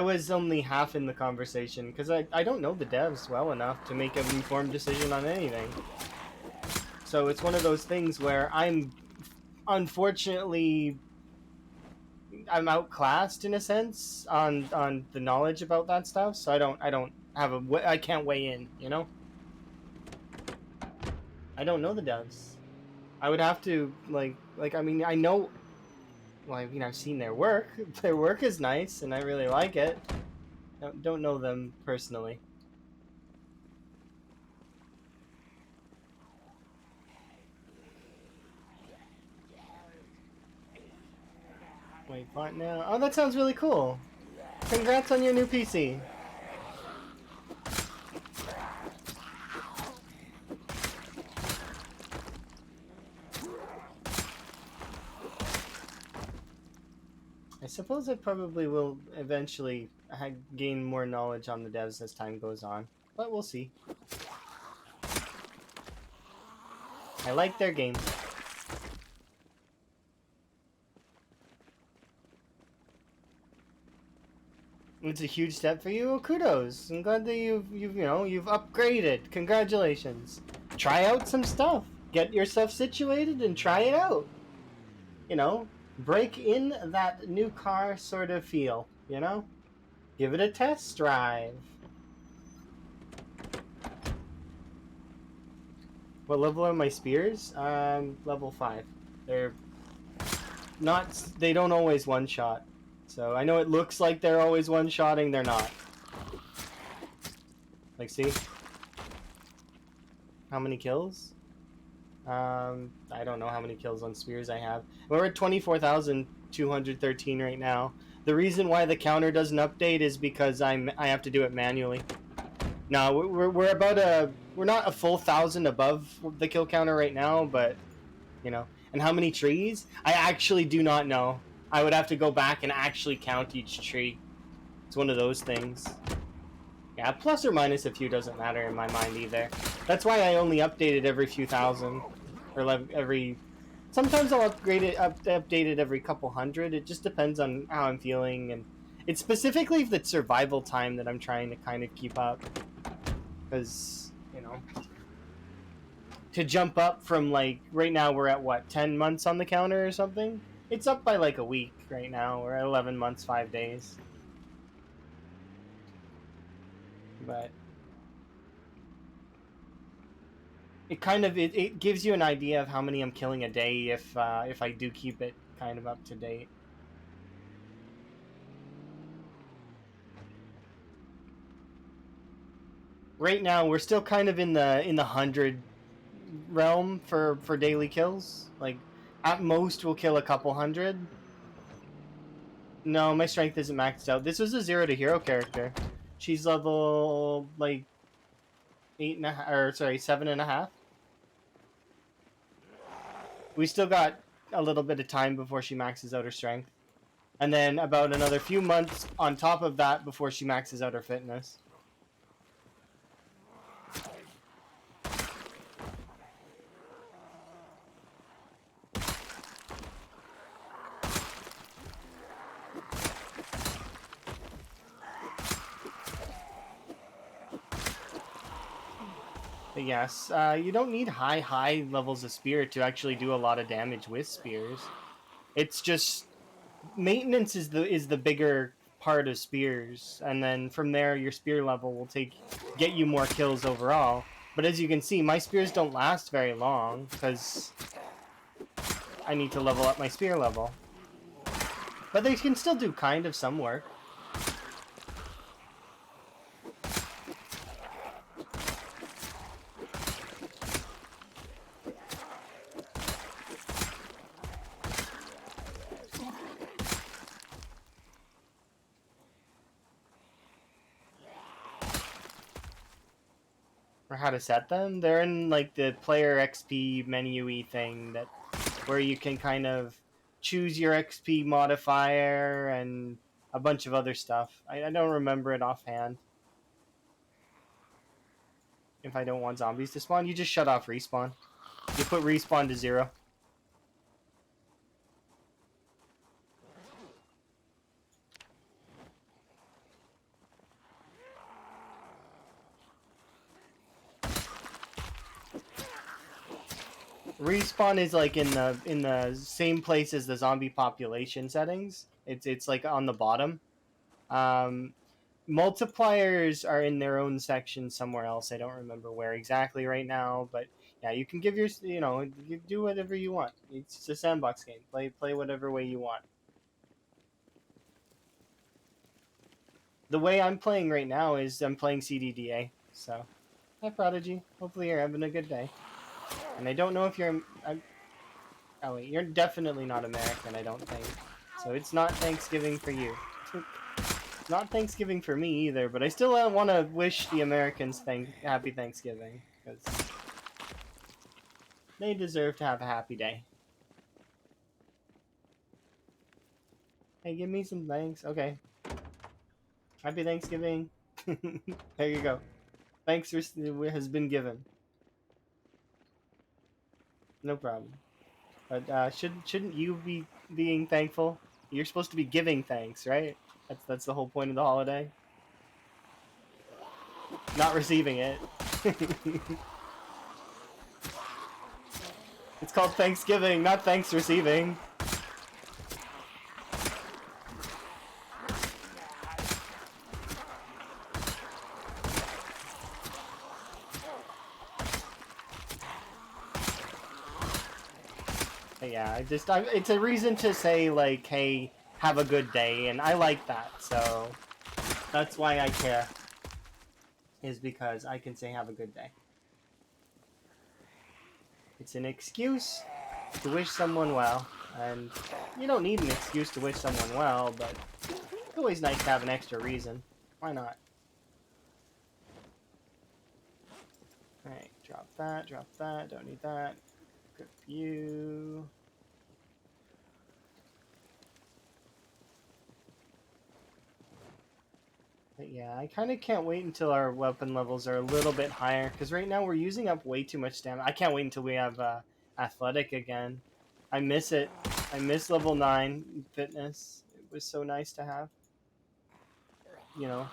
was only half in the conversation because I don't know the devs well enough to make an informed decision on anything. So it's one of those things where unfortunately I'm outclassed in a sense on the knowledge about that stuff. So I don't have I can't weigh in. You know, I don't know the devs. I would have to I mean I know. Well, I mean I've seen their work. Their work is nice, and I really like it. Don't know them personally. Wait, what now? Oh, that sounds really cool. Congrats on your new PC. I suppose I probably will eventually gain more knowledge on the devs as time goes on, but we'll see. I like their game. It's a huge step for you. Well, kudos. I'm glad that you've upgraded. Congratulations. Try out some stuff. Get yourself situated and try it out. You know, break in that new car sort of feel. You know, give it a test drive. What level are my spears? Level 5. They're not. They don't always one shot. So I know it looks like they're always one shotting. They're not. Like, see? How many kills? I don't know how many kills on spears I have. We're at 24,213 right now. The reason why the counter doesn't update is because I have to do it manually. No, we're about we're not a full 1,000 above the kill counter right now, but you know. And how many trees? I actually do not know. I would have to go back and actually count each tree. It's one of those things. Yeah, plus or minus a few doesn't matter in my mind either. That's why I only update it every few thousand, or every. Sometimes I'll update it every couple hundred. It just depends on how I'm feeling, and it's specifically the survival time that I'm trying to kind of keep up. Because to jump up from right now we're at what 10 months on the counter or something. It's up by like a week right now. We're at 11 months 5 days. But it gives you an idea of how many I'm killing a day if I do keep it kind of up to date. Right now we're still kind of in the 100 realm for daily kills. Like at most we'll kill a couple hundred. No, my strength isn't maxed out. This was a 0 to hero character. She's level like 8.5, or sorry, 7.5. We still got a little bit of time before she maxes out her strength, and then about another few months on top of that before she maxes out her fitness. But yes, you don't need high levels of spear to actually do a lot of damage with spears. It's just maintenance is the bigger part of spears, and then from there your spear level will get you more kills overall. But as you can see, my spears don't last very long because I need to level up my spear level. But they can still do kind of some work. For how to set them, they're in like the player XP menu-y thing that where you can kind of choose your XP modifier and a bunch of other stuff. I don't remember it offhand. If I don't want zombies to spawn, you just shut off respawn. You put respawn to 0. Respawn is like in the same place as the zombie population settings. It's like on the bottom. Multipliers are in their own section somewhere else. I don't remember where exactly right now, but yeah, you can give you do whatever you want. It's a sandbox game. Play whatever way you want. The way I'm playing right now is I'm playing CDDA. So, hi Prodigy. Hopefully you're having a good day. And I don't know if oh wait, you're definitely not American, I don't think. So it's not Thanksgiving for you. It's not Thanksgiving for me either, but I still want to wish the Americans happy Thanksgiving, because they deserve to have a happy day. Hey, give me some thanks. Okay. Happy Thanksgiving. There you go. Thanks has been given. No problem. But shouldn't you be being thankful? You're supposed to be giving thanks, right? That's the whole point of the holiday. Not receiving it. It's called Thanksgiving, not thanks receiving. But yeah, it's a reason to say like, hey, have a good day, and I like that, so that's why I care. Is because I can say have a good day. It's an excuse to wish someone well, and you don't need an excuse to wish someone well, but it's always nice to have an extra reason. Why not? Alright, drop that, don't need that. Good view. But yeah, I kind of can't wait until our weapon levels are a little bit higher, because right now we're using up way too much stamina. I can't wait until we have athletic again. I miss it. I miss level 9 fitness. It was so nice to have. You know.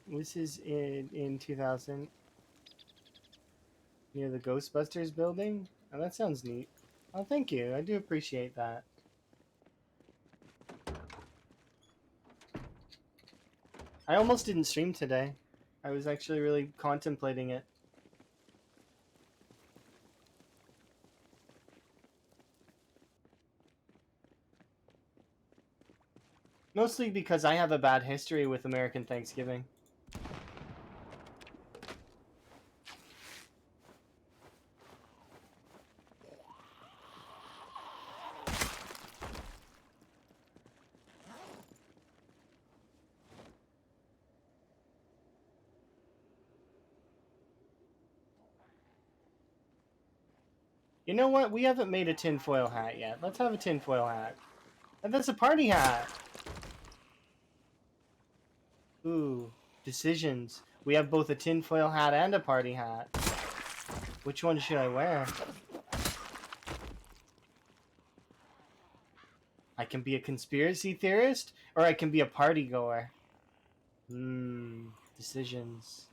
This is in 2000. Near the Ghostbusters building? Oh, that sounds neat. Oh, thank you. I do appreciate that. I almost didn't stream today. I was actually really contemplating it. Mostly because I have a bad history with American Thanksgiving. You know what? We haven't made a tinfoil hat yet. Let's have a tinfoil hat. And that's a party hat! Ooh, decisions. We have both a tinfoil hat and a party hat. Which one should I wear? I can be a conspiracy theorist, or I can be a party goer. Decisions.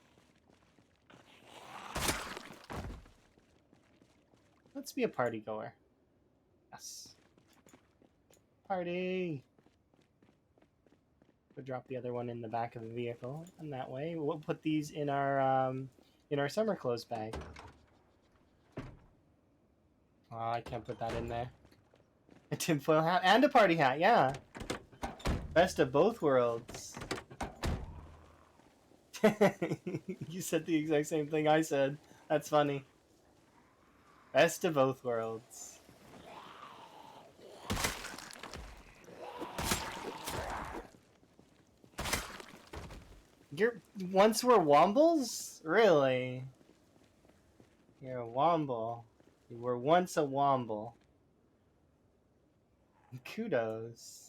Let's be a party goer. Yes. Party! We'll drop the other one in the back of the vehicle, and that way we'll put these in our summer clothes bag. Oh, I can't put that in there. A tinfoil hat and a party hat, yeah. Best of both worlds. You said the exact same thing I said. That's funny. Best of both worlds. Once we're wombles? Really? You're a womble. You were once a womble. Kudos.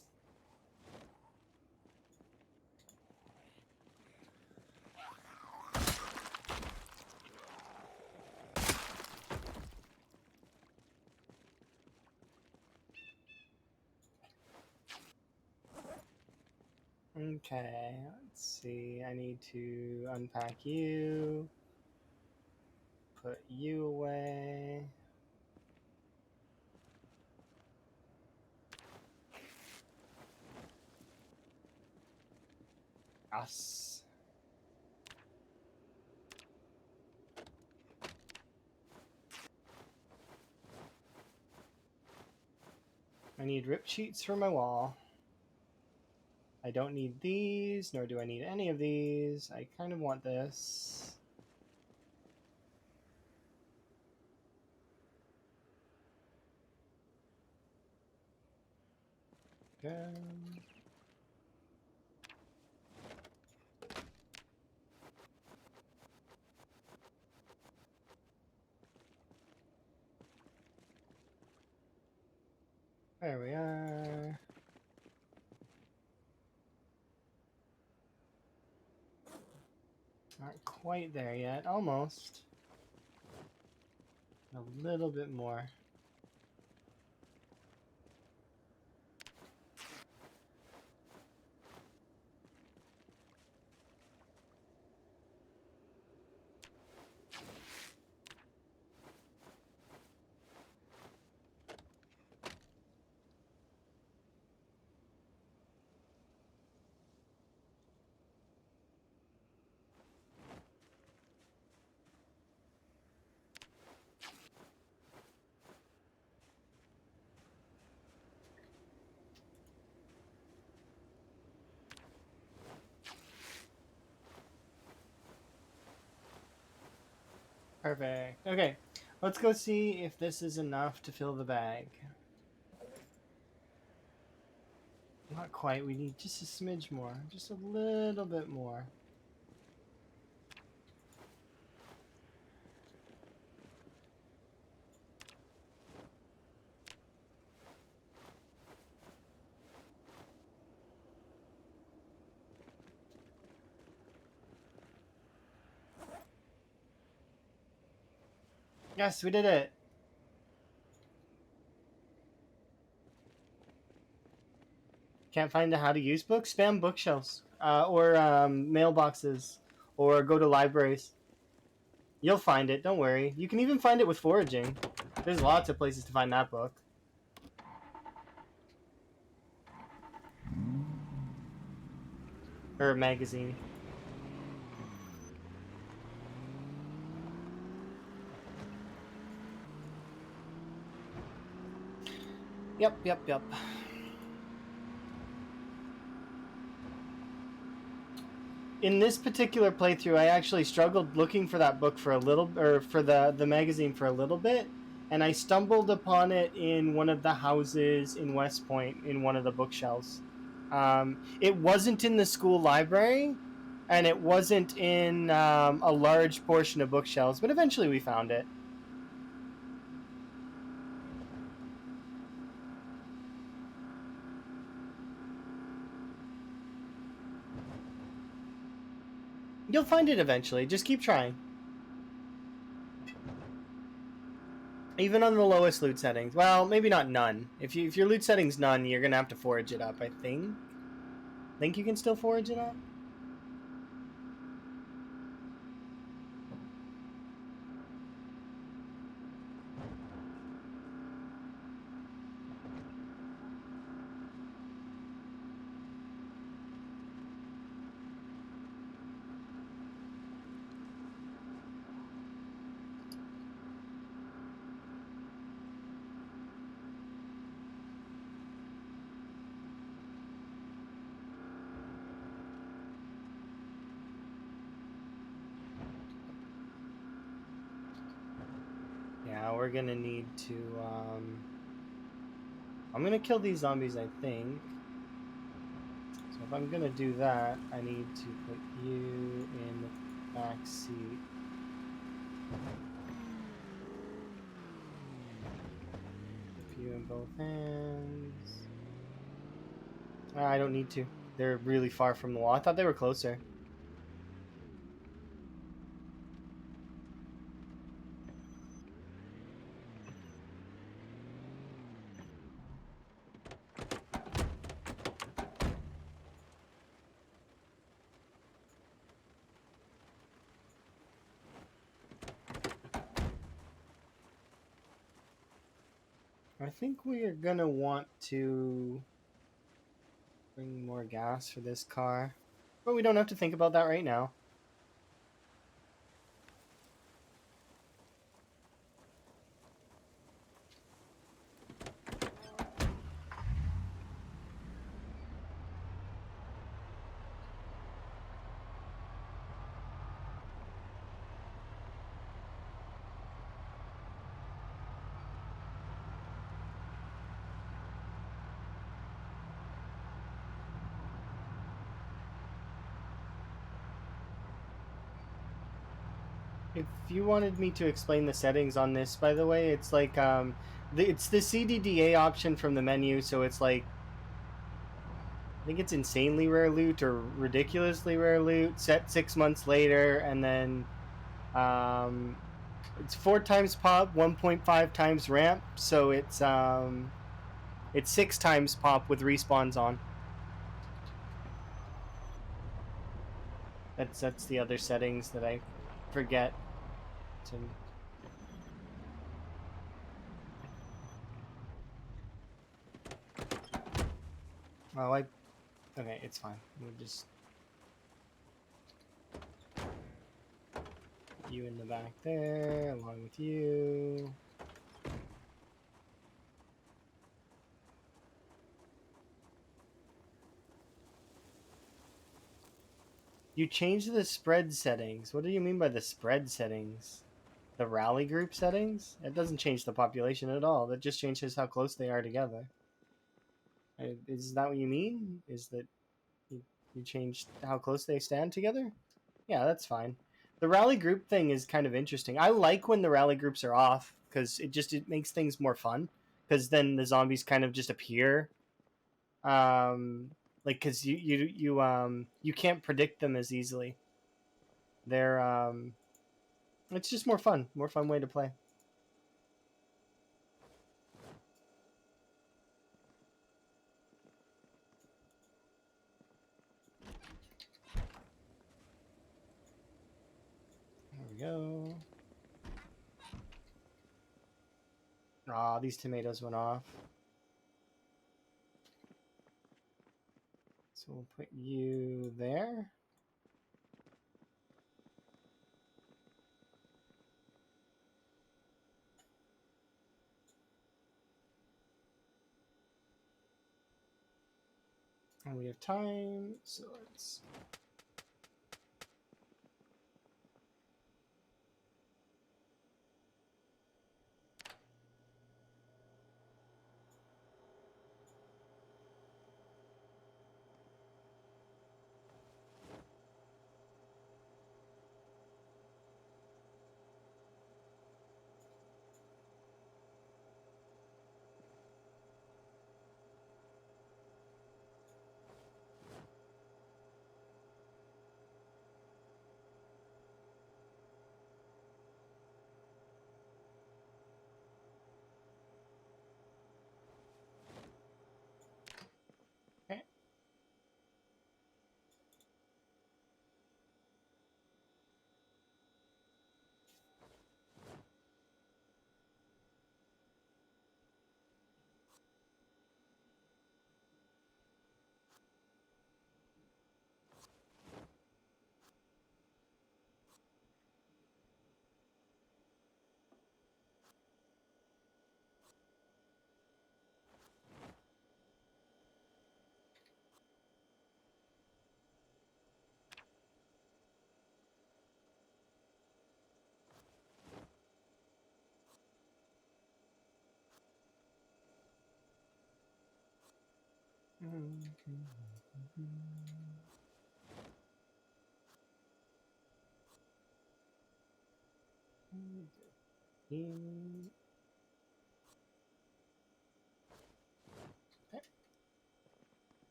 Okay, let's see. I need to unpack you. Put you away. Us. I need rip sheets for my wall. I don't need these, nor do I need any of these. I kind of want this. Go. There we are. Not quite there yet. Almost. A little bit more. Perfect. Okay, let's go see if this is enough to fill the bag. Not quite. We need just a smidge more. Just a little bit more. Yes, we did it. Can't find the how to use book? Spam bookshelves. Or mailboxes. Or go to libraries. You'll find it, don't worry. You can even find it with foraging. There's lots of places to find that book. Or a magazine. Yep, yep, yep. In this particular playthrough, I actually struggled looking for that book for a little, or for the magazine for a little bit, and I stumbled upon it in one of the houses in West Point in one of the bookshelves. It wasn't in the school library, and it wasn't in a large portion of bookshelves, but eventually we found it. You'll find it eventually. Just keep trying. Even on the lowest loot settings. Well, maybe not none. If your loot settings none, you're gonna have to forage it up. I think. Think you can still forage it up? Yeah, we're gonna need to. I'm gonna kill these zombies, I think. So if I'm gonna do that, I need to put you in the back seat. Put you in both hands. I don't need to. They're really far from the wall. I thought they were closer. I think we are gonna want to bring more gas for this car, but we don't have to think about that right now. If you wanted me to explain the settings on this, by the way, it's like it's the CDDA option from the menu, so it's like I think it's insanely rare loot or ridiculously rare loot set 6 months later, and then it's 4 times pop, 1.5 times ramp, so it's 6 times pop with respawns on. That's the other settings that I forget to. Oh, okay, it's fine. We'll just you in the back there, along with you. You changed the spread settings. What do you mean by the spread settings? The rally group settings? It doesn't change the population at all. That just changes how close they are together. Is that what you mean? Is that you changed how close they stand together? Yeah, that's fine. The rally group thing is kind of interesting. I like when the rally groups are off because it makes things more fun. Because then the zombies kind of just appear. Like because you can't predict them as easily. They're it's just more fun way to play. There we go. Ah, these tomatoes went off. So we'll put you there. And we have time, so let's...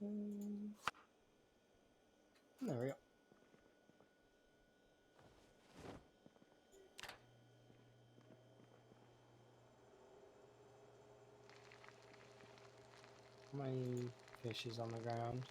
Okay. There we go. How many fishes on the ground?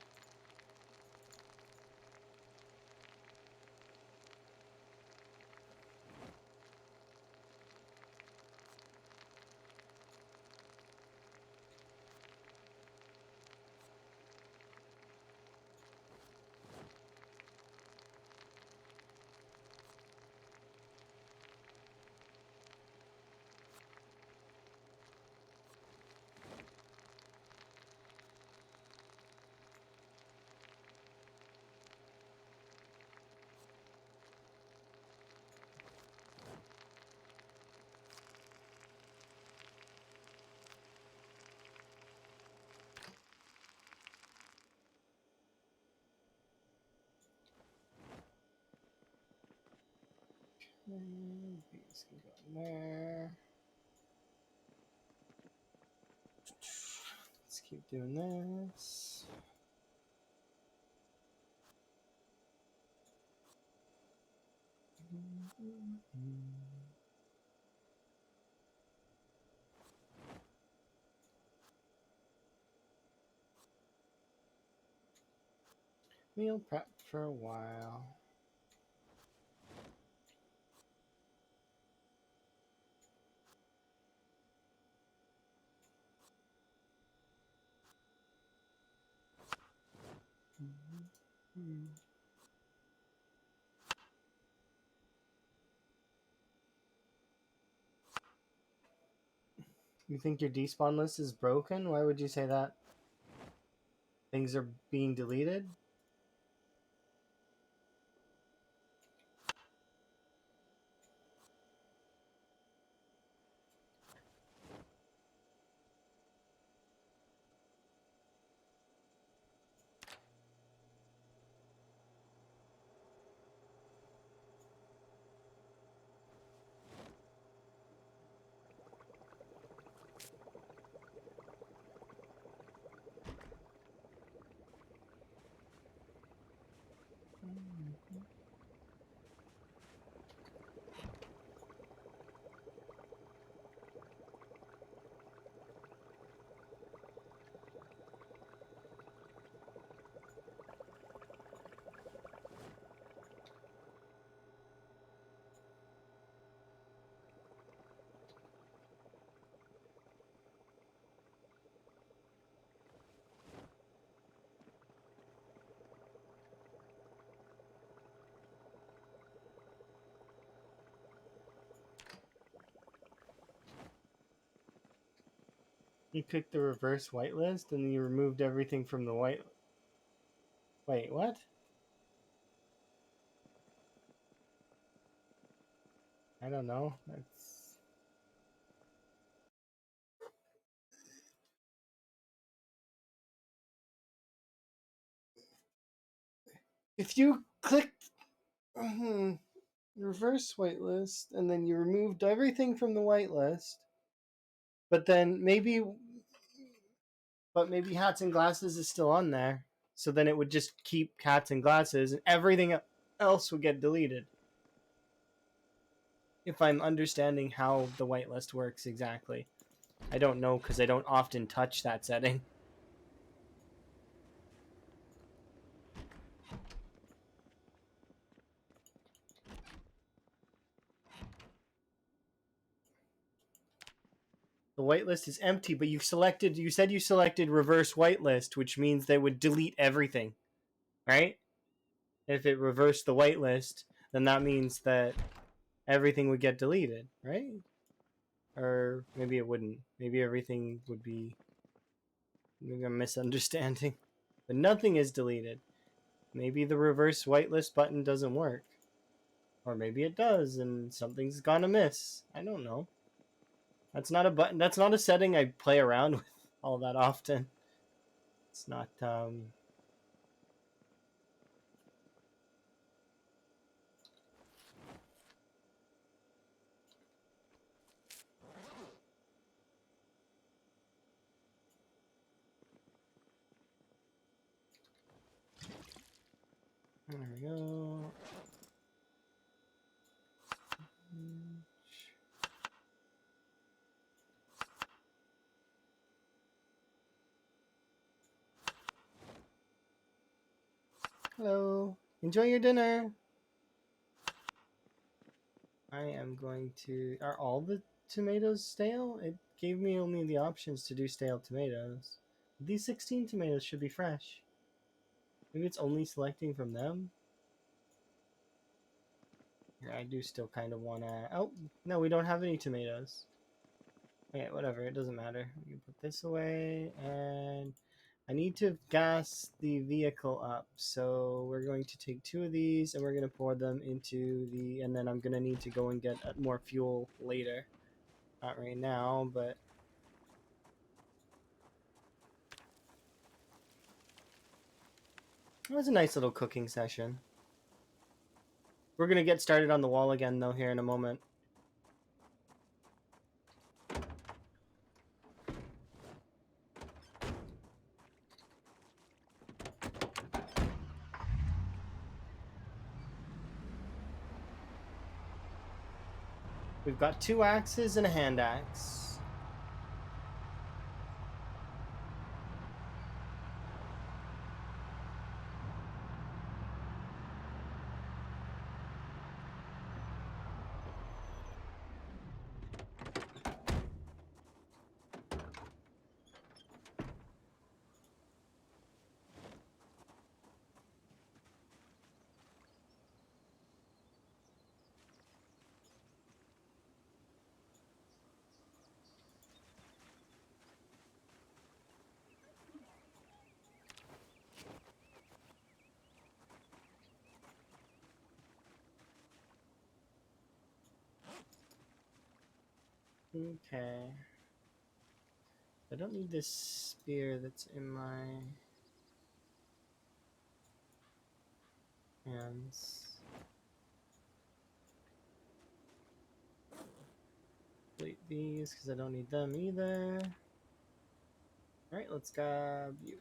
These can go in there. Let's keep doing this. Meal prep for a while. You think your despawn list is broken? Why would you say that? Things are being deleted? You clicked the reverse whitelist and you removed everything from the white. Wait, what? I don't know. That's. If you clicked reverse whitelist and then you removed everything from the whitelist, but then maybe hats and glasses is still on there. So then it would just keep hats and glasses and everything else would get deleted. If I'm understanding how the whitelist works exactly. I don't know because I don't often touch that setting. The whitelist is empty, but you said you selected reverse whitelist, which means they would delete everything, right? If it reversed the whitelist, then that means that everything would get deleted, right? Or maybe it wouldn't. Maybe everything would be. Maybe I'm misunderstanding. But nothing is deleted. Maybe the reverse whitelist button doesn't work. Or maybe it does and something's gone amiss. I don't know. That's not a button. That's not a setting I play around with all that often. It's not. There we go. Hello. Enjoy your dinner. I am going to. Are all the tomatoes stale? It gave me only the options to do stale tomatoes. These 16 tomatoes should be fresh. Maybe it's only selecting from them? Here, I do still kind of want to... Oh, no, we don't have any tomatoes. Okay, whatever, it doesn't matter. We can put this away, and I need to gas the vehicle up. So we're going to take 2 of these, and we're going to pour them into the... And then I'm going to need to go and get more fuel later. Not right now, but... It was a nice little cooking session. We're going to get started on the wall again, though, here in a moment. We've got 2 axes and a hand axe. Okay. I don't need this spear that's in my hands. Delete these because I don't need them either. Alright, let's grab you.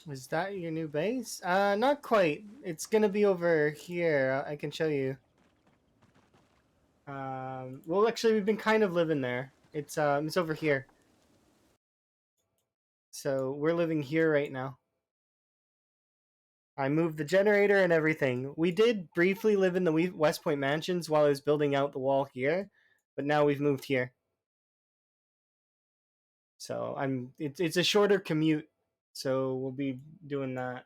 Is that your new base? Not quite. It's gonna be over here. I can show you. Well, actually, we've been kind of living there. It's over here. So we're living here right now. I moved the generator and everything. We did briefly live in the West Point Mansions while I was building out the wall here, but now we've moved here. So it's a shorter commute, so we'll be doing that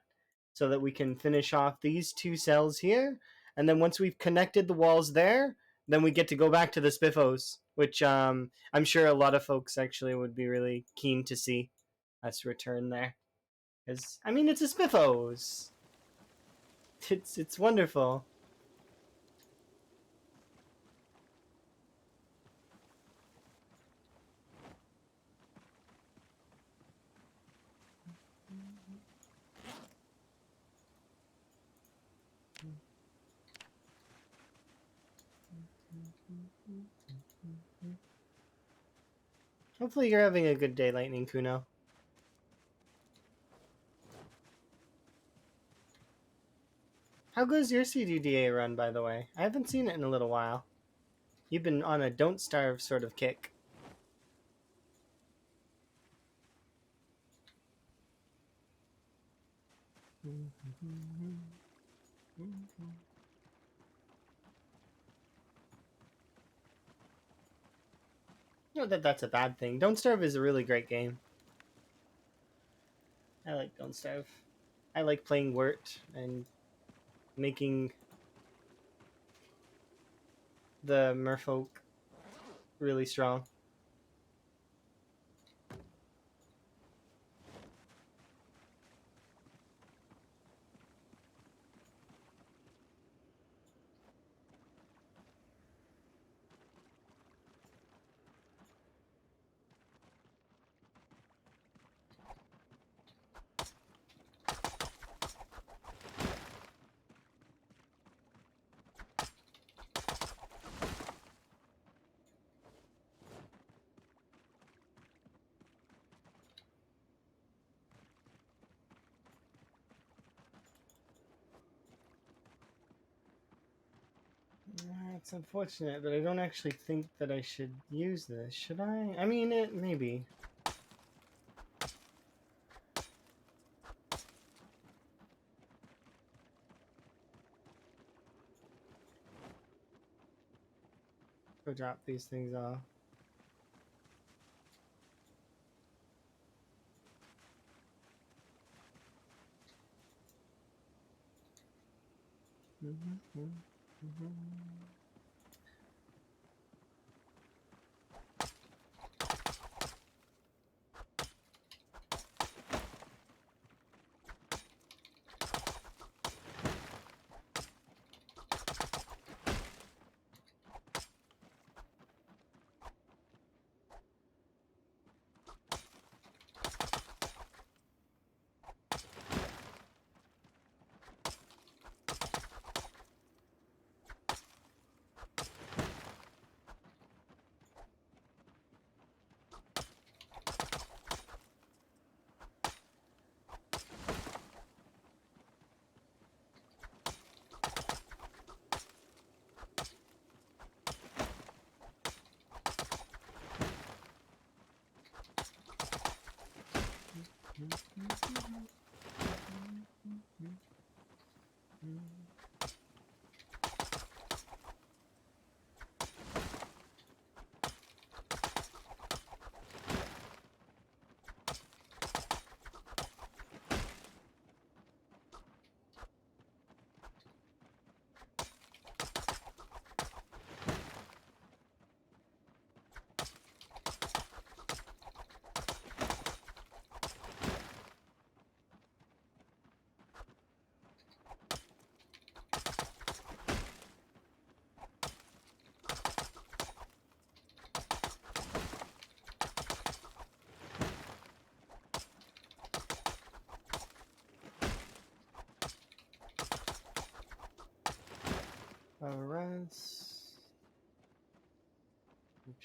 so that we can finish off these two cells here, and then once we've connected the walls there, then we get to go back to the spiffos, which I'm sure a lot of folks actually would be really keen to see us return there, because I mean it's a spiffos. It's wonderful. Hopefully you're having a good day, Lightning Kuno. How goes your CDDA run, by the way? I haven't seen it in a little while. You've been on a don't starve sort of kick. Not that that's a bad thing. Don't Starve is a really great game. I like Don't Starve. I like playing Wort and making the merfolk really strong. It's unfortunate, but I don't actually think that I should use this. Should I? I mean, it maybe. Go drop these things off.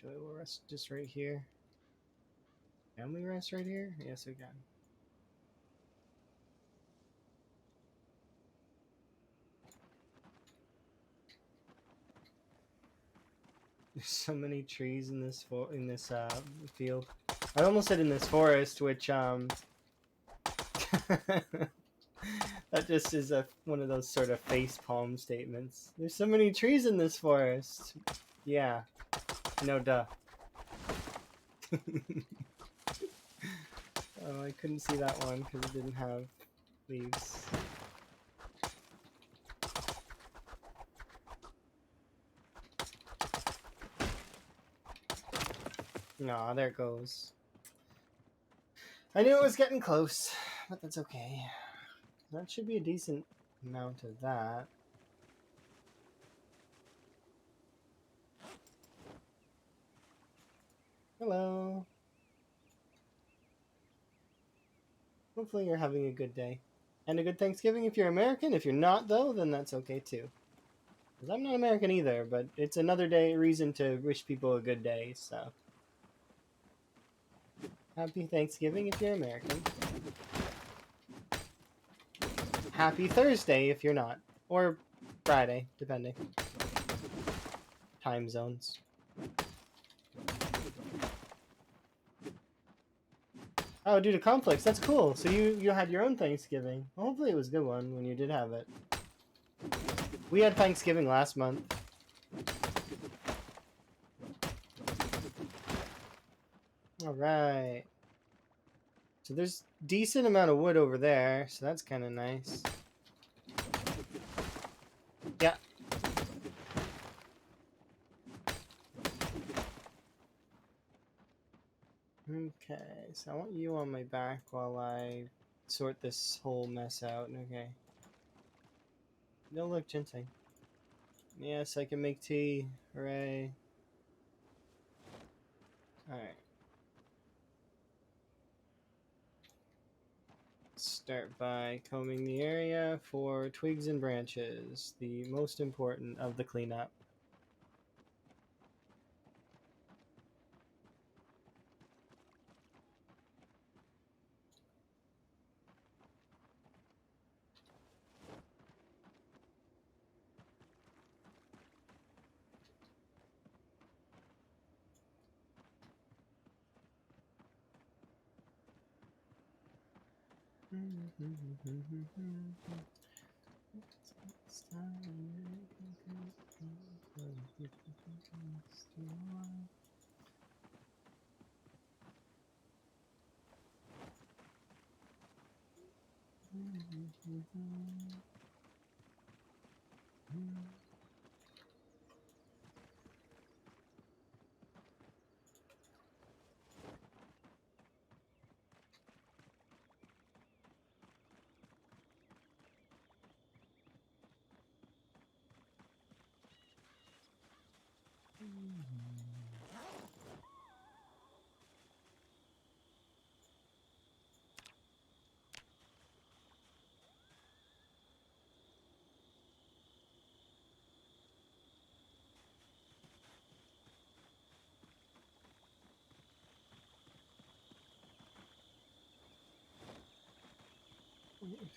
Actually, we'll rest just right here. Can we rest right here? Yes, we can. There's so many trees in this field. I almost said in this forest, which that just is one of those sort of face palm statements. There's so many trees in this forest. Yeah. No duh. Oh, I couldn't see that one because it didn't have leaves. Aw, there it goes. I knew it was getting close, but that's okay. That should be a decent amount of that. Hello. Hopefully you're having a good day. And a good Thanksgiving if you're American. If you're not, though, then that's okay, too. Because I'm not American either, but it's another reason to wish people a good day, so. Happy Thanksgiving if you're American. Happy Thursday if you're not. Or Friday, depending. Time zones. Oh, due to conflicts. That's cool. So you had your own Thanksgiving. Well, hopefully it was a good one when you did have it. We had Thanksgiving last month. Alright. So there's decent amount of wood over there, so that's kind of nice. Yeah. Okay, so I want you on my back while I sort this whole mess out. Okay. No, look, ginseng. Yes, I can make tea. Hooray. Alright. Start by combing the area for twigs and branches, the most important of the cleanup.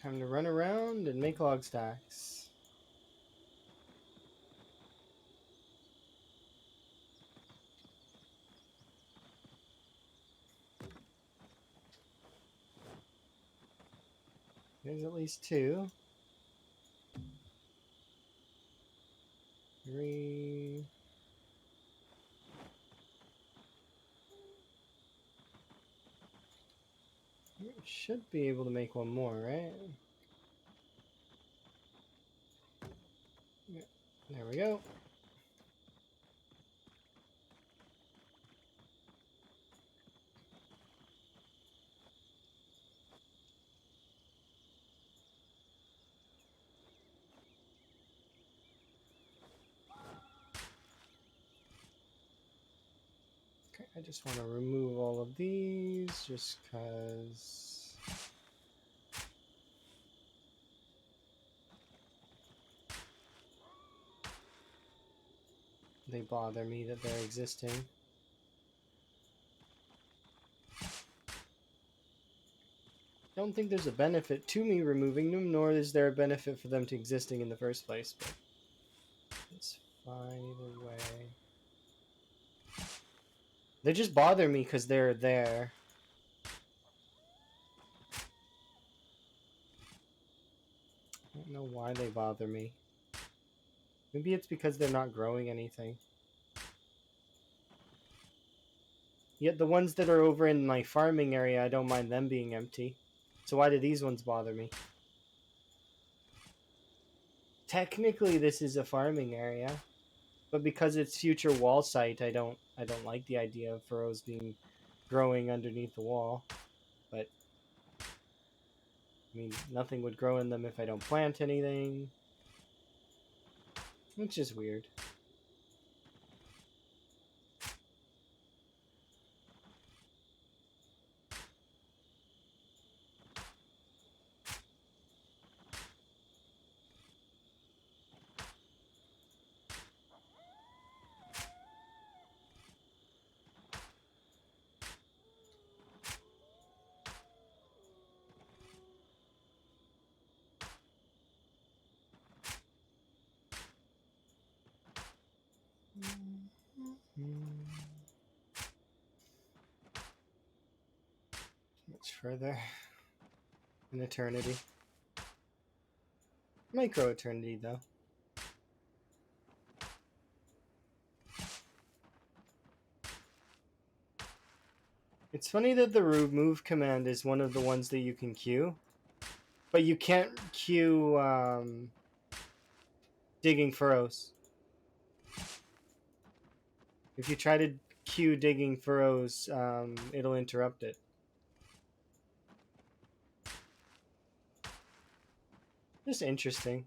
Time to run around and make log stacks. There's at least 2. 3. Should be able to make one more, right? Yeah. There we go. Okay, I just want to remove all of these just because they bother me that they're existing. don't think there's a benefit to me removing them, nor is there a benefit for them to existing in the first place, but it's fine either way. They just bother me because they're there. I don't know why they bother me. Maybe it's because they're not growing anything. Yet the ones that are over in my farming area, I don't mind them being empty. So why do these ones bother me? Technically, this is a farming area, but because it's future wall site, I don't like the idea of furrows being growing underneath the wall. But I mean, nothing would grow in them if I don't plant anything, which is weird. Much further. An eternity. Micro eternity, though. It's funny that the remove command is one of the ones that you can queue, but you can't queue digging furrows. If you try to queue digging furrows, it'll interrupt it. Just interesting.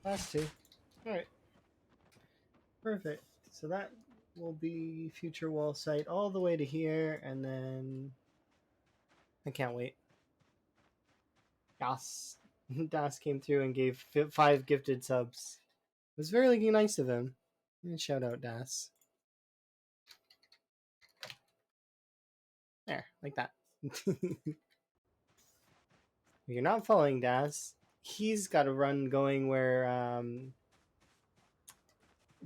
Last two. Alright. Perfect. So that will be future wall site all the way to here, and then I can't wait. Das. Das came through and gave 5 gifted subs. It was very nice of him. Shout out Das. There, like that. You're not following Das. He's got a run going where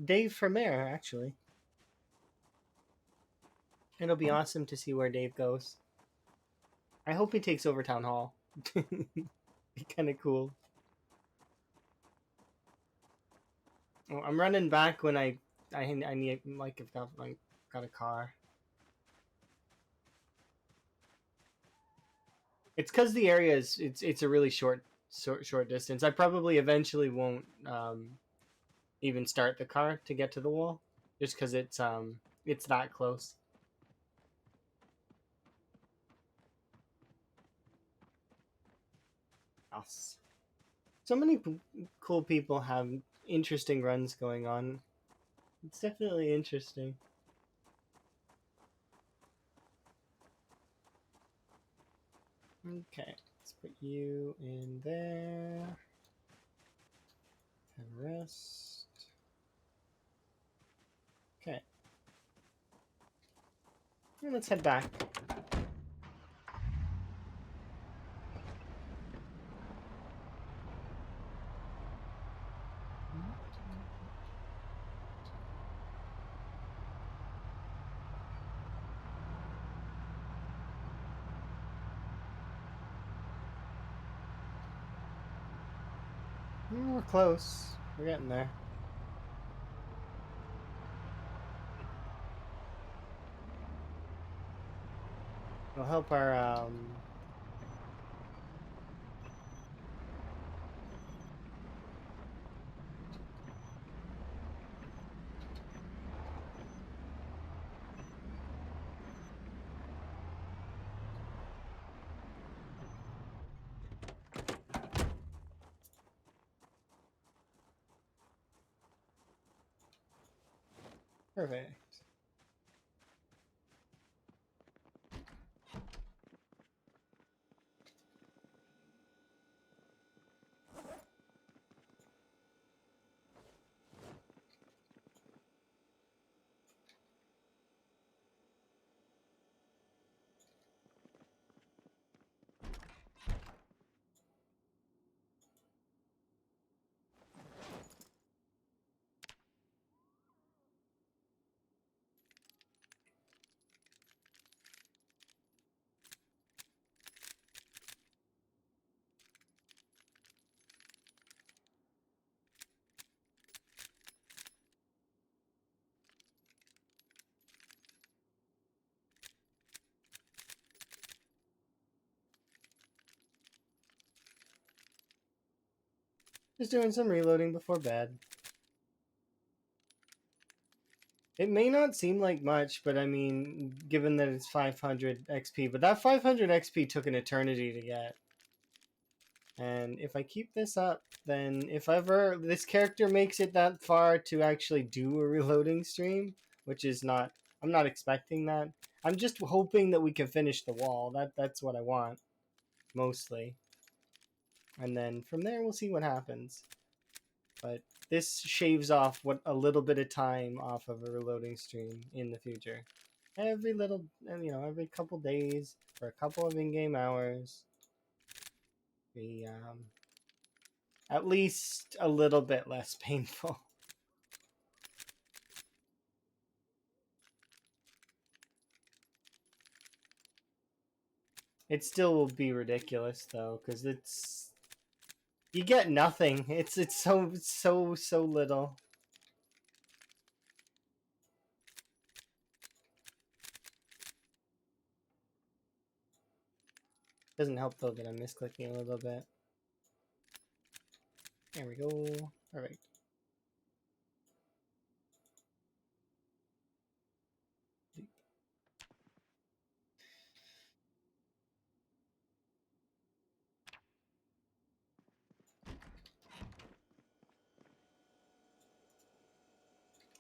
Dave from there, actually. It'll be awesome to see where Dave goes. I hope he takes over Town Hall. Be kind of cool. Oh, I'm running back when I need like I've got a car. It's because the area is it's a really short distance. I probably eventually won't even start the car to get to the wall, just because it's that close. Yes. So many cool people have interesting runs going on. It's definitely interesting. Okay, let's put you in there. Have rest. Okay. And let's head back. We're close. We're getting there. It'll help our Perfect. Just doing some reloading before bed. It may not seem like much, but I mean, given that it's 500 XP, but that 500 XP took an eternity to get. And if I keep this up, then if ever this character makes it that far to actually do a reloading stream, which is not, I'm not expecting that. I'm just hoping that we can finish the wall. That's what I want, mostly. And then from there, we'll see what happens. But this shaves off what a little bit of time off of a reloading stream in the future. Every little, every couple days for a couple of in-game hours, be at least a little bit less painful. It still will be ridiculous though, because you get nothing. It's so little. Doesn't help though that I'm misclicking a little bit. There we go. All right.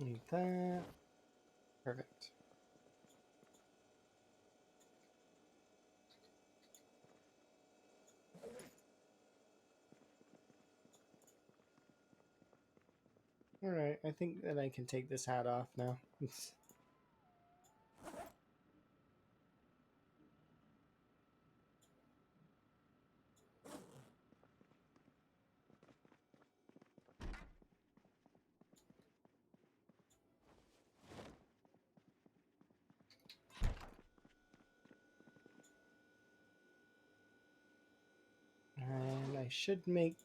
Like that. Perfect. Alright, I think that I can take this hat off now. And I should make...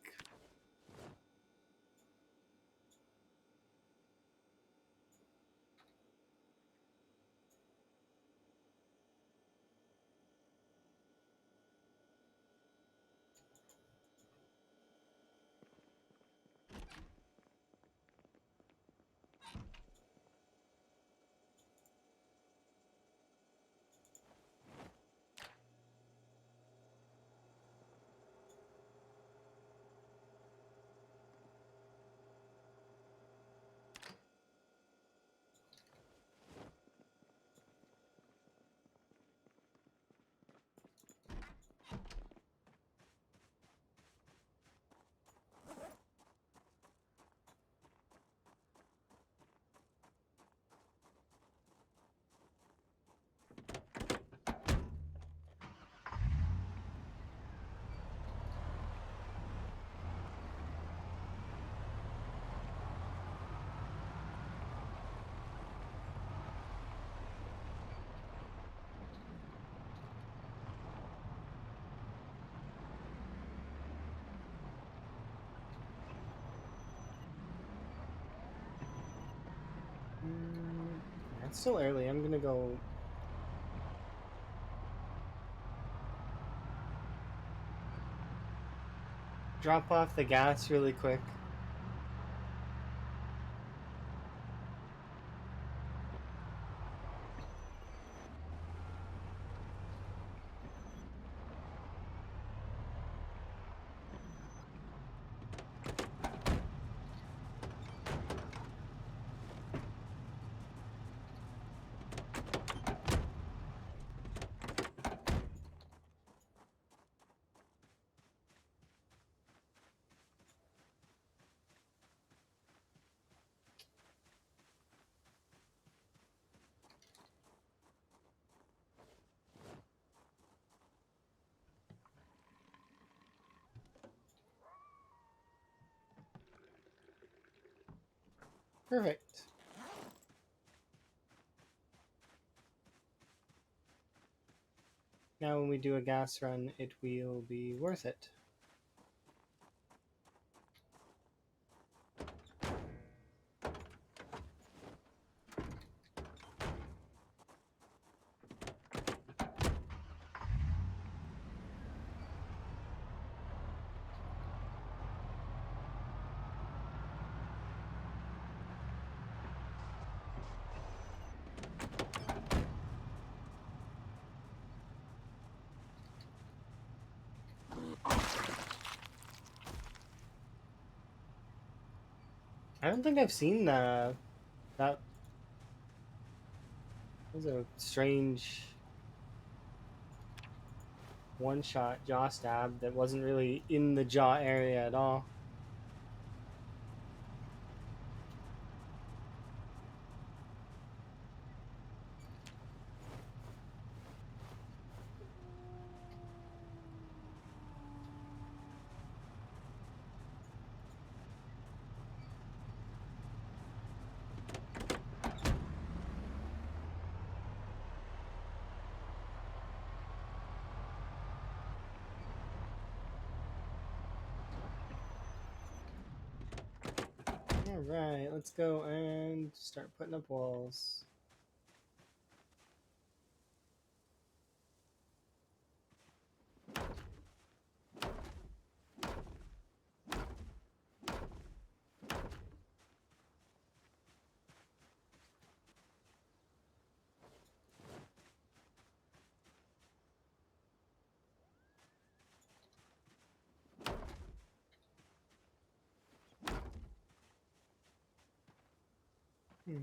It's still early. I'm gonna go... drop off the gas really quick. Perfect. Now when we do a gas run, it will be worth it. I don't think I've seen that was a strange one-shot jaw stab that wasn't really in the jaw area at all. Alright, let's go and start putting up walls. Hmm.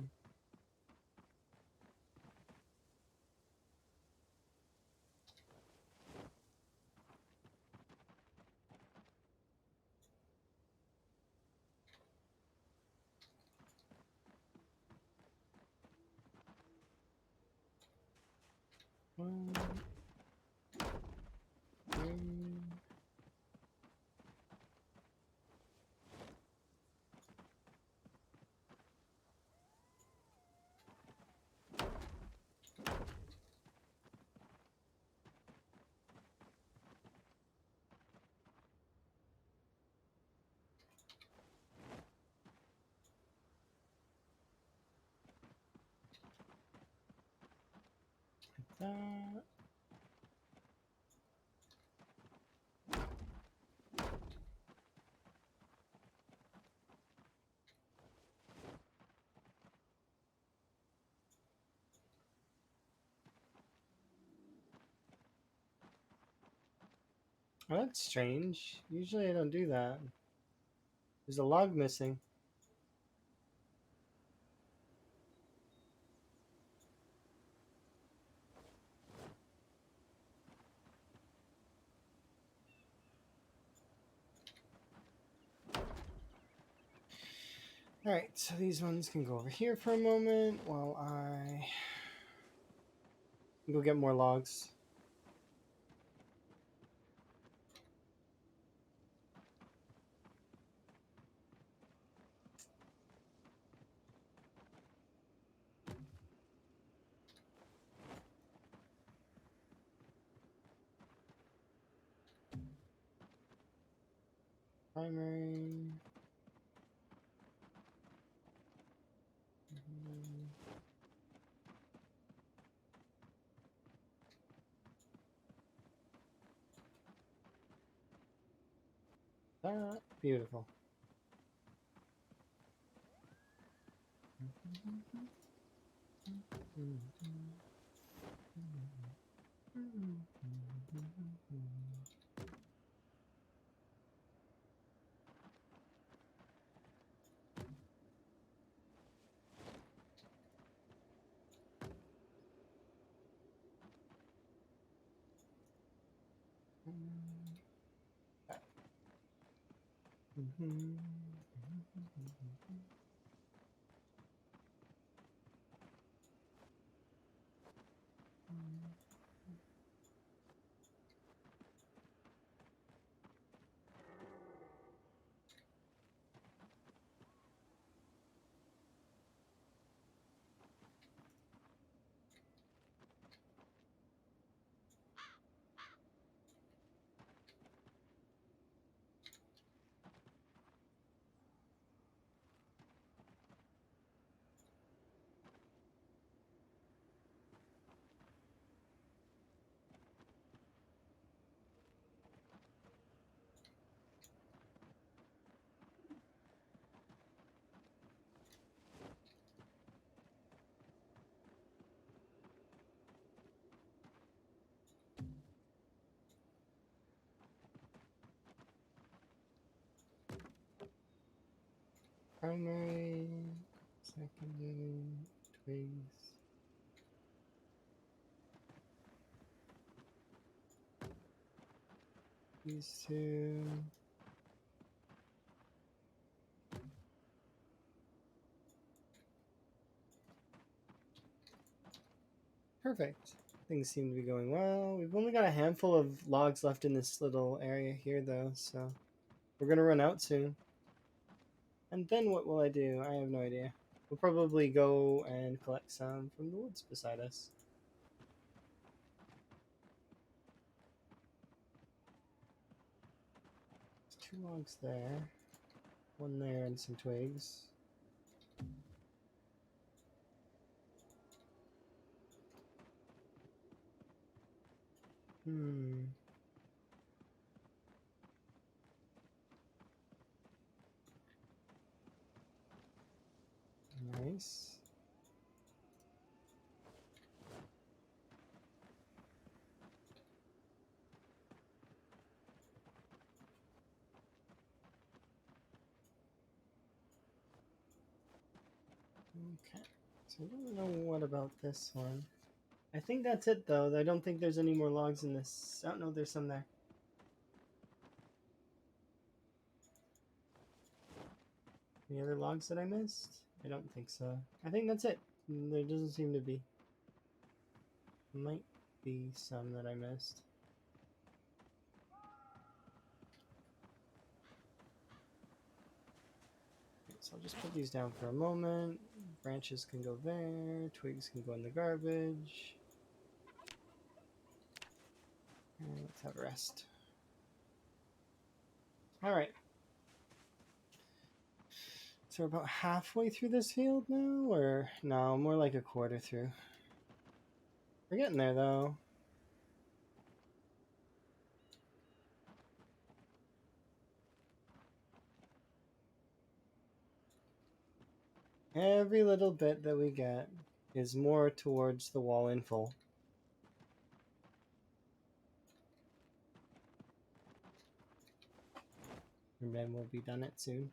One, three. That. Oh, that's strange. Usually I don't do that. There's a log missing. Alright, so these ones can go over here for a moment while I go get more logs. Primary. That. Beautiful. Primary, secondary, twigs. These two. Perfect. Things seem to be going well. We've only got a handful of logs left in this little area here, though, so we're gonna run out soon. And then what will I do? I have no idea. We'll probably go and collect some from the woods beside us. There's 2 logs there. 1 there and some twigs. Nice. Okay. So I don't know what about this one. I think that's it, though. I don't think there's any more logs in this. Oh, no, there's some there. Any other logs that I missed? I don't think so. I think that's it. There doesn't seem to be. Might be some that I missed. Okay, so I'll just put these down for a moment. Branches can go there. Twigs can go in the garbage. And let's have a rest. Alright. So we're about halfway through this field now? Or no, more like a quarter through. We're getting there, though. Every little bit that we get is more towards the wall in full. And then we'll be done it soon.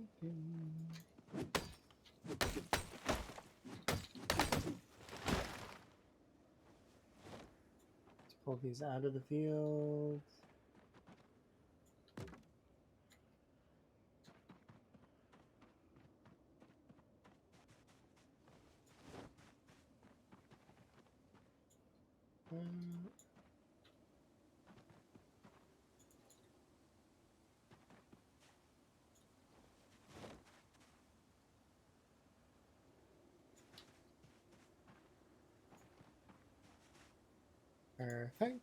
Let's pull these out of the field. Perfect.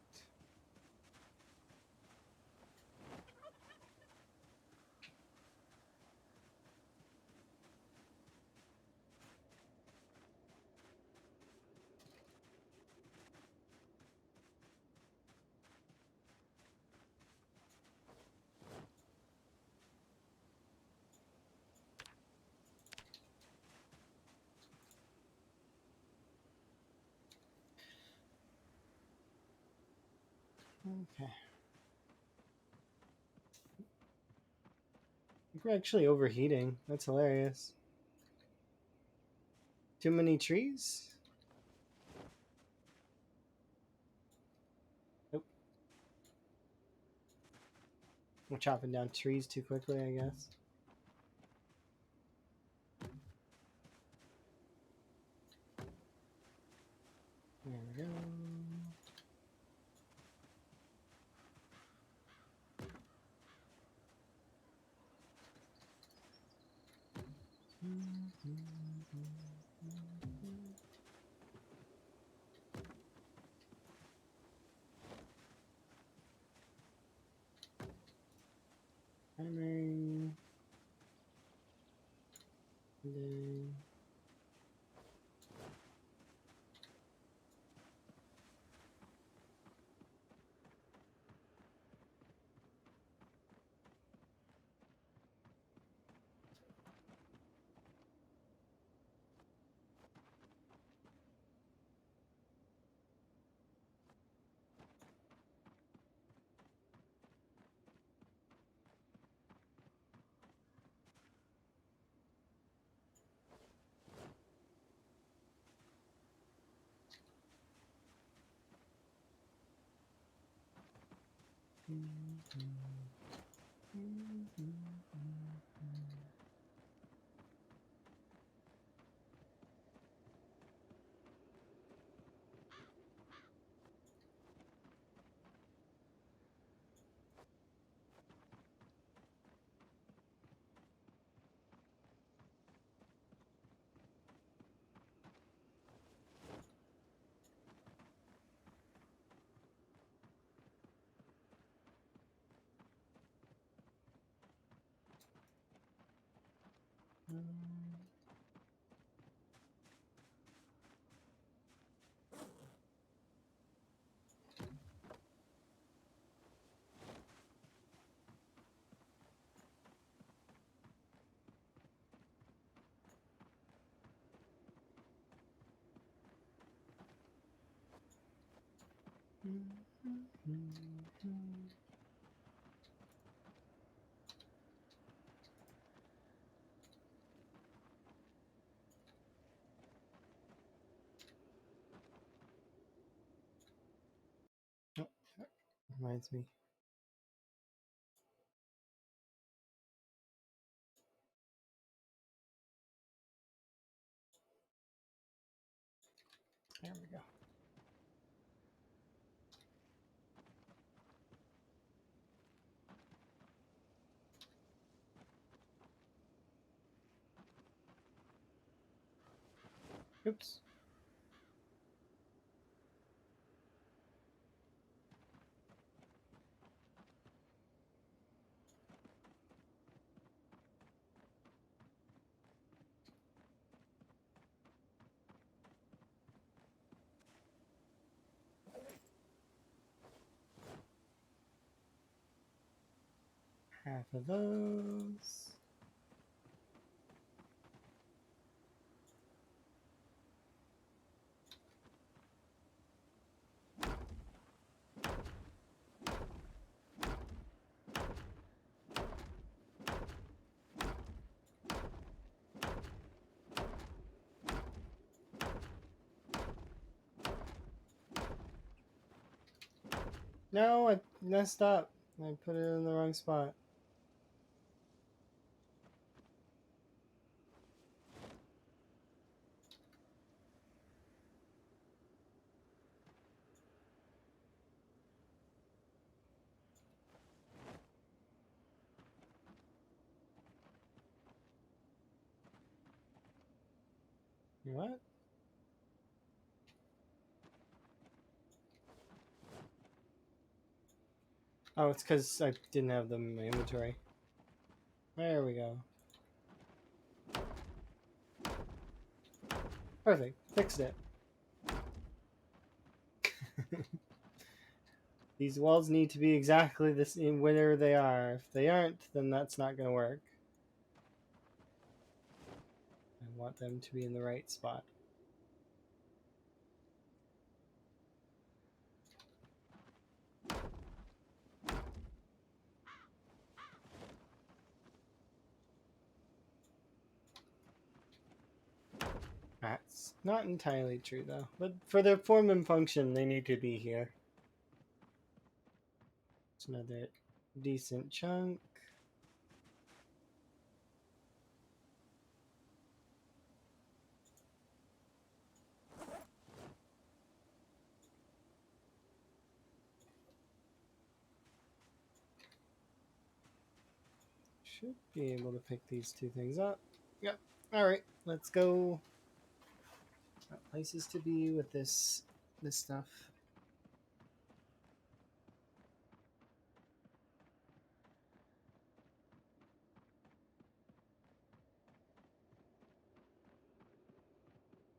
Okay. I think we're actually overheating. That's hilarious. Too many trees? Nope. We're chopping down trees too quickly, I guess. There we go. Primary. And then oh, reminds me. There we go. Oops. Half of those. No, I messed up. I put it in the wrong spot. What? Oh, it's because I didn't have them in my inventory. There we go. Perfect. Fixed it. These walls need to be exactly the same where they are. If they aren't, then that's not going to work. I want them to be in the right spot. That's not entirely true, though. But for their form and function, they need to be here. It's another decent chunk. Should be able to pick these two things up. Yep. Alright, let's go. Got places to be with this stuff.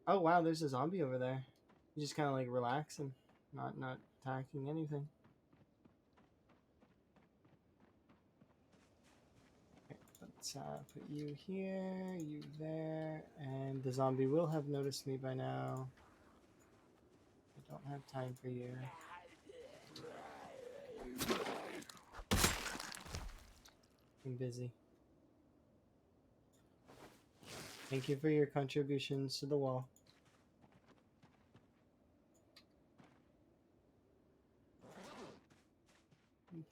Oh wow, there's a zombie over there. He's just kind of like relaxing, not attacking anything. Okay, let's put you here, you there, and the zombie will have noticed me by now. I don't have time for you. I'm busy. Thank you for your contributions to the wall.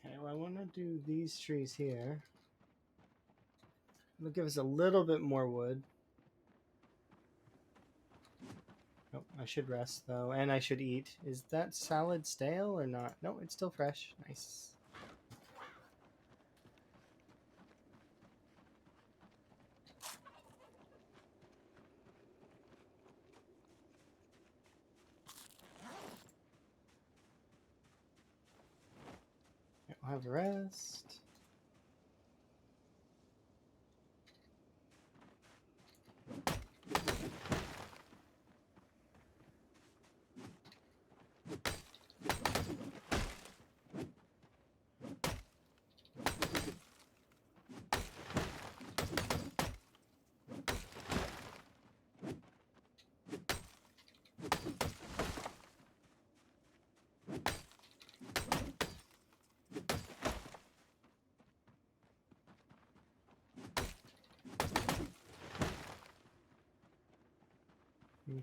Okay, well I want to do these trees here. It'll give us a little bit more wood. Oh, I should rest though, and I should eat. Is that salad stale or not? No, it's still fresh. Nice. I'll have a rest.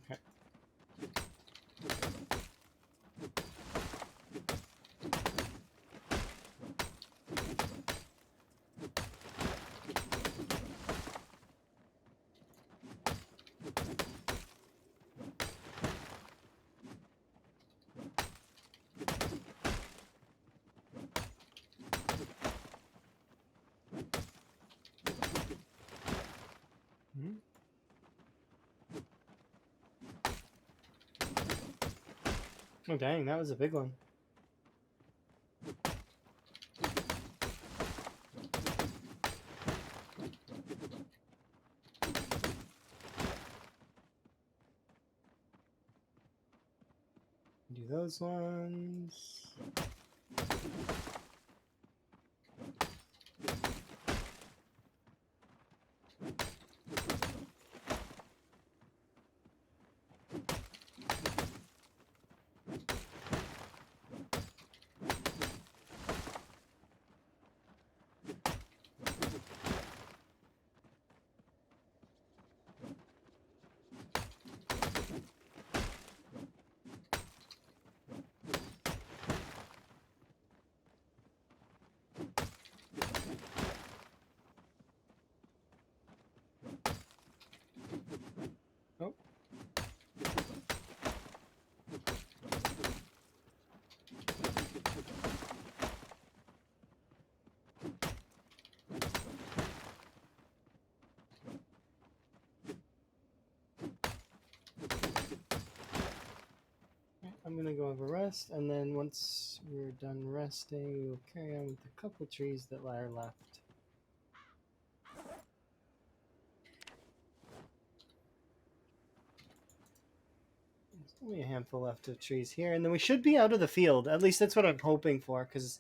Okay. Oh dang, that was a big one. Do those ones. Oh. I'm gonna go have a rest, and then once we're done resting, we'll carry on with a couple trees that are left. There's only a handful left of trees here, and then we should be out of the field. At least that's what I'm hoping for, because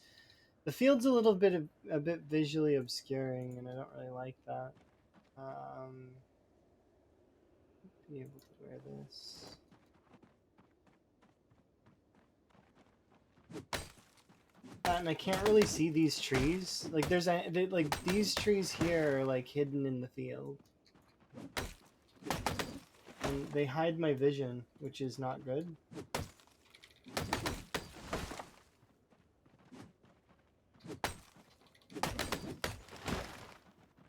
the field's a little bit a bit visually obscuring, and I don't really like that. Be able to wear this. And I can't really see these trees. Like like these trees here are like hidden in the field. and they hide my vision, which is not good.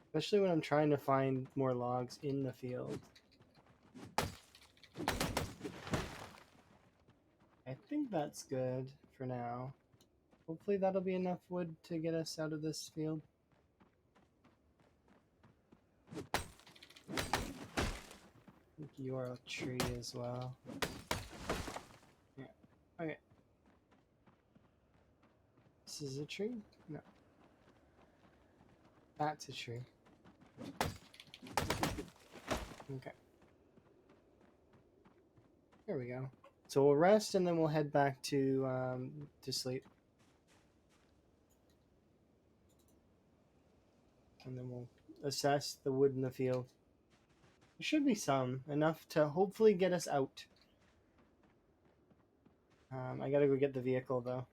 Especially when I'm trying to find more logs in the field. I think that's good for now. Hopefully that'll be enough wood to get us out of this field. I think you're a tree as well. Yeah. Okay. This is a tree? No. That's a tree. Okay. There we go. So we'll rest and then we'll head back to sleep. And then we'll assess the wood in the field. There should be some, enough to hopefully get us out. I gotta go get the vehicle though.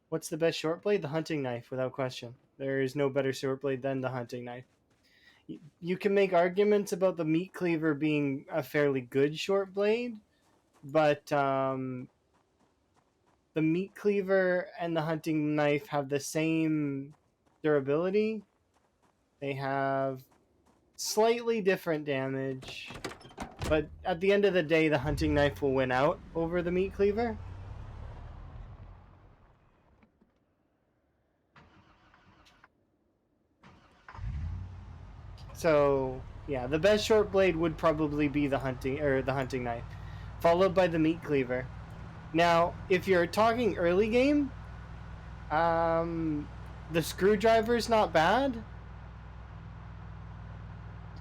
What's the best short blade? The hunting knife, without question. There is no better short blade than the hunting knife. You can make arguments about the meat cleaver being a fairly good short blade, but the meat cleaver and the hunting knife have the same durability. They have slightly different damage, but at the end of the day, the hunting knife will win out over the meat cleaver. So yeah, the best short blade would probably be the hunting knife, followed by the meat cleaver. Now, if you're talking early game, the screwdriver is not bad.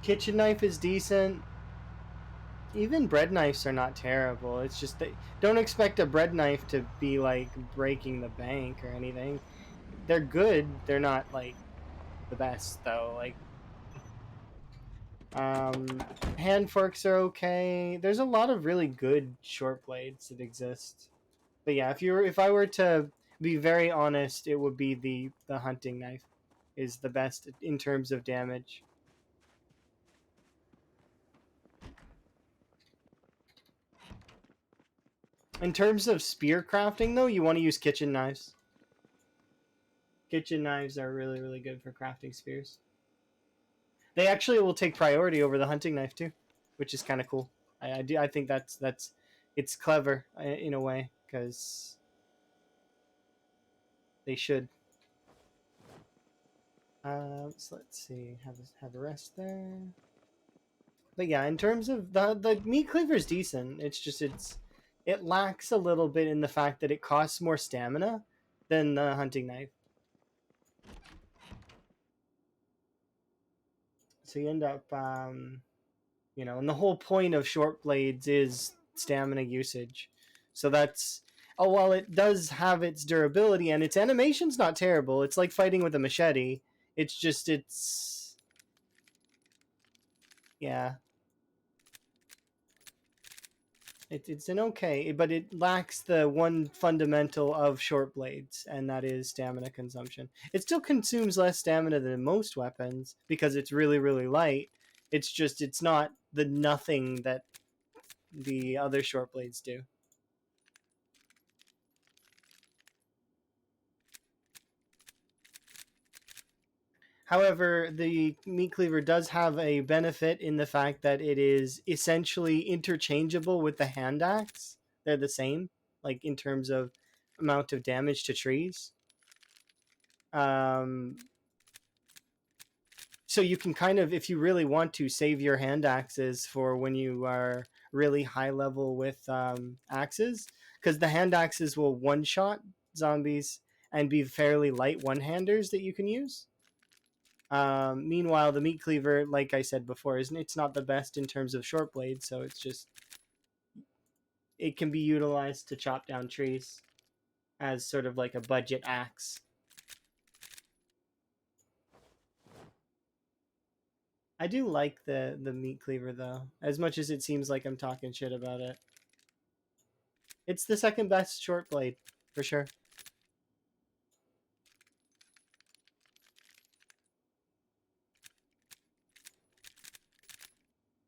Kitchen knife is decent. Even bread knives are not terrible. It's just that don't expect a bread knife to be like breaking the bank or anything. They're good. They're not like the best though. Like hand forks are okay. There's a lot of really good short blades that exist. But yeah, if I were to be very honest, it would be the hunting knife is the best in terms of damage. In terms of spear crafting though, you want to use kitchen knives. Kitchen knives are really, really good for crafting spears. They actually will take priority over the hunting knife too, which is kind of cool. I think that's it's clever in a way because they should. So let's see, have a rest there. But yeah, in terms of the meat cleaver is decent. It's just it lacks a little bit in the fact that it costs more stamina than the hunting knife. So you end up, you know, and the whole point of short blades is stamina usage. So that's, oh, while it does have its durability and its animation's not terrible, it's like fighting with a machete. It's just, yeah. It's an okay, but it lacks the one fundamental of short blades, and that is stamina consumption. It still consumes less stamina than most weapons because it's really, really light. It's just, it's not the nothing that the other short blades do. However, the meat cleaver does have a benefit in the fact that it is essentially interchangeable with the hand axe. They're the same, like in terms of amount of damage to trees. So you can kind of, if you really want to, save your hand axes for when you are really high level with axes, because the hand axes will one-shot zombies and be fairly light one-handers that you can use. Meanwhile, the meat cleaver, like I said before, it's not the best in terms of short blades, so it's just, it can be utilized to chop down trees as sort of like a budget axe. I do like the meat cleaver though, as much as it seems like I'm talking shit about it. It's the second best short blade, for sure.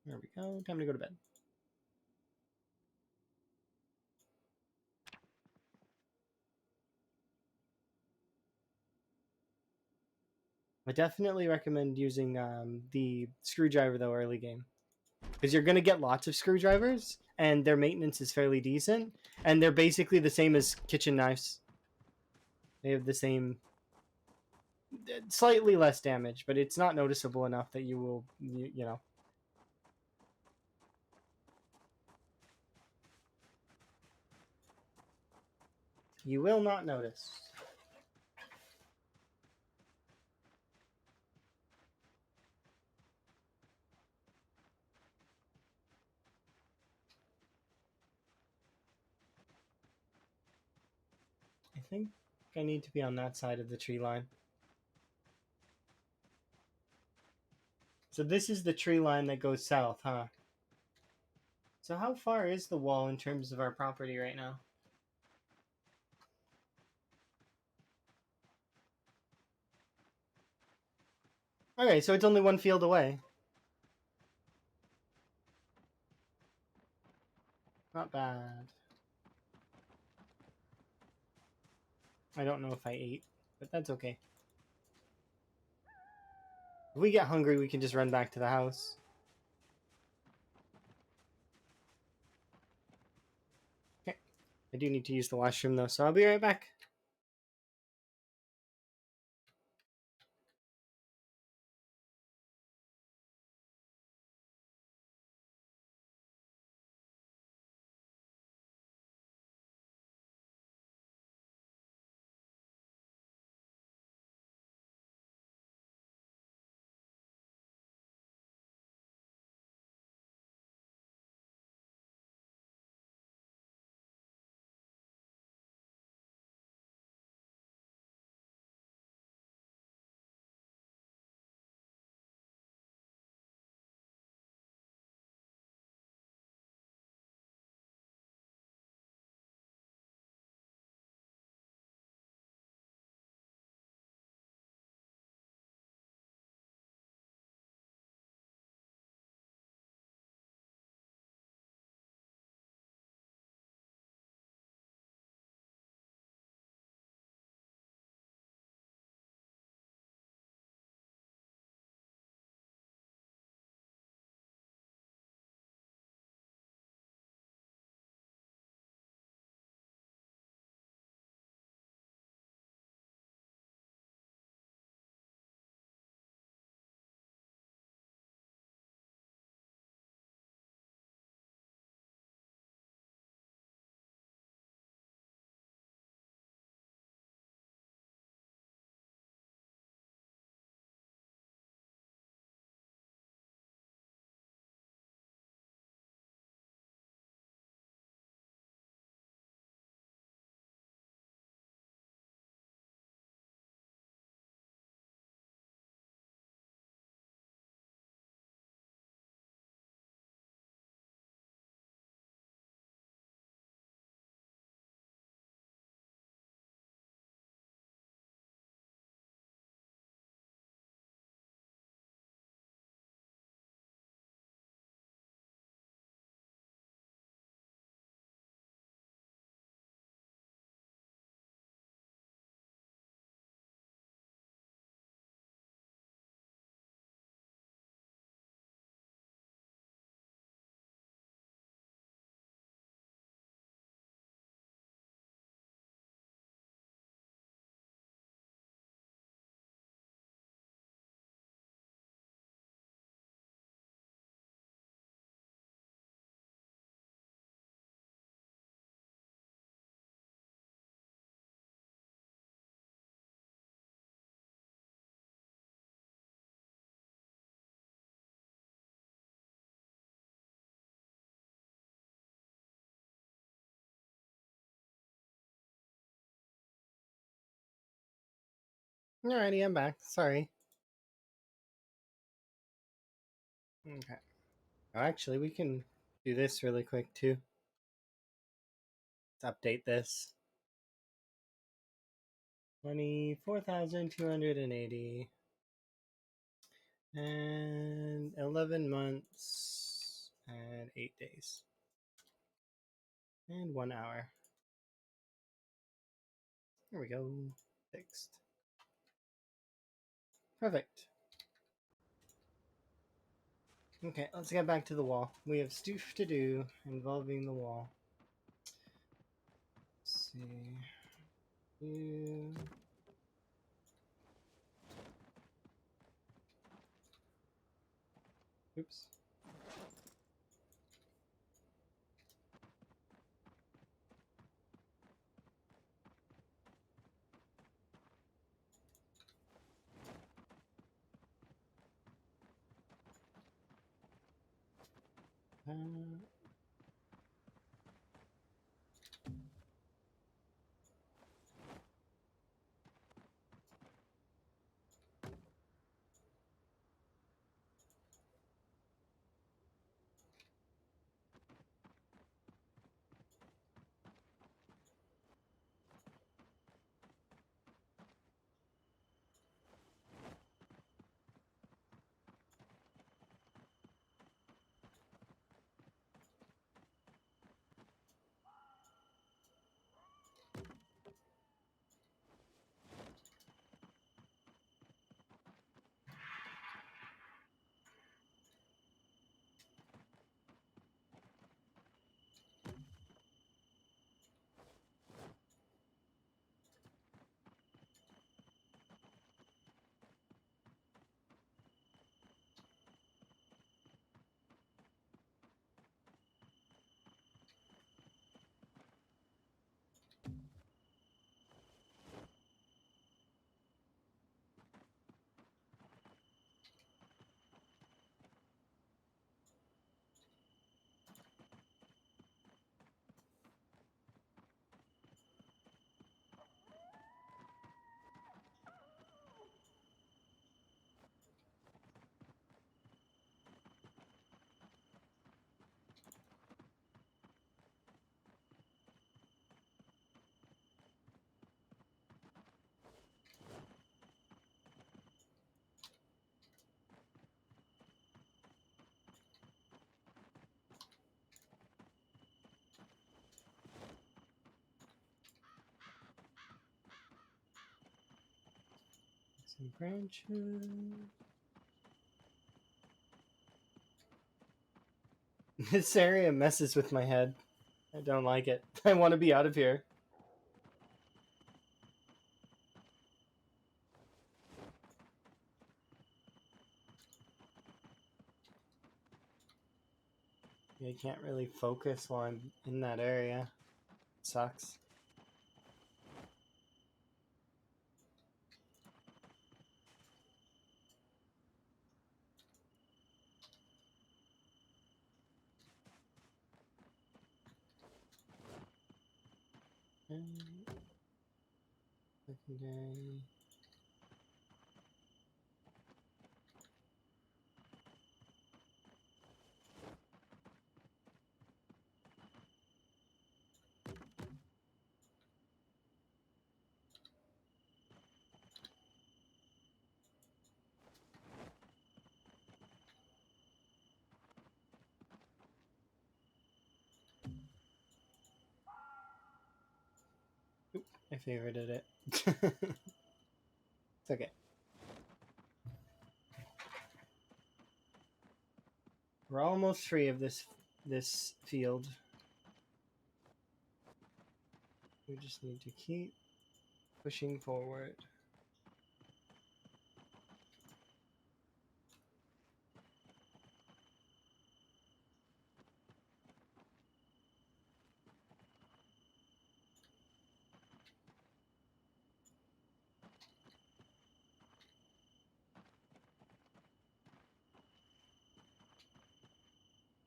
There we go. Time to go to bed. I definitely recommend using the screwdriver though early game, because you're gonna get lots of screwdrivers and their maintenance is fairly decent, and they're basically the same as kitchen knives. They have the same, slightly less damage, but it's not noticeable enough that you will, you know. You will not notice. I think I need to be on that side of the tree line. So this is the tree line that goes south, huh? So how far is the wall in terms of our property right now? Okay, so it's only one field away. Not bad. I don't know if I ate, but that's okay. If we get hungry, we can just run back to the house. Okay. I do need to use the washroom though, so I'll be right back. Alrighty, I'm back. Sorry. Okay. Oh, actually, we can do this really quick too. Let's update this. 24,280 and 11 months. and 8 days. And 1 hour. There we go. Fixed. Perfect. Okay, let's get back to the wall. We have stuff to do involving the wall. Let's see. You. Oops. Some branches. This area messes with my head. I don't like it. I want to be out of here. I can't really focus while I'm in that area. It sucks. Secondary. Oop, I favorited it. It's okay. We're almost free of this field. We just need to keep pushing forward.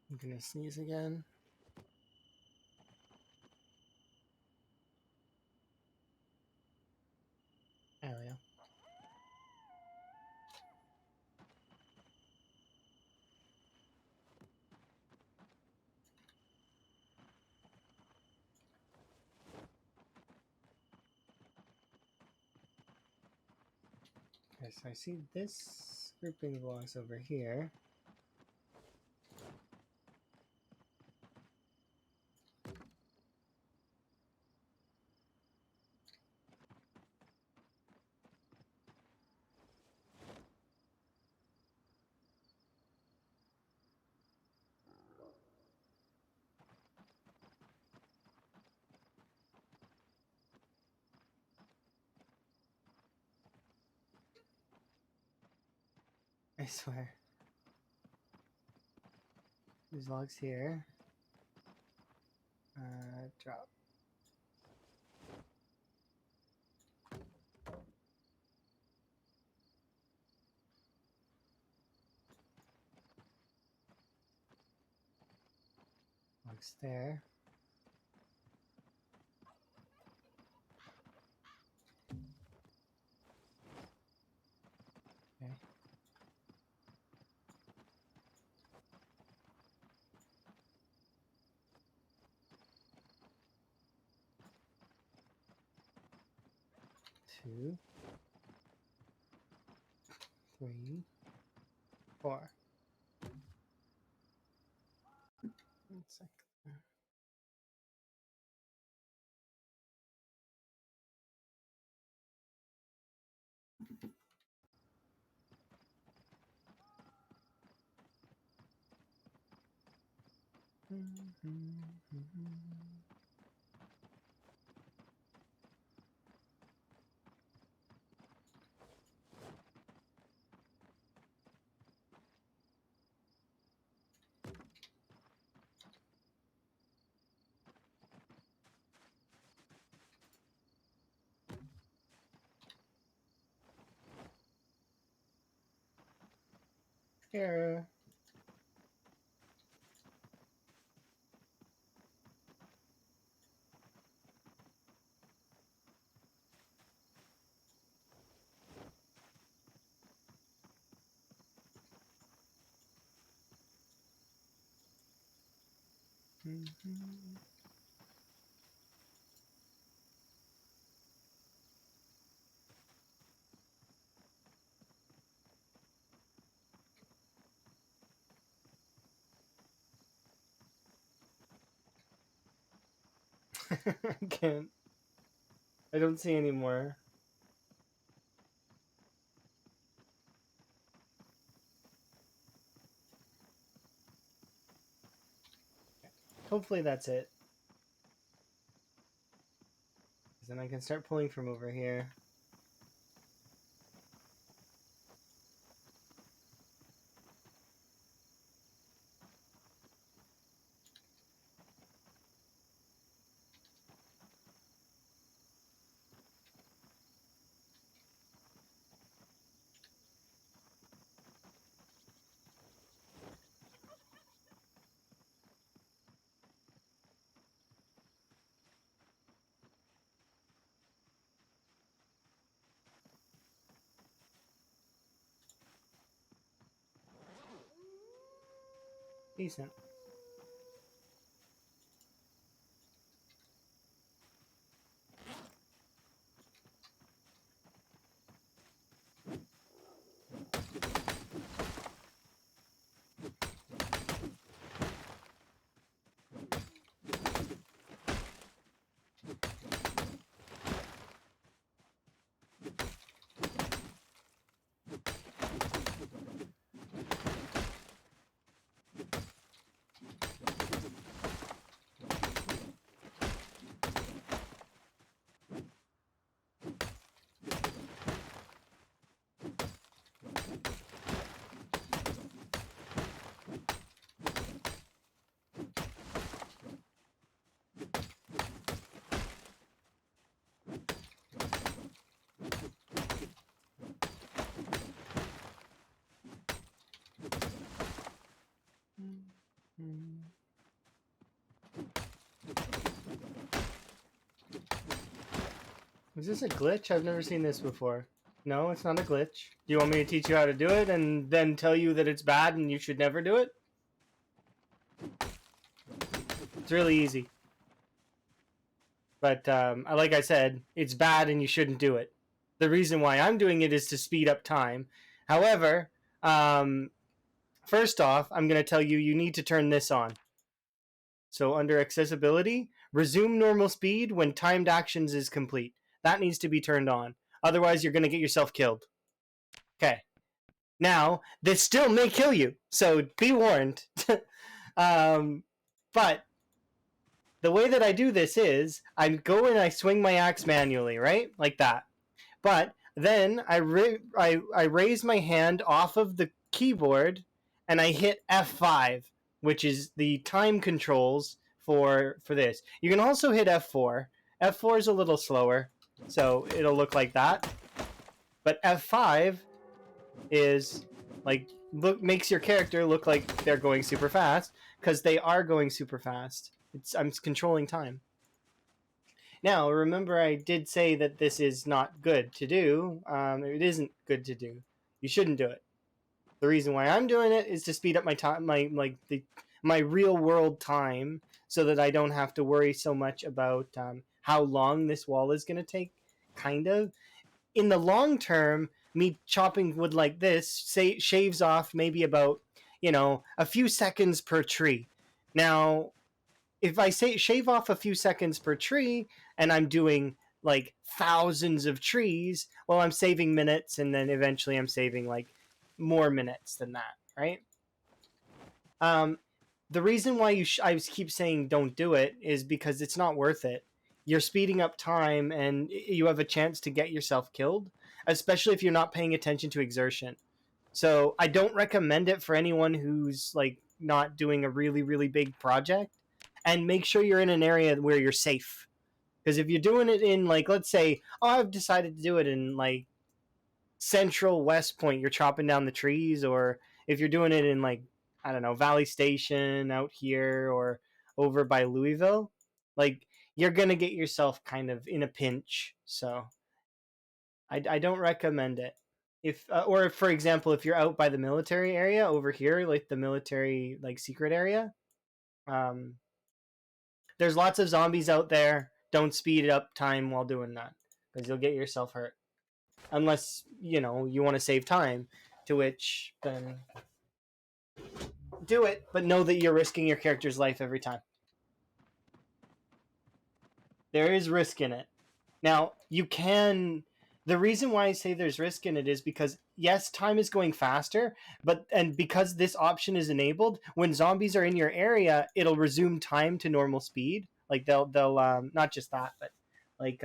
I'm gonna sneeze again. There we go. Okay, so I see this grouping blocks over here. swear. There's logs here. Drop. Logs there. Okay. Two, 3, 4. 1 second. Here. I can't. I don't see any more. Hopefully that's it. Then I can start pulling from over here. Decent. Is this a glitch? I've never seen this before. No, it's not a glitch. Do you want me to teach you how to do it and then tell you that it's bad and you should never do it? It's really easy. But like I said, it's bad and you shouldn't do it. The reason why I'm doing it is to speed up time. However, first off, I'm going to tell you need to turn this on. So under accessibility, resume normal speed when timed actions is complete. That needs to be turned on. Otherwise, you're going to get yourself killed. Okay. Now, this still may kill you, so be warned. But the way that I do this is I go and I swing my axe manually, right? Like that. But then I raise my hand off of the keyboard and I hit F5, which is the time controls for this. You can also hit F4. F4 is a little slower, so it'll look like that. But F5 is like makes your character look like they're going super fast because they are going super fast. I'm controlling time. Now, remember, I did say that this is not good to do. It isn't good to do. You shouldn't do it. The reason why I'm doing it is to speed up my time, my real world time, so that I don't have to worry so much about how long this wall is going to take. Kind of. In the long term, me chopping wood like this shaves off maybe about a few seconds per tree. Now, if I say shave off a few seconds per tree and I'm doing like thousands of trees, well, I'm saving minutes, and then eventually I'm saving like more minutes than that, right? Um, the reason why I keep saying don't do it is because it's not worth it. You're speeding up time, and you have a chance to get yourself killed, especially if you're not paying attention to exertion. So I don't recommend it for anyone who's like not doing a really, really big project. And make sure you're in an area where you're safe. Because if you're doing it in, like, let's say, oh, I've decided to do it in like central West Point, you're chopping down the trees, or if you're doing it in like, I don't know, Valley Station out here or over by Louisville, like, you're gonna get yourself kind of in a pinch. So I don't recommend it. If or for example, if you're out by the military area over here, like the military like secret area, um, there's lots of zombies out there. Don't speed up time while doing that because you'll get yourself hurt. Unless, you want to save time, to which then do it, but know that you're risking your character's life every time. There is risk in it. Now, you can. The reason why I say there's risk in it is because, yes, time is going faster, and because this option is enabled, when zombies are in your area, it'll resume time to normal speed. Like they'll not just that, but like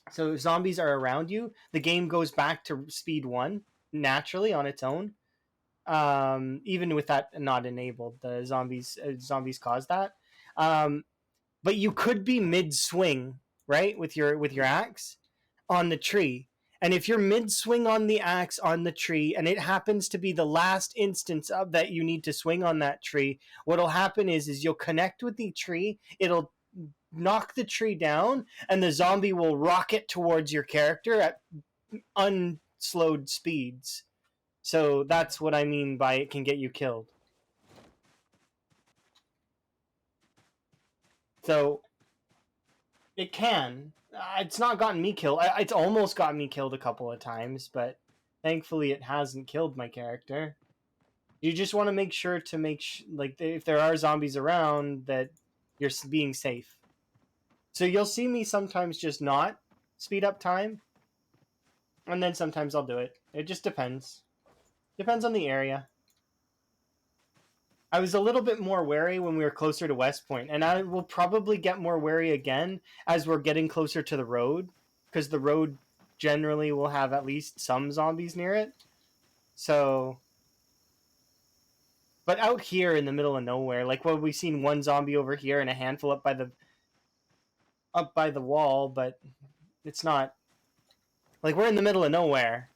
so if zombies are around you, the game goes back to speed 1 naturally on its own. Even with that not enabled, the zombies cause that. Um, but you could be mid swing, right, with your axe on the tree. And if you're mid swing on the axe on the tree, and it happens to be the last instance of that you need to swing on that tree, what'll happen is you'll connect with the tree. It'll knock the tree down, and the zombie will rocket towards your character at unslowed speeds. So that's what I mean by it can get you killed. So it can. It's not gotten me killed. It's almost gotten me killed a couple of times, but thankfully it hasn't killed my character. You just want to make sure to like if there are zombies around that you're being safe. So you'll see me sometimes just not speed up time, and then sometimes I'll do it. It just depends. Depends on the area. I was a little bit more wary when we were closer to West Point, and I will probably get more wary again as we're getting closer to the road, because the road generally will have at least some zombies near it. So, but out here in the middle of nowhere, like what we've seen one zombie over here and a handful up by the wall, but it's not like we're in the middle of nowhere.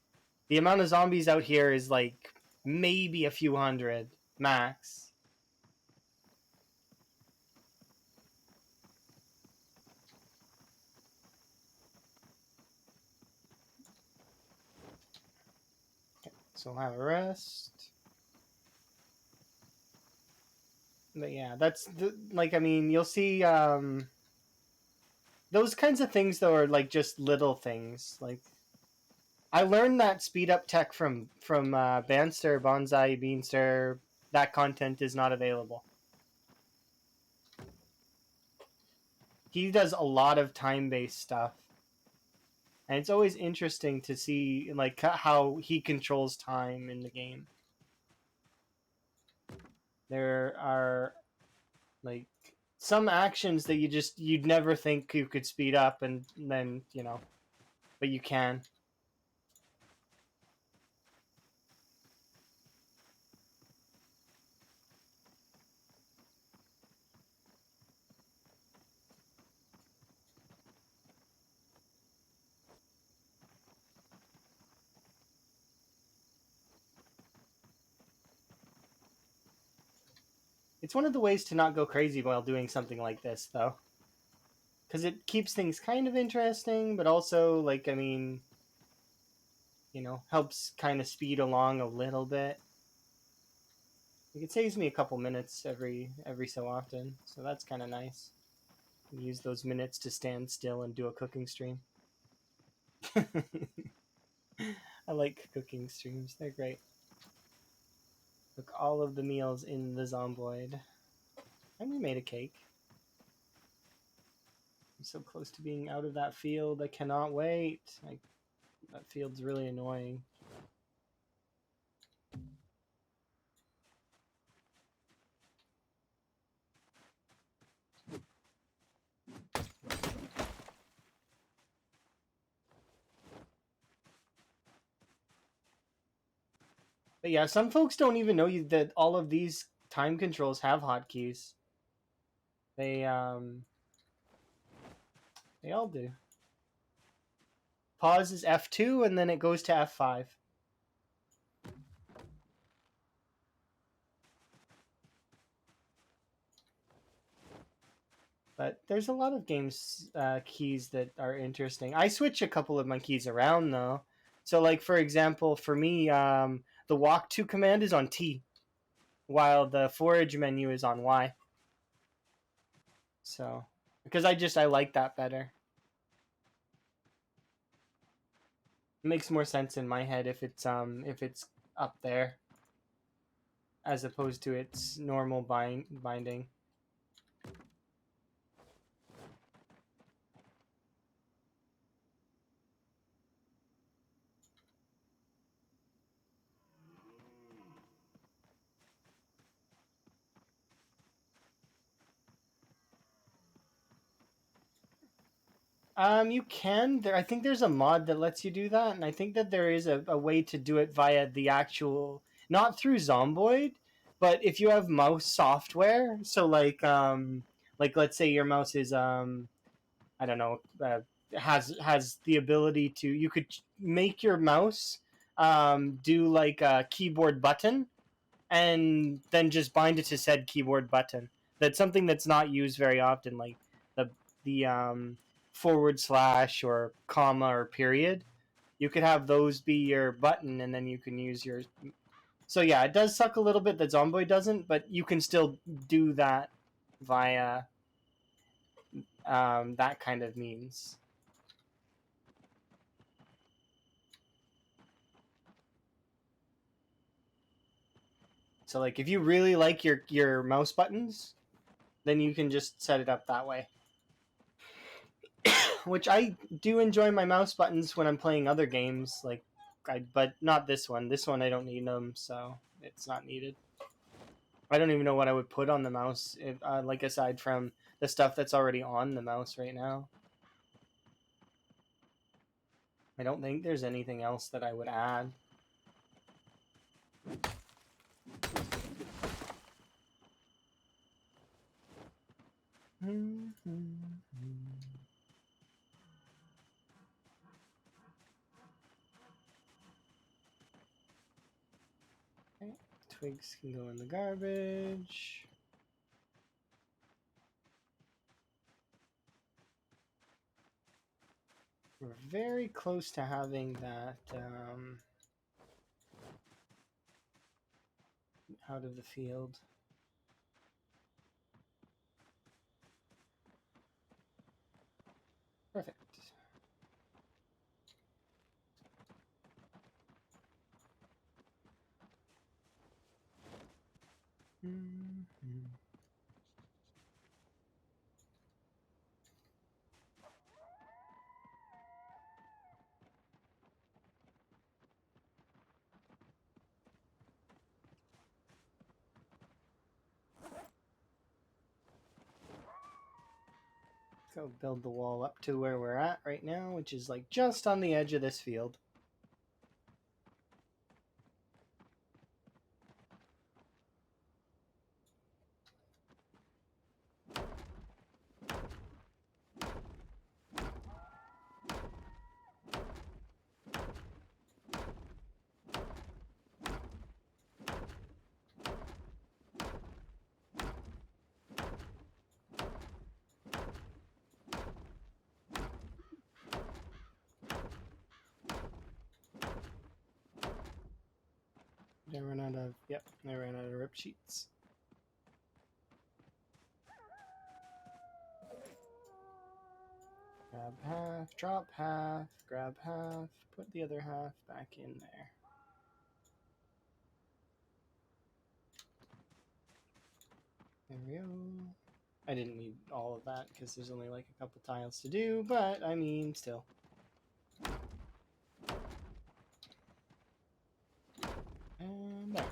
The amount of zombies out here is like maybe a few hundred max. So we'll have a rest. But yeah, that's like, I mean, you'll see those kinds of things though are like just little things. Like I learned that speed up tech from Banster, Bonsai, Beanster. That content is not available. He does a lot of time based stuff, and it's always interesting to see like how he controls time in the game. There are like some actions that you'd never think you could speed up, and then but you can. It's one of the ways to not go crazy while doing something like this, though. Because it keeps things kind of interesting, but also, like, I mean, you know, helps kind of speed along a little bit. Like, it saves me a couple minutes every so often, so that's kind of nice. Use those minutes to stand still and do a cooking stream. I like cooking streams, they're great. Cook all of the meals in the zomboid. And we made a cake. I'm so close to being out of that field, I cannot wait. That field's really annoying. But yeah, some folks don't even know that all of these time controls have hotkeys. They all do. Pause is F2 and then it goes to F5. But there's a lot of games keys that are interesting. I switch a couple of my keys around though. So like for example, for me, the walk to command is on T, while the forage menu is on Y. So because I like that better. It makes more sense in my head if it's up there as opposed to its normal binding. You can. I think there's a mod that lets you do that, and I think that there is a way to do it via the actual, not through Zomboid, but if you have mouse software. So like let's say your mouse is I don't know, has the ability to, you could make your mouse do like a keyboard button, and then just bind it to said keyboard button. That's something that's not used very often, like the forward slash or comma or period. You could have those be your button, and then you can use your. So yeah, it does suck a little bit that Zomboid doesn't, but you can still do that via that kind of means. So like if you really like your mouse buttons, then you can just set it up that way. Which I do enjoy my mouse buttons when I'm playing other games, but not this one. This one I don't need them, so it's not needed. I don't even know what I would put on the mouse, like aside from the stuff that's already on the mouse right now. I don't think there's anything else that I would add. Okay. Twigs can go in the garbage. We're very close to having that out of the field. Perfect. Go build the wall up to where we're at right now, which is like just on the edge of this field. Yep, I ran out of rip sheets. Grab half, drop half, grab half, put the other half back in there. There we go. I didn't need all of that because there's only like a couple tiles to do, but I mean, still. And there.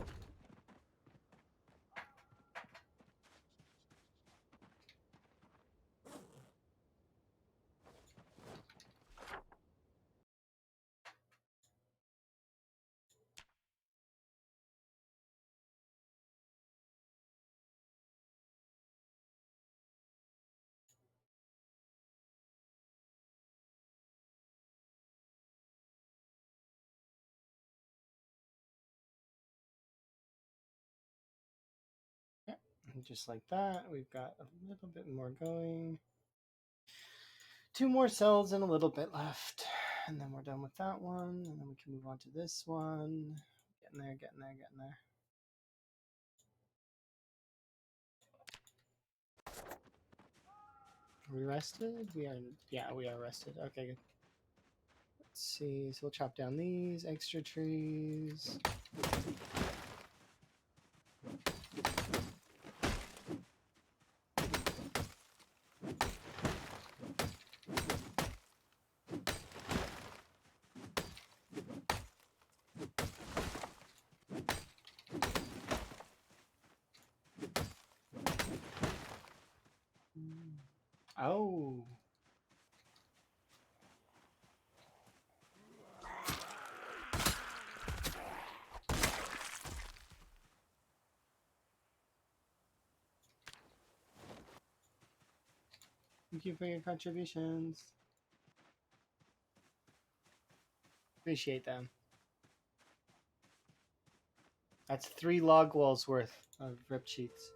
Yeah, and just like that, we've got a little bit more going. 2 more cells and a little bit left. And then we're done with that one. And then we can move on to this one. Getting there, getting there, getting there. Are we rested? We are, yeah, we are rested. Okay, good. Let's see, so we'll chop down these extra trees. Oh. Thank you for your contributions. Appreciate them. That's 3 log walls worth of rip sheets.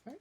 Perfect.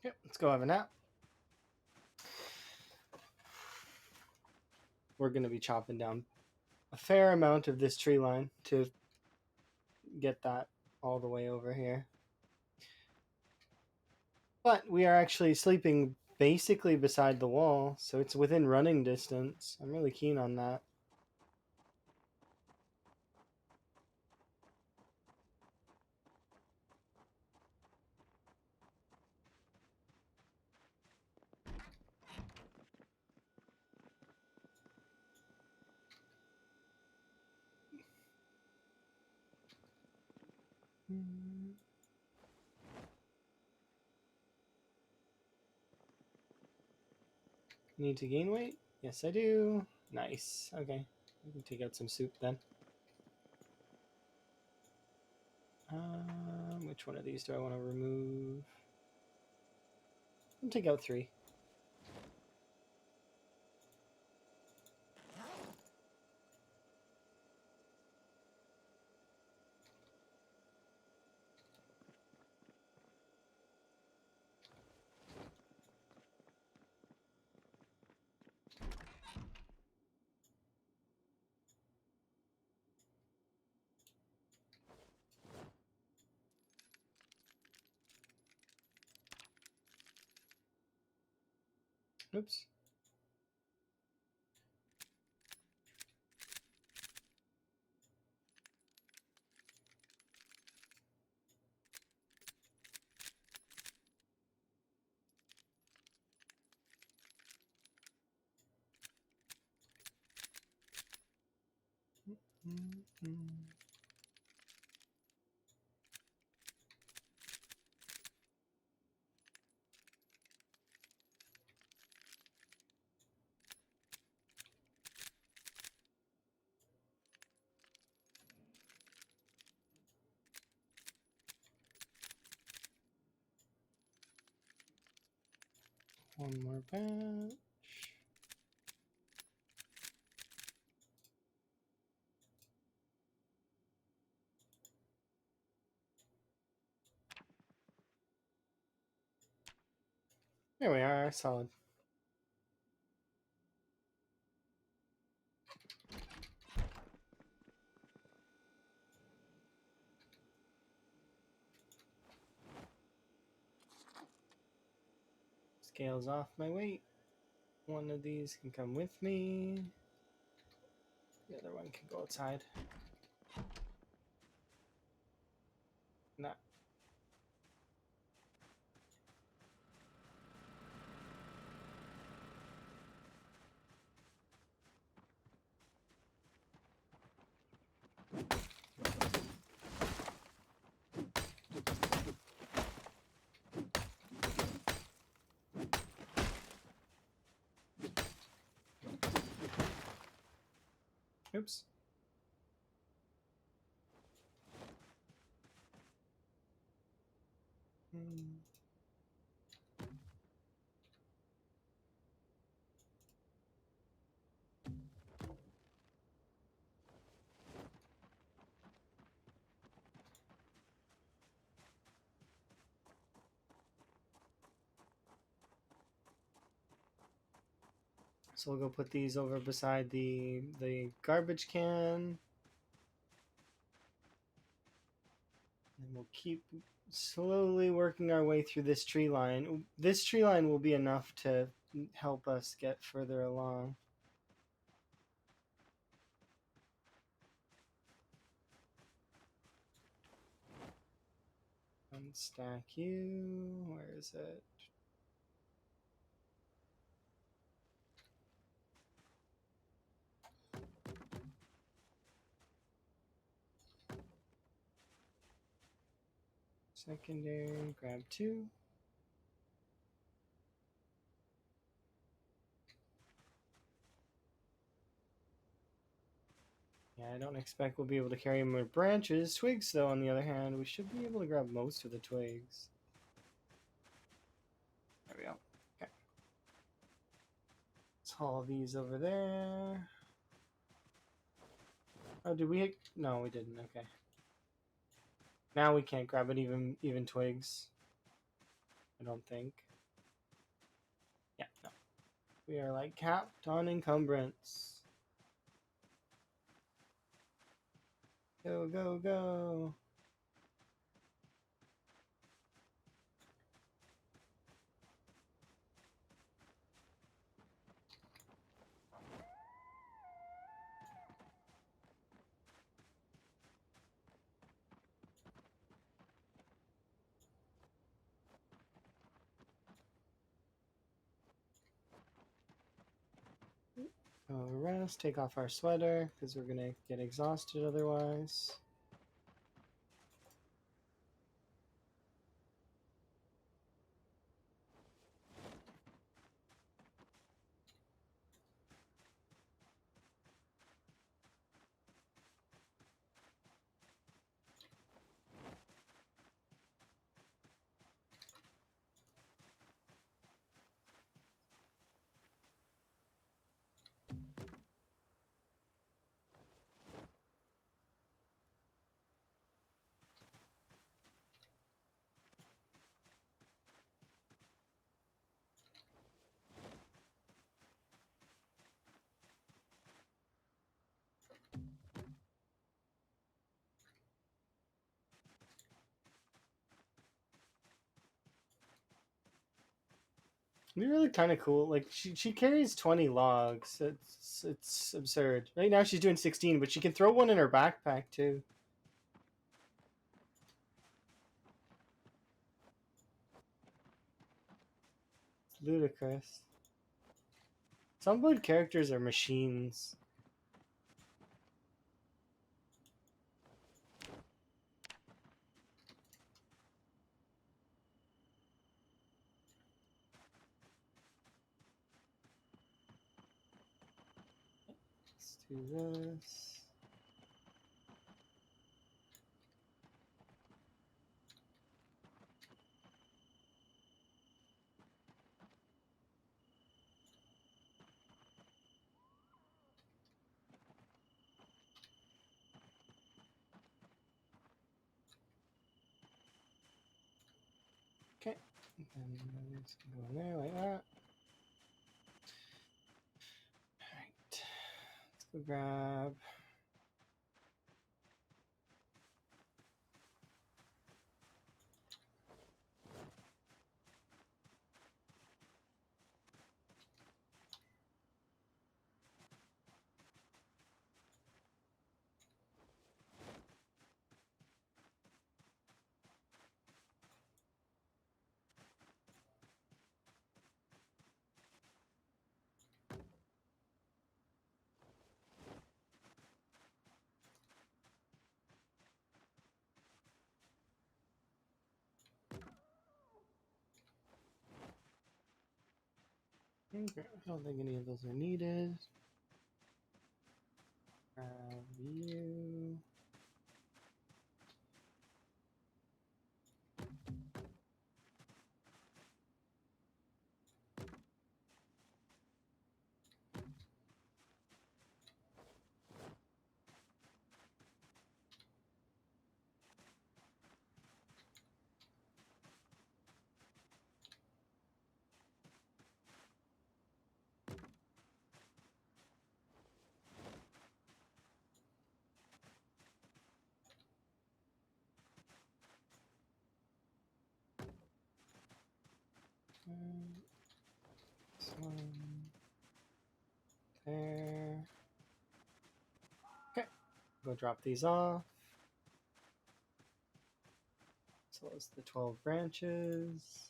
Yep, let's go have a nap. We're going to be chopping down a fair amount of this tree line to get that all the way over here. But we are actually sleeping basically beside the wall, so it's within running distance. I'm really keen on that. Need to gain weight? Yes, I do. Nice. Okay. We can take out some soup then. Which one of these do I want to remove? I'll take out 3. Oops. One more batch. There we are, solid. Scales off my weight. One of these can come with me. The other one can go outside. Nah. Oops. So we'll go put these over beside the garbage can. And we'll keep slowly working our way through this tree line. This tree line will be enough to help us get further along. Unstack you. Where is it? Secondary, grab 2. Yeah, I don't expect we'll be able to carry more branches. Twigs, though, on the other hand, we should be able to grab most of the twigs. There we go. Okay. Let's haul these over there. Oh, did we? No, we didn't. Okay. Now we can't grab it even twigs. I don't think. Yeah, no. We are like capped on encumbrance. Go, go, go. Go rest, take off our sweater, because we're gonna get exhausted otherwise. It'd be really kind of cool. Like she carries 20 logs. It's absurd. Right now she's doing 16, but she can throw one in her backpack too. It's ludicrous. Some good characters are machines. Let's do this. Okay. And then it's gonna go in there like that. Alright. Let's go grab. Okay, I don't think any of those are needed. Grab you. This one. There. Okay. Go drop these off. So it's the 12 branches.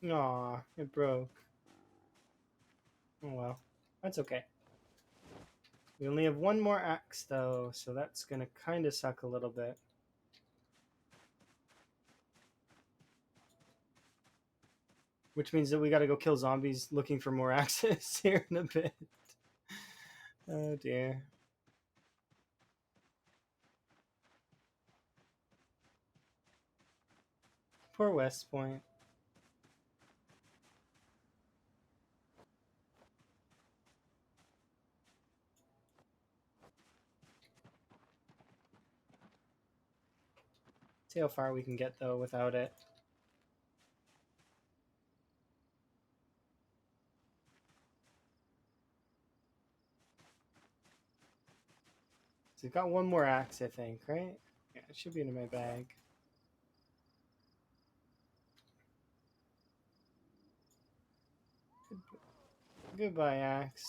Aw, it broke. Oh well, that's okay. We only have one more axe though, so that's gonna kind of suck a little bit. Which means that we gotta go kill zombies looking for more axes here in a bit. Oh dear. Poor West Point. See how far we can get though without it. So we've got one more axe, I think, right? Yeah, it should be in my bag. Goodbye, axe.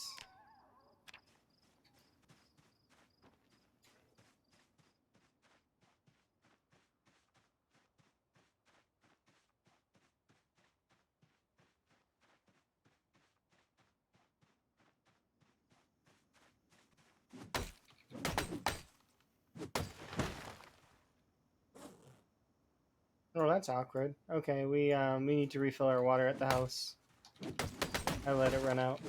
Oh, that's awkward. Okay, we need to refill our water at the house. I let it run out.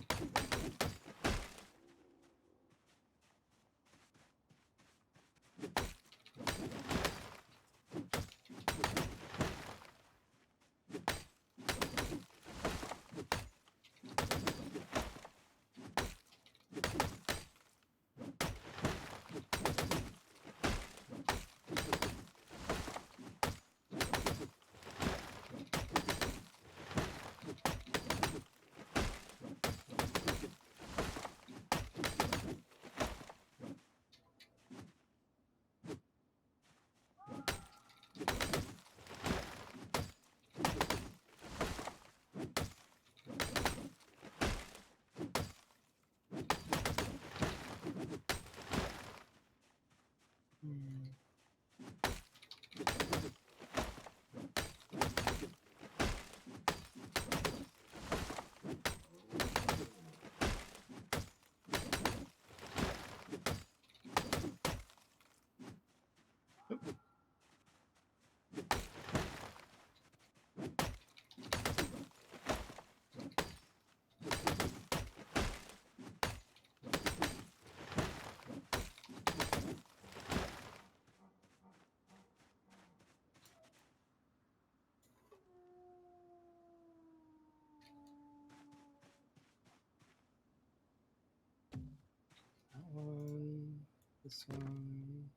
That one. This one.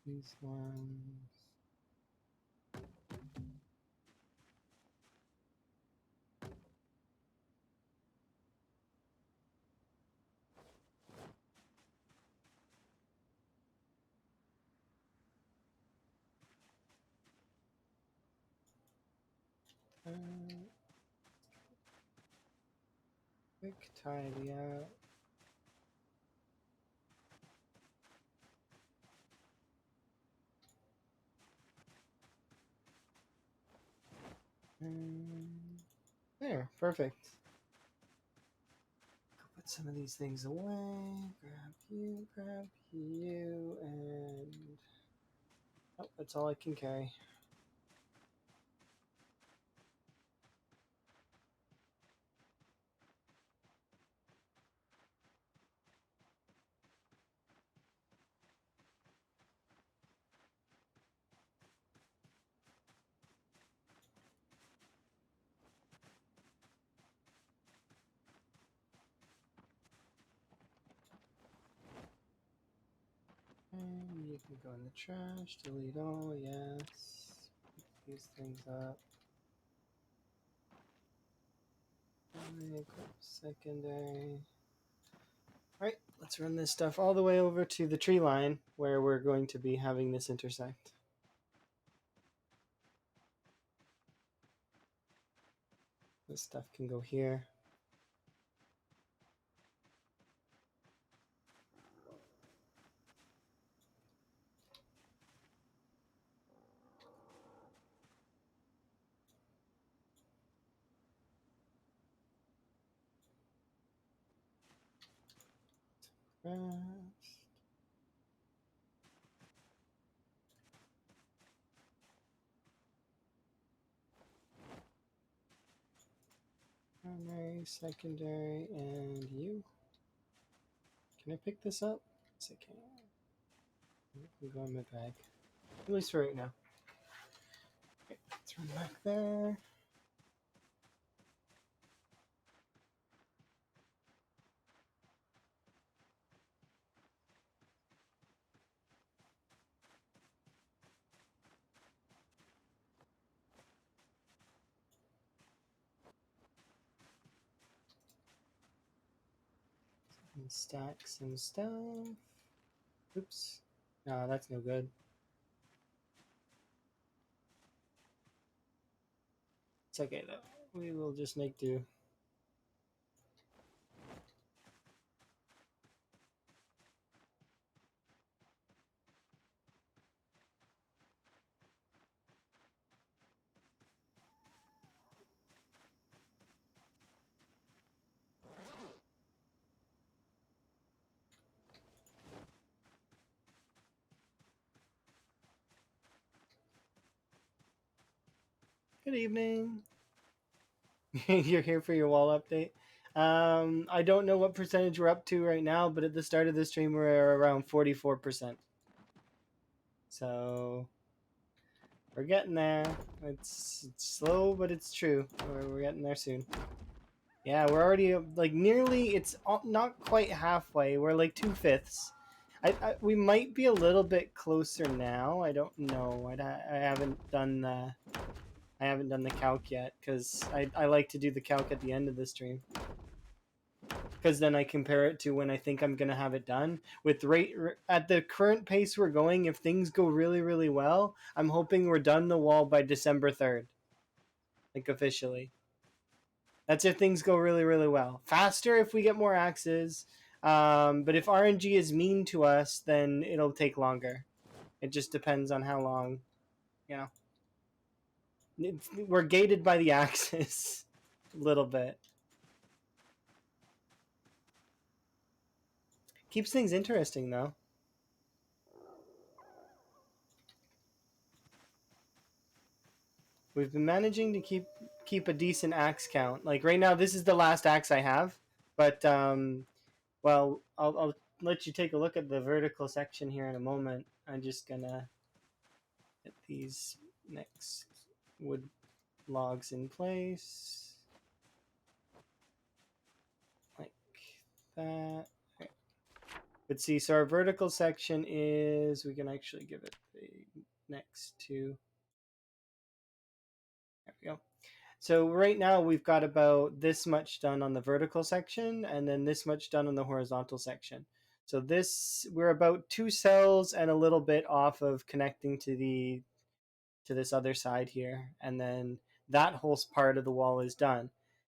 These ones. Uh, quick tidy up. There, perfect. Put some of these things away. Grab you, and oh, that's all I can carry. And you can go in the trash, delete all, yes. Pick these things up. Secondary. Alright, let's run this stuff all the way over to the tree line where we're going to be having this intersect. This stuff can go here. Craft. Primary, secondary, and you. Can I pick this up? Yes, I can. I'll go in my bag. At least for right now. Okay, throw them back there. And stack some stuff. Oops. No, that's no good. It's okay though. We will just make do. Good evening. You're here for your wall update. I don't know what percentage we're up to right now, but at the start of the stream we're around 44%. So we're getting there. It's slow, but it's true. We're getting there soon. Yeah, we're already like nearly. It's not quite halfway. We're like 2/5. We might be a little bit closer now. I don't know. I haven't done the calc yet because I like to do the calc at the end of the stream because then I compare it to when I think I'm gonna have it done. With rate at the current pace we're going, if things go really well, I'm hoping we're done the wall by December 3rd, like officially. That's if things go really well. Faster if we get more axes, but if RNG is mean to us, then it'll take longer. It just depends on how long, you know. We're gated by the axis a little bit. Keeps things interesting though. We've been managing to keep a decent axe count. Like right now, this is the last axe I have, but well, I'll let you take a look at the vertical section here in a moment. I'm just gonna get these next wood logs in place like that. Okay. But see, so our vertical section is, we can actually give it the next two. There we go. So right now we've got about this much done on the vertical section and then this much done on the horizontal section. So this, we're about 2 cells and a little bit off of connecting to this other side here, and then that whole part of the wall is done.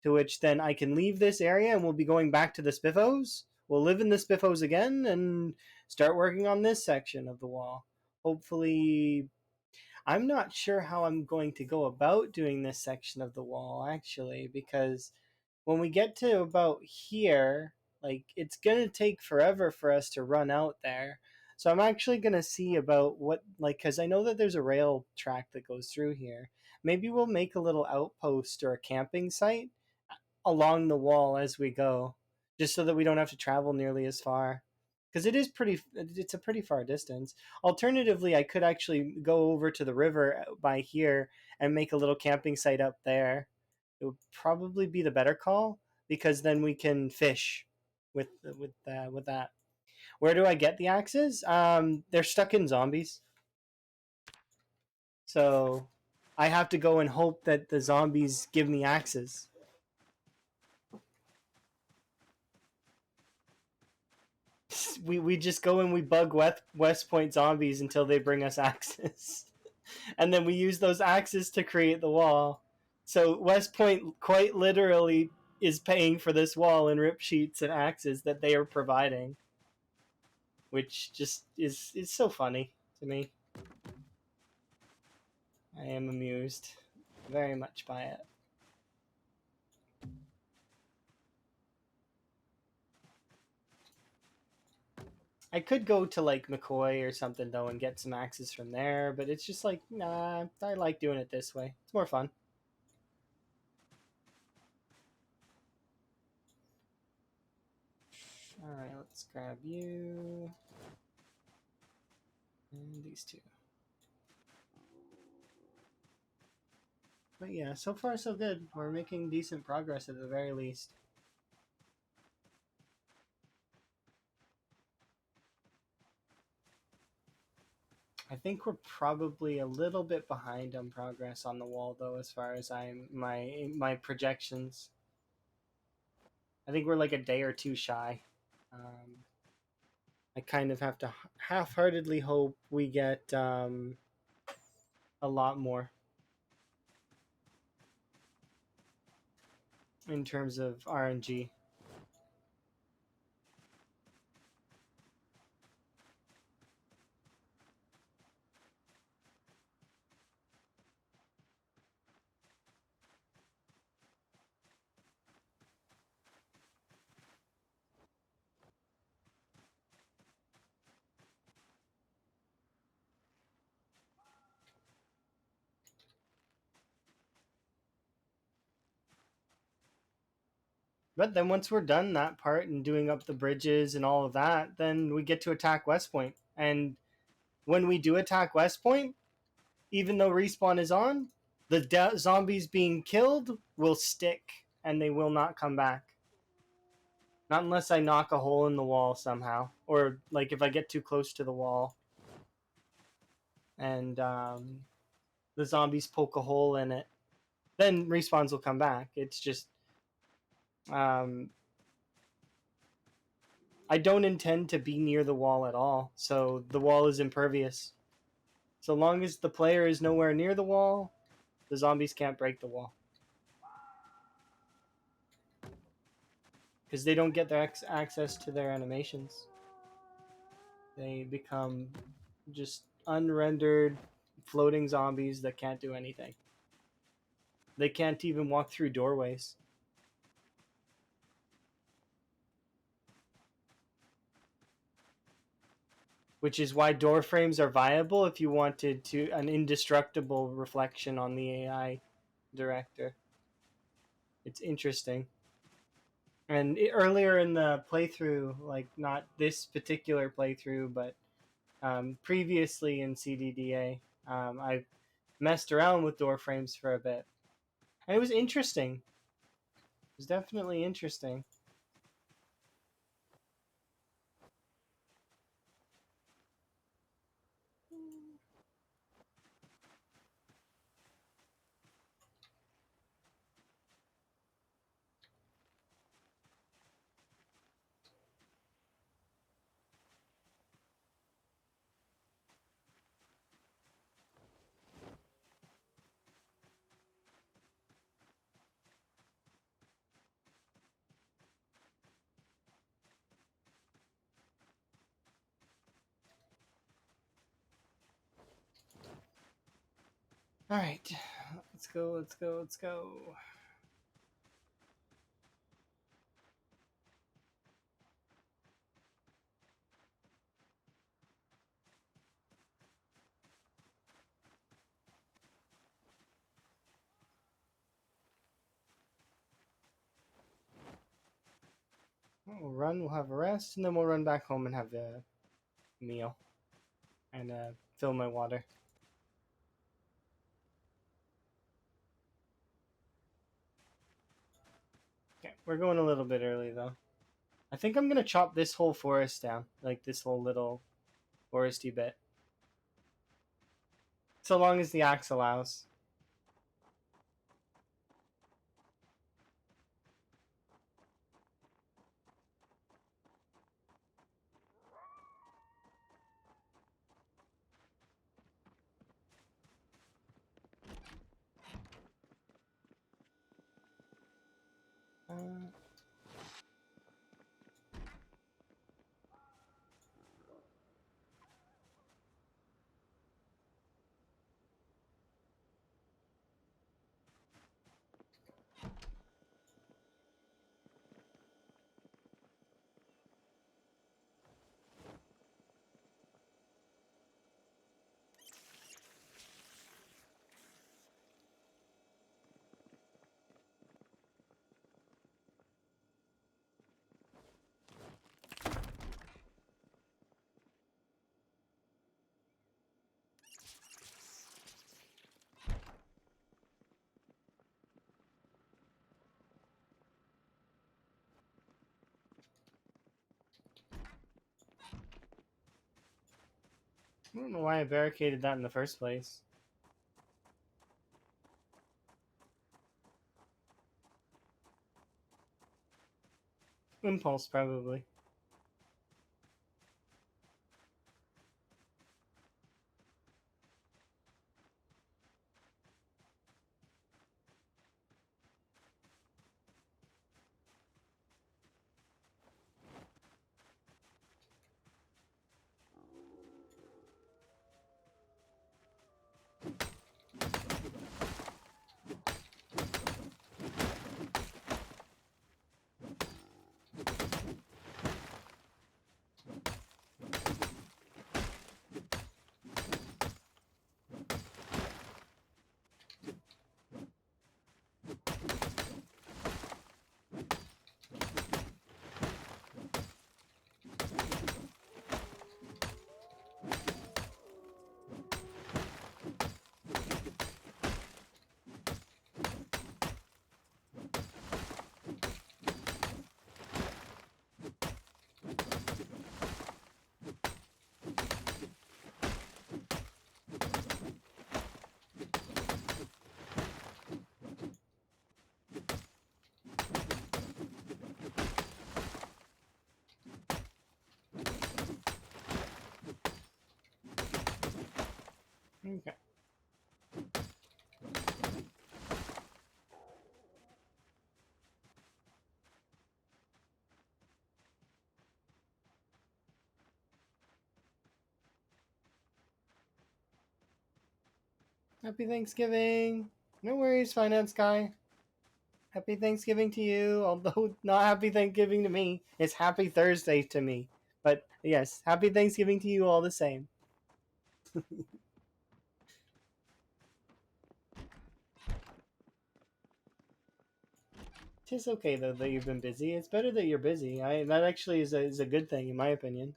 To which then I can leave this area and we'll be going back to the spiffos. We'll live in the spiffos again and start working on this section of the wall. Hopefully, I'm not sure how I'm going to go about doing this section of the wall actually, because when we get to about here, like it's gonna take forever for us to run out there. So I'm actually gonna see about what, like, because I know that there's a rail track that goes through here. Maybe we'll make a little outpost or a camping site along the wall as we go, just so that we don't have to travel nearly as far. Because it's a pretty far distance. Alternatively, I could actually go over to the river by here and make a little camping site up there. It would probably be the better call because then we can fish with that. Where do I get the axes? They're stuck in zombies, so I have to go and hope that the zombies give me axes. We just go and we bug West Point zombies until they bring us axes, and then we use those axes to create the wall. So West Point quite literally is paying for this wall in rip sheets and axes that they are providing, which just is so funny to me. I am amused very much by it. I could go to like McCoy or something though and get some axes from there, but it's just like, nah, I like doing it this way. It's more fun. Alright, let's grab you. And these two. But yeah, so far so good. We're making decent progress at the very least. I think we're probably a little bit behind on progress on the wall though, as far as my projections. I think we're like a day or two shy. I kind of have to half-heartedly hope we get a lot more in terms of RNG. But then once we're done that part and doing up the bridges and all of that, then we get to attack West Point. And when we do attack West Point, even though respawn is on, the zombies being killed will stick and they will not come back. Not unless I knock a hole in the wall somehow, or like if I get too close to the wall and the zombies poke a hole in it, then respawns will come back. It's just um, I don't intend to be near the wall at all, so the wall is impervious. So long as the player is nowhere near the wall, the zombies can't break the wall. Because they don't get their access to their animations. They become just unrendered floating zombies that can't do anything. They can't even walk through doorways. Which is why door frames are viable if you wanted to an indestructible reflection on the AI director. It's interesting. And earlier in the playthrough, like not this particular playthrough, but previously in CDDA, I messed around with door frames for a bit. And it was interesting. It was definitely interesting. All right, let's go, let's go, let's go. We'll run, we'll have a rest, and then we'll run back home and have a meal and fill my water. Okay, we're going a little bit early though. I think I'm gonna chop this whole forest down, like this whole little foresty bit. So long as the axe allows. Uh, I don't know why I barricaded that in the first place. Impulse, probably. Okay. Happy Thanksgiving! No worries, Finance Guy. Happy Thanksgiving to you, although not Happy Thanksgiving to me. It's Happy Thursday to me. But yes, Happy Thanksgiving to you all the same. Tis okay though that you've been busy. It's better that you're busy. That actually is a good thing in my opinion.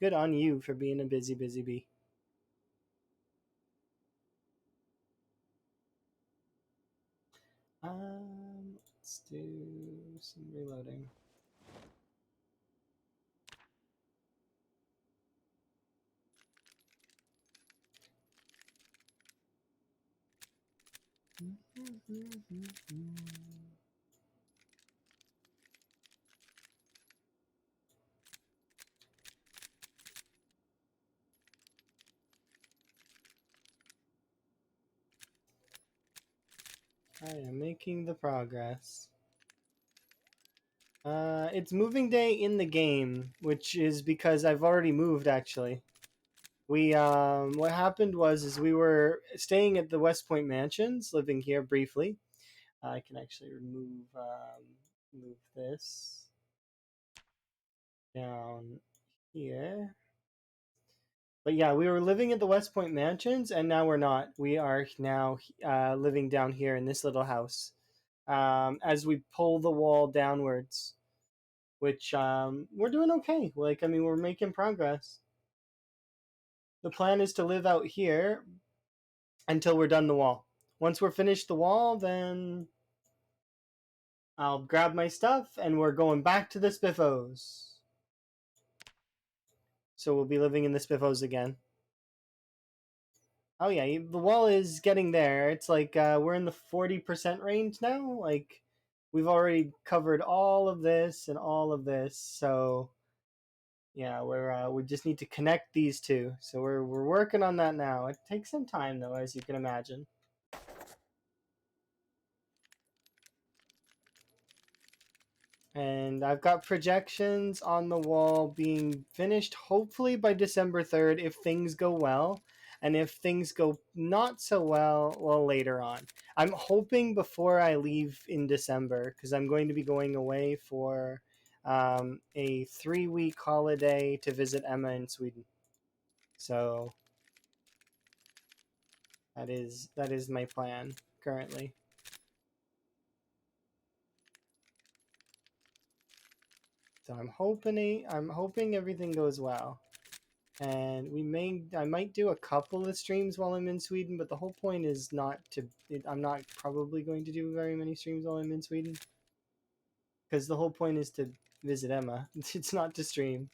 Good on you for being a busy bee. Let's do some reloading. I am making the progress. It's moving day in the game, which is because I've already moved actually. What happened was is we were staying at the West Point Mansions, living here briefly. I can actually move this down here. But yeah, we were living at the West Point Mansions, and now we're not. We are now living down here in this little house. As we pull the wall downwards, which we're doing okay. Like, I mean, we're making progress. The plan is to live out here until we're done the wall. Once we're finished the wall, then I'll grab my stuff and we're going back to the Spiffos. So we'll be living in the Spiffos again. Oh yeah, the wall is getting there. It's like we're in the 40% range now. Like we've already covered all of this and all of this. So yeah, we just need to connect these two. So we're working on that now. It takes some time though, as you can imagine. And I've got projections on the wall being finished hopefully by December 3rd if things go well. And if things go not so well, well, later on. I'm hoping before I leave in December because I'm going to be going away for a 3-week holiday to visit Emma in Sweden. So that is my plan currently. So I'm hoping everything goes well. And I might do a couple of streams while I'm in Sweden, but the whole point is not to I'm not probably going to do very many streams while I'm in Sweden because the whole point is to visit Emma. It's not to stream.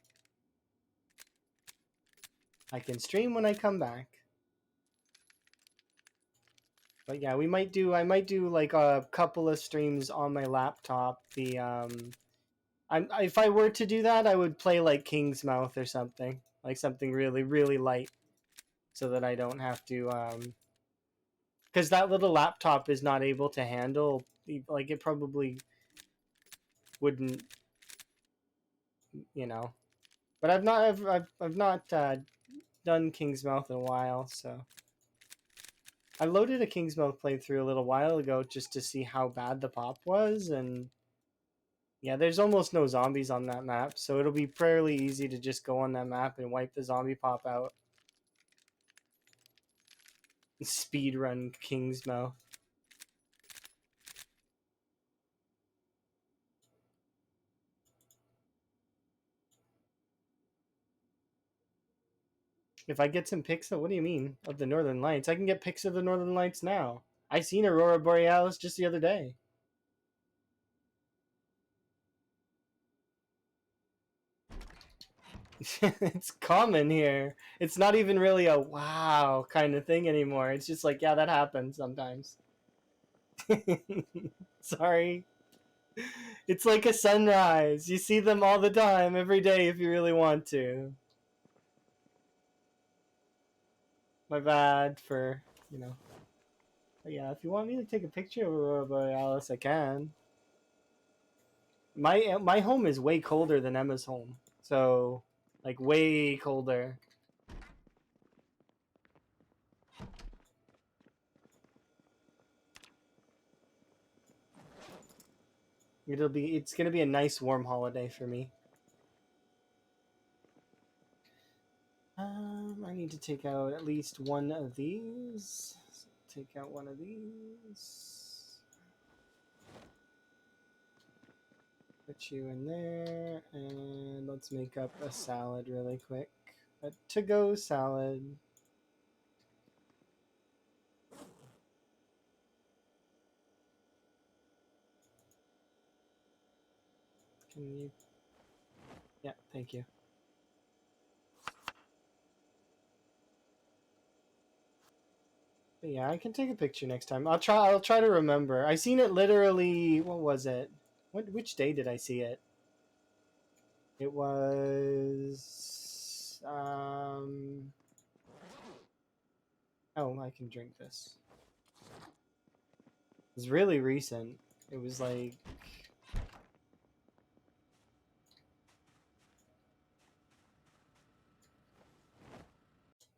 I can stream when I come back. But yeah, I might do like a couple of streams on my laptop. If I were to do that, I would play like King's Mouth or something, like something really really light, so that I don't have to because that little laptop is not able to handle, like, it probably wouldn't, you know. But I've not done King's Mouth in a while, so I loaded a King's Mouth playthrough a little while ago just to see how bad the pop was, and yeah, there's almost no zombies on that map, so it'll be fairly easy to just go on that map and wipe the zombie pop out. Speedrun King's Mouth. If I get some pics of, what do you mean? Of the Northern Lights? I can get pics of the Northern Lights now. I seen Aurora Borealis just the other day. It's common here. It's not even really a wow kind of thing anymore. It's just like, yeah, that happens sometimes. Sorry. It's like a sunrise. You see them all the time, every day if you really want to. My bad for, you know. But yeah, if you want me to take a picture of Aurora Borealis, I can. My home is way colder than Emma's home. So, like, way colder. It's gonna be a nice warm holiday for me. I need to take out at least one of these. So take out one of these. Put you in there, and let's make up a salad really quick. A to-go salad. Can you? Yeah, thank you. But yeah, I can take a picture next time. I'll try to remember. I seen it literally. What was it? Which day did I see it? It was oh, I can drink this. It was really recent. It was like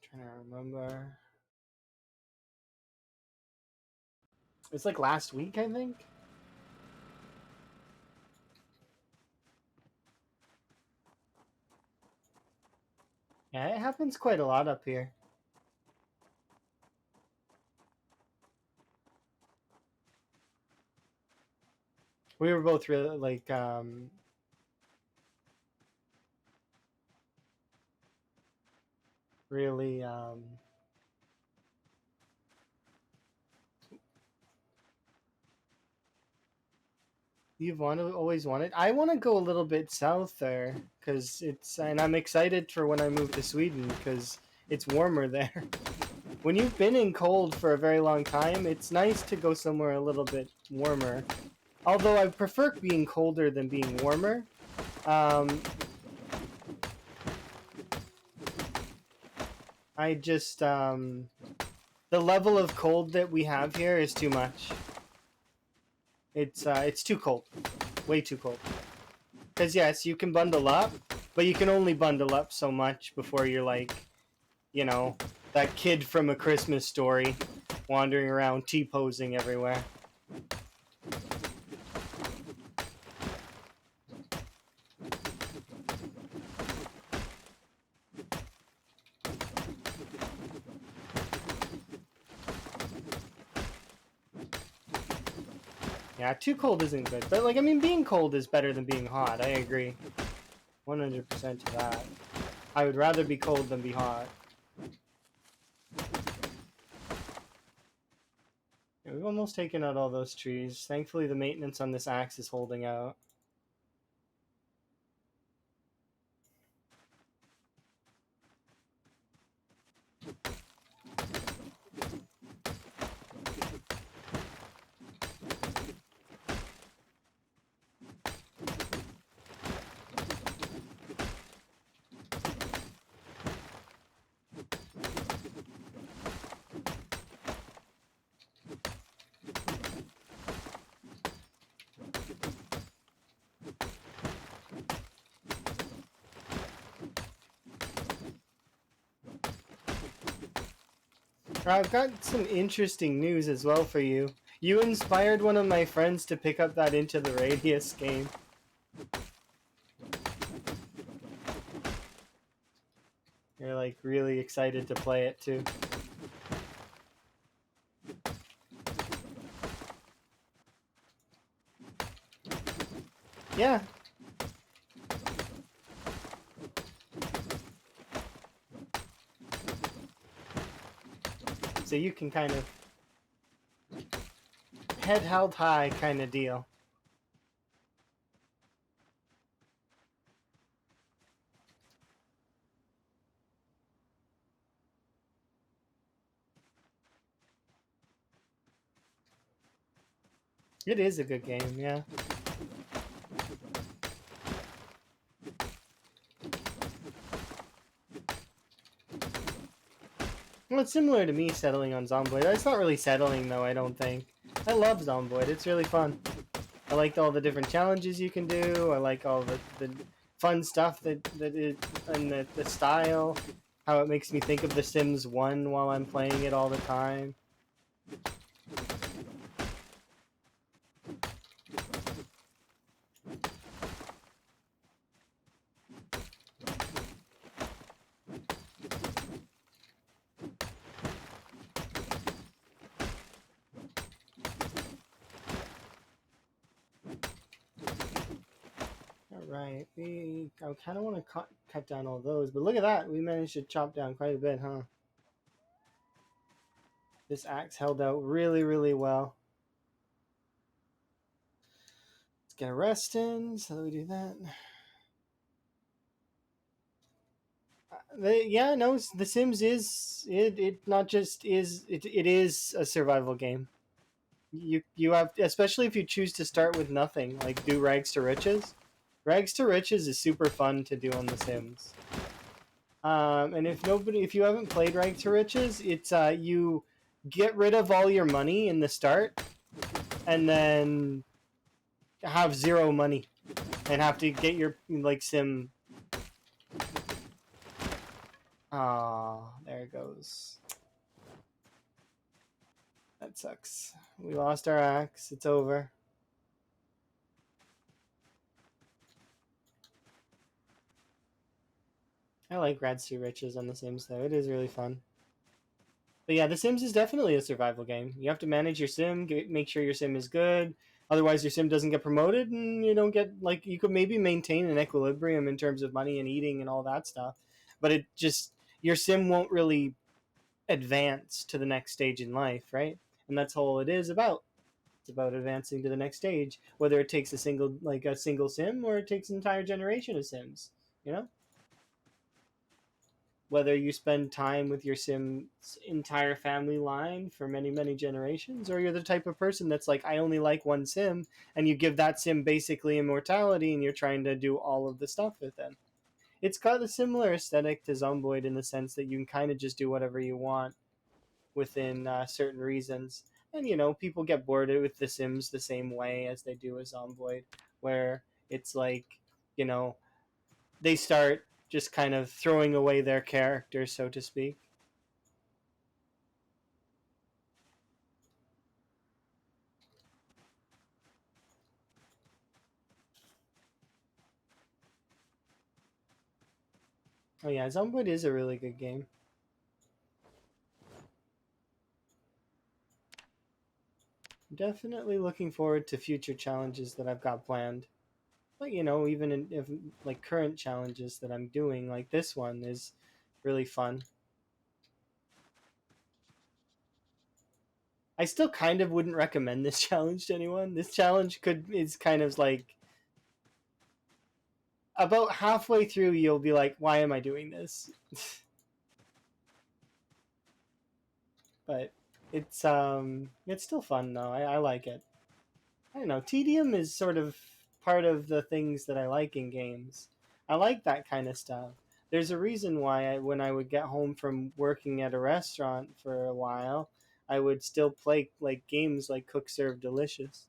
trying to remember. It's like last week, I think. Yeah, it happens quite a lot up here. We were both really like really you've always wanted. I want to go a little bit south there because and I'm excited for when I move to Sweden because it's warmer there. When you've been in cold for a very long time, it's nice to go somewhere a little bit warmer. Although I prefer being colder than being warmer. I just the level of cold that we have here is too much. It's too cold, way too cold. Because yes, you can bundle up, but you can only bundle up so much before you're like, you know, that kid from A Christmas Story, wandering around T-posing everywhere. Yeah, too cold isn't good. But, like, I mean, being cold is better than being hot. I agree. 100% to that. I would rather be cold than be hot. Yeah, we've almost taken out all those trees. Thankfully, the maintenance on this axe is holding out. I've got some interesting news as well for you. You inspired one of my friends to pick up that Into the Radius game. They're like really excited to play it too. Yeah. So you can kind of head held high kind of deal. It is a good game, yeah. Well, it's similar to me settling on Zomboid. It's not really settling though, I don't think. I love Zomboid. It's really fun. I liked all the different challenges you can do. I like all the fun stuff that is, and the style. How it makes me think of The Sims 1 while I'm playing it all the time. Alright, I kind of want to cut down all those, but look at that. We managed to chop down quite a bit, huh? This axe held out really, really well. Let's get a rest in, so we do that. Yeah, no, The Sims is it not just is it is a survival game. You have, especially if you choose to start with nothing, like do Rags to Riches. Rags to Riches is super fun to do on The Sims. And if you haven't played Rags to Riches, it's you get rid of all your money in the start, and then have zero money, and have to get your like sim. Ah, there it goes. That sucks. We lost our axe. It's over. I like Rags to Riches on The Sims though. It is really fun. But yeah, The Sims is definitely a survival game. You have to manage your sim, make sure your sim is good. Otherwise, your sim doesn't get promoted, and you don't get like you could maybe maintain an equilibrium in terms of money and eating and all that stuff. But it just your sim won't really advance to the next stage in life, right? And that's all it is about. It's about advancing to the next stage, whether it takes a single sim or it takes an entire generation of sims. You know, whether you spend time with your sim's entire family line for many, many generations, or you're the type of person that's like, I only like one sim, and you give that sim basically immortality and you're trying to do all of the stuff with them. It's got a similar aesthetic to Zomboid in the sense that you can kind of just do whatever you want within certain reasons. And, people get bored with The Sims the same way as they do with Zomboid, where it's like, you know, they start just kind of throwing away their character, so to speak. Oh yeah, Zomboid is a really good game. Definitely looking forward to future challenges that I've got planned. But even if like current challenges that I'm doing, like this one is really fun. I still kind of wouldn't recommend this challenge to anyone. This challenge is kind of like about halfway through you'll be like, why am I doing this? But it's still fun though. I like it. I don't know. Tedium is sort of part of the things that I like in games. I like that kind of stuff. There's a reason why when I would get home from working at a restaurant for a while, I would still play like games like Cook Serve Delicious.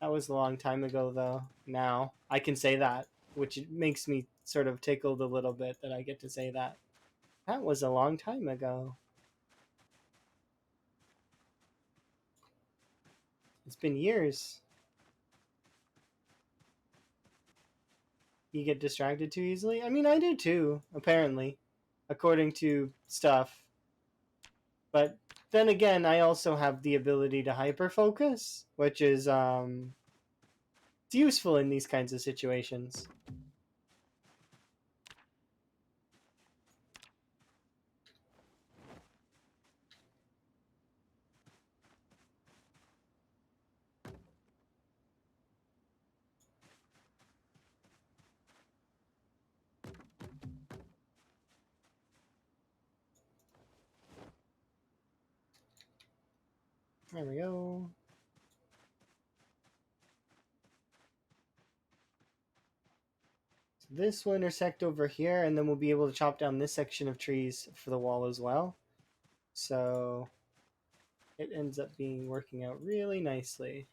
That was a long time ago though. Now I can say that, which makes me sort of tickled a little bit that I get to say that. That was a long time ago. It's been years. You get distracted too easily? I mean, I do too, apparently, according to stuff. But then again, I also have the ability to hyper focus, which is it's useful in these kinds of situations. There we go. So this will intersect over here, and then we'll be able to chop down this section of trees for the wall as well. So it ends up being working out really nicely.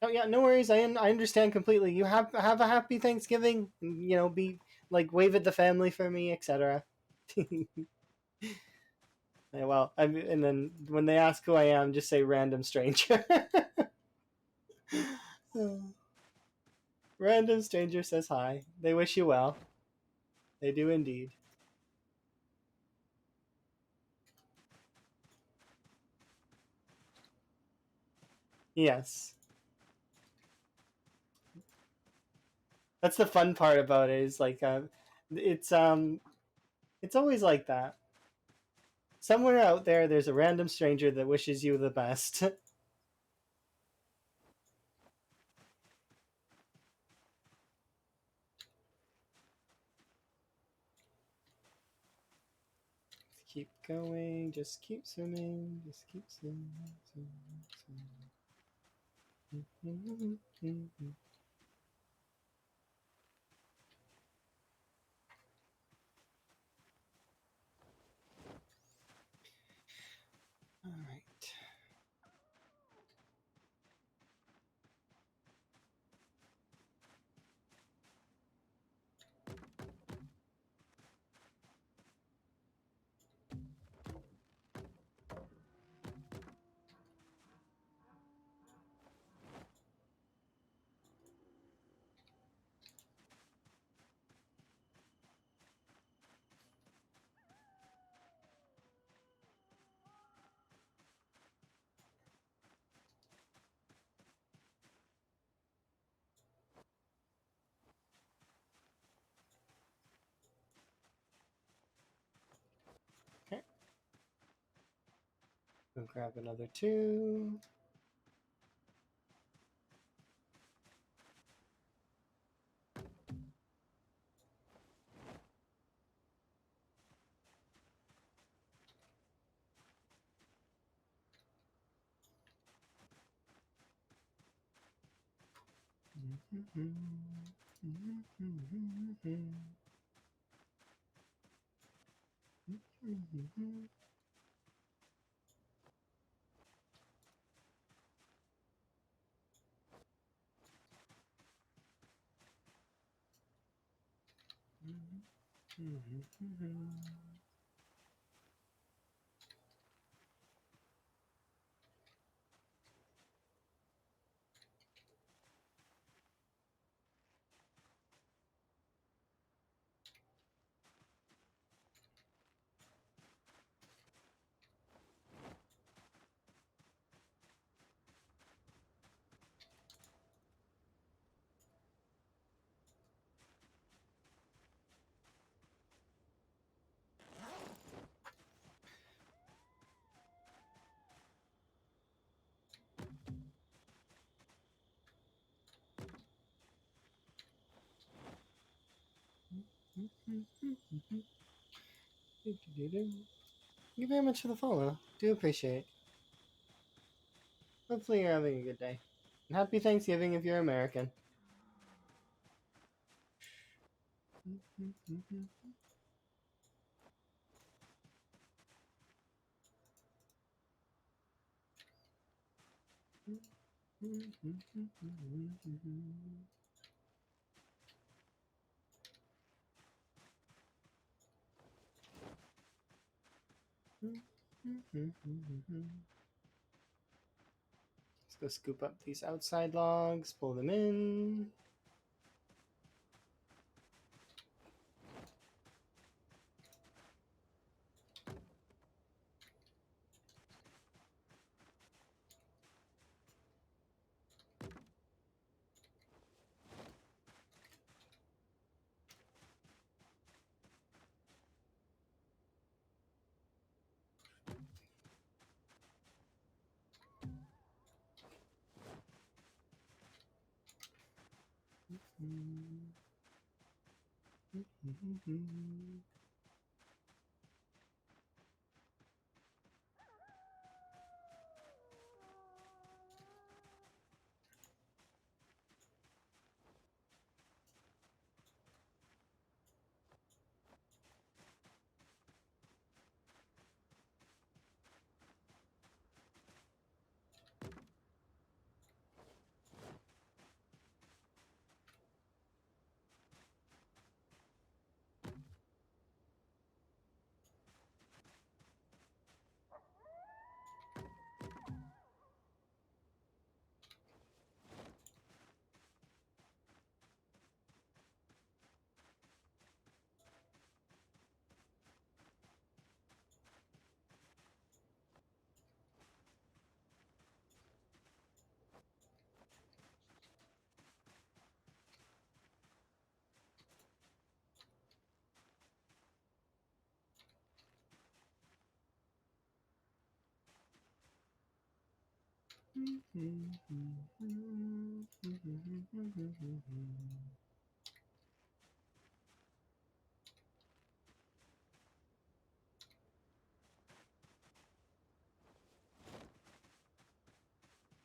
Oh yeah, no worries. I understand completely. You have a happy Thanksgiving. You know, be like wave at the family for me, etc. Yeah, well, and then when they ask who I am, just say random stranger. Random stranger says hi. They wish you well. They do indeed. Yes. That's the fun part about it is like it's it's always like that. Somewhere out there there's a random stranger that wishes you the best. Keep going, just keep swimming, just keep swimming, swimming. All right. Okay. We'll grab another two. Thank you very much for the follow. Do appreciate. Hopefully you're having a good day. And happy Thanksgiving if you're American. Let's go scoop up these outside logs, pull them in.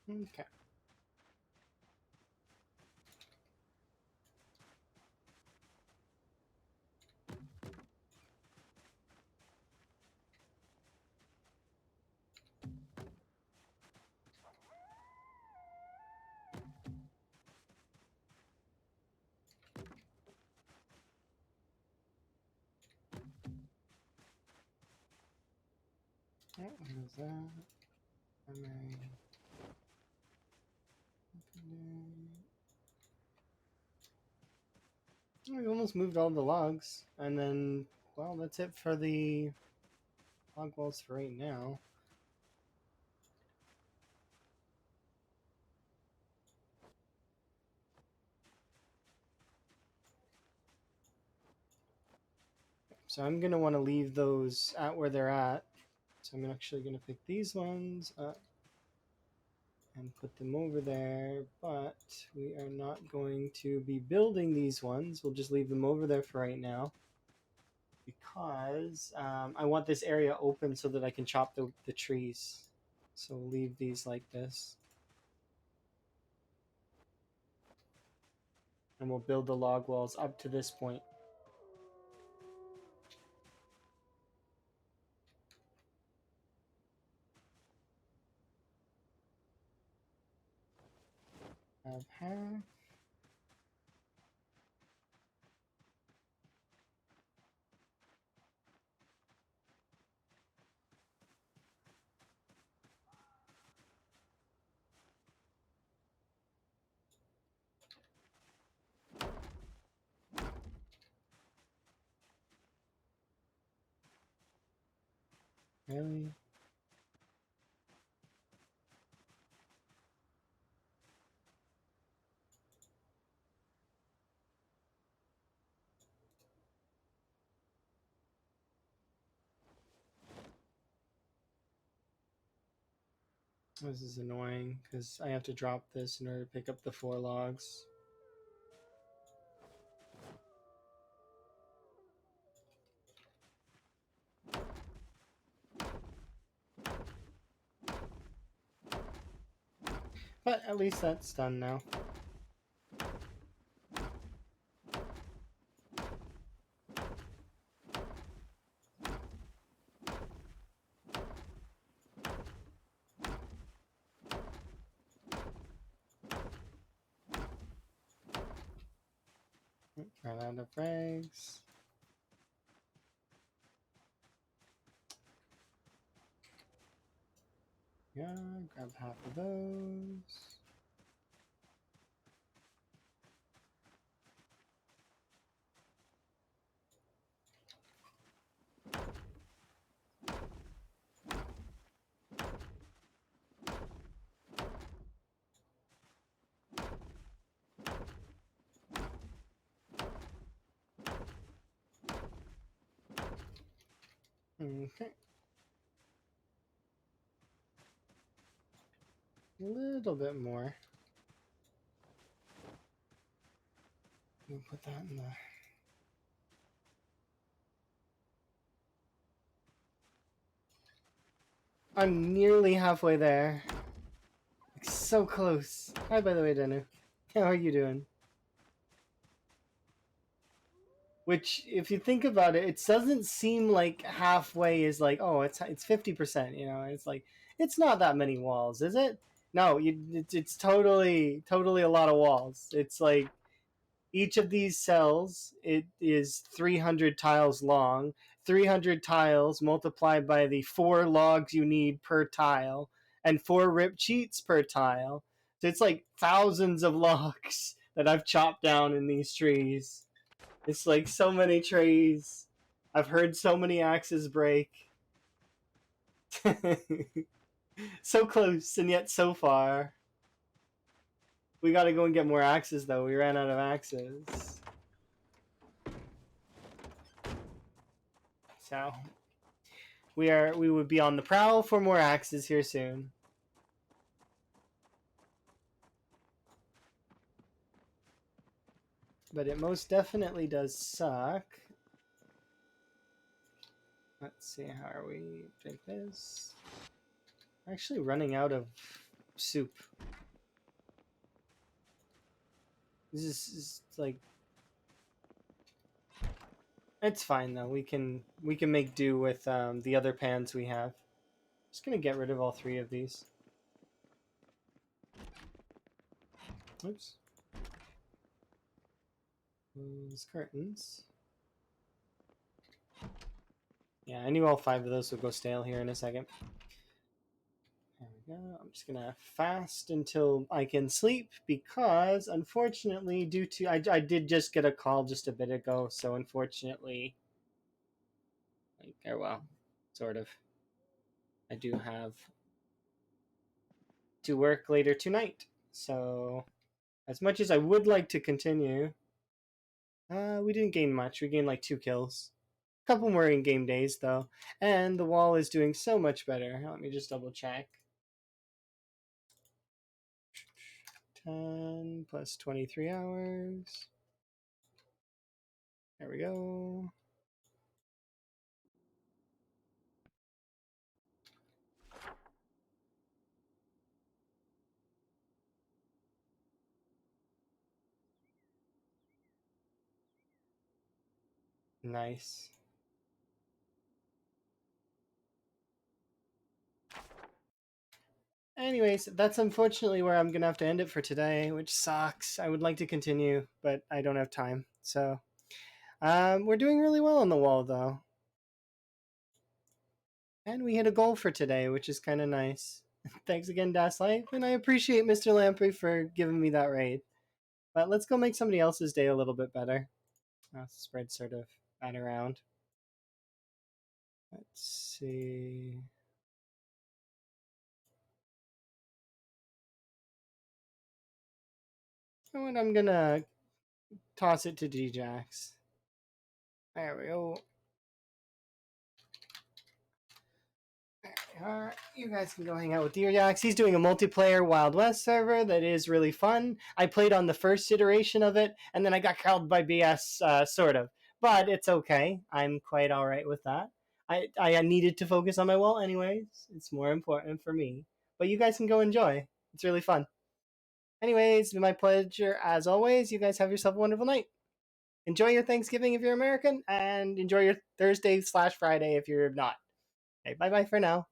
Okay. What is that? We almost moved all the logs, and then, well, that's it for the log walls for right now. So I'm going to want to leave those at where they're at. So I'm actually going to pick these ones up and put them over there, but we are not going to be building these ones. We'll just leave them over there for right now, because I want this area open so that I can chop the trees. So we'll leave these like this. And we'll build the log walls up to this point. Have half. Really? This is annoying because I have to drop this in order to pick up the 4 logs. But at least that's done now. Run out of rags. Yeah, grab half of those. Okay. A little bit more. We'll put that in the... I'm nearly halfway there. So close. Hi, by the way, Danu. How are you doing? Which, if you think about it, it doesn't seem like halfway is like, oh, it's 50%. You know, it's like it's not that many walls, is it? No, it's totally a lot of walls. It's like each of these cells it is 300 tiles long. 300 tiles multiplied by the 4 logs you need per tile, and 4 rip sheets per tile. So it's like thousands of logs that I've chopped down in these trees. It's like so many trees. I've heard so many axes break. So close and yet so far. We gotta go and get more axes though. We ran out of axes. So we would be on the prowl for more axes here soon. But it most definitely does suck. Let's see, how are we? Drink this. We're actually running out of soup. This is like, it's fine though. We can make do with the other pans we have. Just gonna get rid of all 3 of these. Oops. Those curtains. Yeah, I knew all 5 of those would go stale here in a second. There we go. I'm just gonna fast until I can sleep because, unfortunately, due to I did just get a call just a bit ago, so unfortunately, well, sort of, I do have to work later tonight. So, as much as I would like to continue, we didn't gain much. We gained like 2 kills. A couple more in-game days though, and the wall is doing so much better. Let me just double check. 10 plus 23 hours. There we go. Nice. Anyways, that's unfortunately where I'm gonna have to end it for today, which sucks. I would like to continue, but I don't have time. So, we're doing really well on the wall though. And we hit a goal for today, which is kind of nice. Thanks again, Das Life, and I appreciate Mr. Lamprey for giving me that raid. But let's go make somebody else's day a little bit better. Spread sort of that around. Let's see. Oh, and I'm gonna toss it to Djax. There we go. You guys can go hang out with Djax. He's doing a multiplayer Wild West server that is really fun. I played on the first iteration of it, and then I got killed by BS, sort of. But it's okay. I'm quite all right with that. I needed to focus on my wall anyways. It's more important for me. But you guys can go enjoy. It's really fun. Anyways, it's been my pleasure as always. You guys have yourself a wonderful night. Enjoy your Thanksgiving if you're American, and enjoy your Thursday/Friday if you're not. Okay, bye-bye for now.